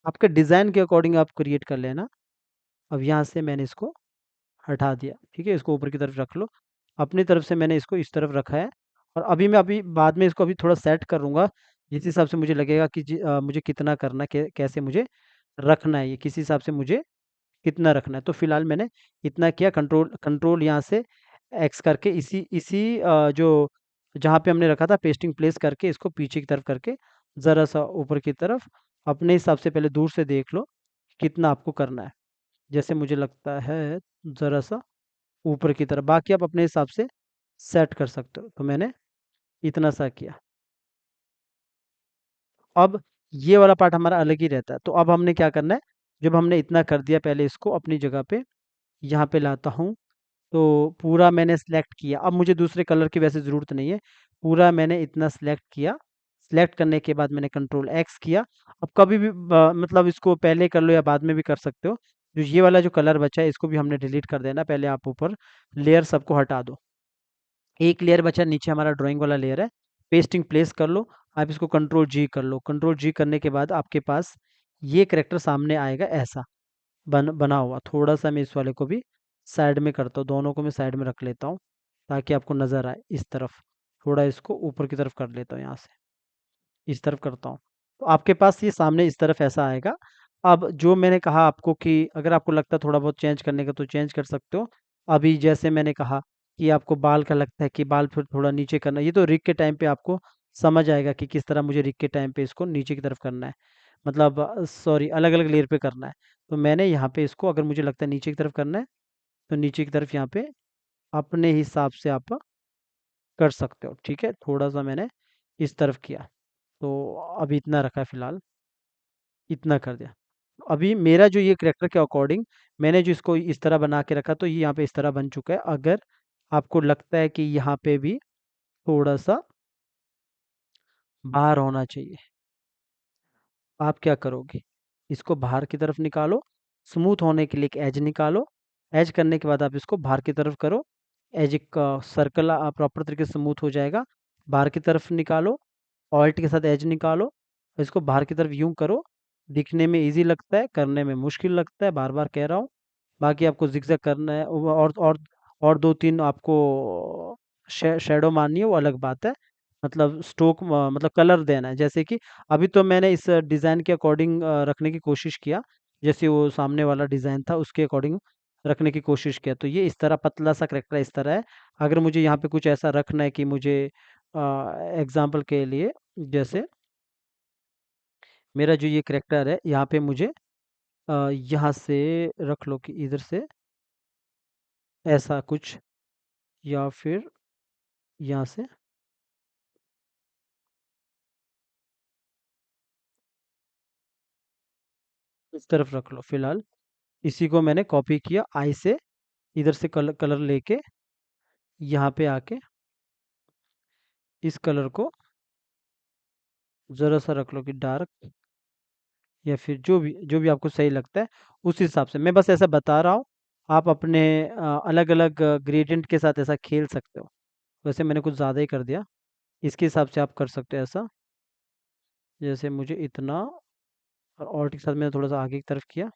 आपके डिज़ाइन के अकॉर्डिंग आप क्रिएट कर लेना। अब यहाँ से मैंने इसको हटा दिया, ठीक है, इसको ऊपर की तरफ रख लो। अपनी तरफ से मैंने इसको इस तरफ रखा है, और अभी बाद में इसको अभी थोड़ा सेट करूँगा, जिस हिसाब से मुझे लगेगा कि मुझे कितना करना है, कैसे मुझे रखना है, ये किस हिसाब से मुझे कितना रखना है। तो फिलहाल मैंने इतना किया, कंट्रोल कंट्रोल यहाँ से एक्स करके इसी इसी जो जहाँ पे हमने रखा था पेस्टिंग प्लेस करके इसको पीछे की तरफ करके ज़रा सा ऊपर की तरफ, अपने हिसाब से पहले दूर से देख लो कितना आपको करना है। जैसे मुझे लगता है ज़रा सा ऊपर की तरफ, बाकी आप अपने हिसाब से सेट कर सकते हो। तो मैंने इतना सा किया। अब ये वाला पार्ट हमारा अलग ही रहता है। तो अब हमने क्या करना है, जब हमने इतना कर दिया, पहले इसको अपनी जगह पे यहाँ पे लाता हूँ। तो पूरा मैंने सिलेक्ट किया, अब मुझे दूसरे कलर की वैसे ज़रूरत नहीं है। पूरा मैंने इतना सिलेक्ट किया, सिलेक्ट करने के बाद मैंने कंट्रोल एक्स किया। अब कभी भी मतलब इसको पहले कर लो या बाद में भी कर सकते हो। जो ये वाला जो कलर बचा है इसको भी हमने डिलीट कर देना। पहले आप ऊपर लेयर सबको हटा दो। एक लेयर बचा नीचे, हमारा ड्राइंग वाला लेयर है, पेस्टिंग प्लेस कर लो। आप इसको कंट्रोल जी कर लो। कंट्रोल जी करने के बाद आपके पास ये करेक्टर सामने आएगा ऐसा बना हुआ। थोड़ा सा मैं इस वाले को भी साइड में करता हूँ, दोनों को मैं साइड में रख लेता हूँ ताकि आपको नज़र आए इस तरफ। थोड़ा इसको ऊपर की तरफ कर लेता हूँ, यहाँ से इस तरफ करता हूँ। तो आपके पास ये सामने इस तरफ ऐसा आएगा। अब जो मैंने कहा आपको कि अगर आपको लगता है थोड़ा बहुत चेंज करने का तो चेंज कर सकते हो। अभी जैसे मैंने कहा कि आपको बाल का लगता है कि बाल फिर थोड़ा नीचे करना, ये तो रिग के टाइम पे आपको समझ आएगा कि किस तरह मुझे रिग के टाइम पे इसको नीचे की तरफ करना है, मतलब सॉरी अलग अलग लेयर पे करना है। तो मैंने यहाँ पे इसको अगर मुझे लगता है नीचे की तरफ करना है तो नीचे की तरफ यहाँ पे अपने हिसाब से आप कर सकते हो, ठीक है। थोड़ा सा मैंने इस तरफ किया, तो अभी इतना रखा है फिलहाल, इतना कर दिया। अभी मेरा जो ये करेक्टर के अकॉर्डिंग मैंने जो इसको इस तरह बना के रखा, तो ये यहाँ पे इस तरह बन चुका है। अगर आपको लगता है कि यहाँ पे भी थोड़ा सा बाहर होना चाहिए, आप क्या करोगे, इसको बाहर की तरफ निकालो। स्मूथ होने के लिए एक एज निकालो। एज करने के बाद आप इसको बाहर की तरफ करो, एज एक सर्कल प्रॉपर तरीके से स्मूथ हो जाएगा। बाहर की तरफ निकालो, ऑल्ट के साथ एज निकालो, इसको बाहर की तरफ यूं करो। दिखने में इजी लगता है, करने में मुश्किल लगता है, बार बार कह रहा हूँ। बाकी आपको जिगजैग करना है, और दो तीन आपको शेडो मारनी है, वो अलग बात है। मतलब स्ट्रोक मतलब कलर देना है। जैसे कि अभी तो मैंने इस डिज़ाइन के अकॉर्डिंग रखने की कोशिश किया, जैसे वो सामने वाला डिज़ाइन था उसके अकॉर्डिंग रखने की कोशिश किया। तो ये इस तरह पतला सा करैक्टर इस तरह है। अगर मुझे यहाँ पे कुछ ऐसा रखना है कि मुझे एग्ज़ाम्पल के लिए जैसे मेरा जो ये करैक्टर है यहाँ पे मुझे यहाँ से रख लो कि इधर से ऐसा कुछ, या फिर यहाँ से इस तरफ रख लो फिलहाल। इसी को मैंने कॉपी किया आई से, इधर से कलर कलर लेके यहाँ पे आके इस कलर को ज़रा सा रख लो कि डार्क, या फिर जो भी आपको सही लगता है उस हिसाब से। मैं बस ऐसा बता रहा हूँ, आप अपने अलग अलग ग्रेडियंट के साथ ऐसा खेल सकते हो। वैसे मैंने कुछ ज़्यादा ही कर दिया, इसके हिसाब से आप कर सकते हो ऐसा। जैसे मुझे इतना, और के साथ मैंने थोड़ा सा आगे की तरफ किया।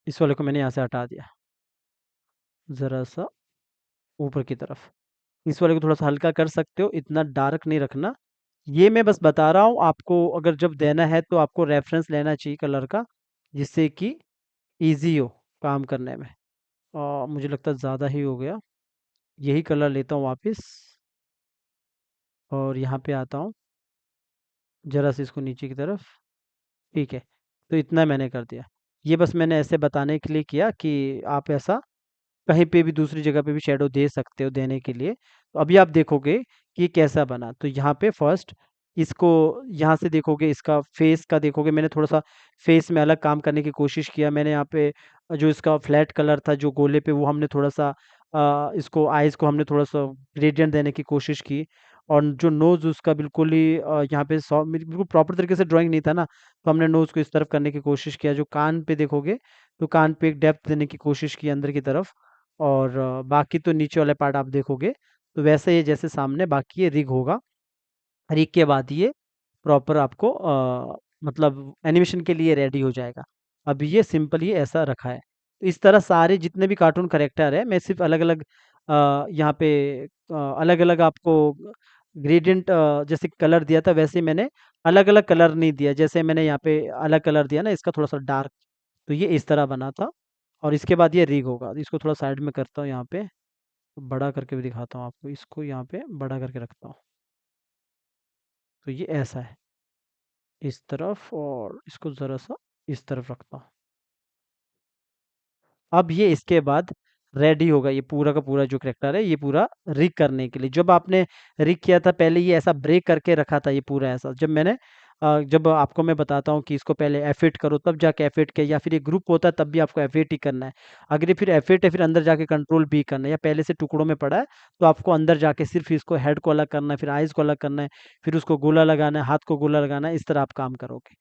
इस वाले को मैंने यहाँ से हटा दिया ज़रा सा ऊपर की तरफ। इस वाले को थोड़ा सा हल्का कर सकते हो, इतना डार्क नहीं रखना। ये मैं बस बता रहा हूँ आपको, अगर जब देना है तो आपको रेफरेंस लेना चाहिए कलर का, जिससे कि इजी हो काम करने में। मुझे लगता है ज़्यादा ही हो गया, यही कलर लेता हूँ वापस और यहाँ पे आता हूँ ज़रा से इसको नीचे की तरफ। ठीक है, तो इतना मैंने कर दिया। ये बस मैंने ऐसे बताने के लिए किया कि आप ऐसा कहीं पे भी दूसरी जगह पे भी शेडो दे सकते हो देने के लिए। तो अभी आप देखोगे कि ये कैसा बना। तो यहाँ पे फर्स्ट इसको यहाँ से देखोगे, इसका फेस का देखोगे, मैंने थोड़ा-सा फेस में अलग काम करने की कोशिश किया। मैंने यहाँ पे जो इसका फ्लैट कलर था जो गोले पे, वो हमने थोड़ा-सा इसको आइज़ को हमने थोड़ा-सा ग्रेडिएंट देने की कोशिश की। और जो नोज़ उसका बिल्कुल ही यहाँ पे बिल्कुल प्रॉपर तरीके से ड्राइंग नहीं था ना, तो हमने नोज़ को इस तरफ करने की कोशिश किया। जो कान पे देखोगे, तो कान पे एक डेप्थ देने की कोशिश की अंदर की तरफ। और बाकी तो नीचे वाले पार्ट आप देखोगे तो वैसे ही जैसे सामने, बाकी ये रिग होगा। रिग के बाद ये प्रॉपर आपको मतलब एनिमेशन के लिए रेडी हो जाएगा। अभी ये सिंपल ही ऐसा रखा है। तो इस तरह सारे जितने भी कार्टून कैरेक्टर है, मैं सिर्फ अलग-अलग यहाँ पे अलग-अलग आपको ग्रेडिएंट जैसे कलर दिया था, वैसे मैंने अलग-अलग कलर नहीं दिया। जैसे मैंने यहाँ पे अलग कलर दिया ना, इसका थोड़ा-सा डार्क, तो ये इस तरह बना था। और इसके बाद ये रिग होगा। इसको थोड़ा साइड में करता हूँ यहाँ पे, बड़ा करके भी दिखाता हूँ आपको। इसको यहाँ पे बड़ा करके रखता हूँ। तो ये ऐसा है, इस तरफ, और इसको ज़रा सा इस तरफ रखता हूँ। अब ये इसके बाद रेडी होगा, ये पूरा का पूरा जो करैक्टर है, ये पूरा रिग करने के लिए। जब आपने रिग किया था पहले, ये ऐसा ब्रेक करके रखा था ये पूरा ऐसा। जब मैंने जब आपको मैं बताता हूँ कि इसको पहले F8 करो तब जाके F8 किया, या फिर ये ग्रुप होता है तब भी आपको F8 ही करना है। अगर ये फिर F8 है फिर अंदर जाके कंट्रोल B करना है, या पहले से टुकड़ों में पड़ा है तो आपको अंदर जाके सिर्फ इसको हेड को अलग करना है, फिर आइज़ को अलग करना है, फिर उसको गोला लगाना है, हाथ को गोला लगाना है, इस तरह आप काम करोगे।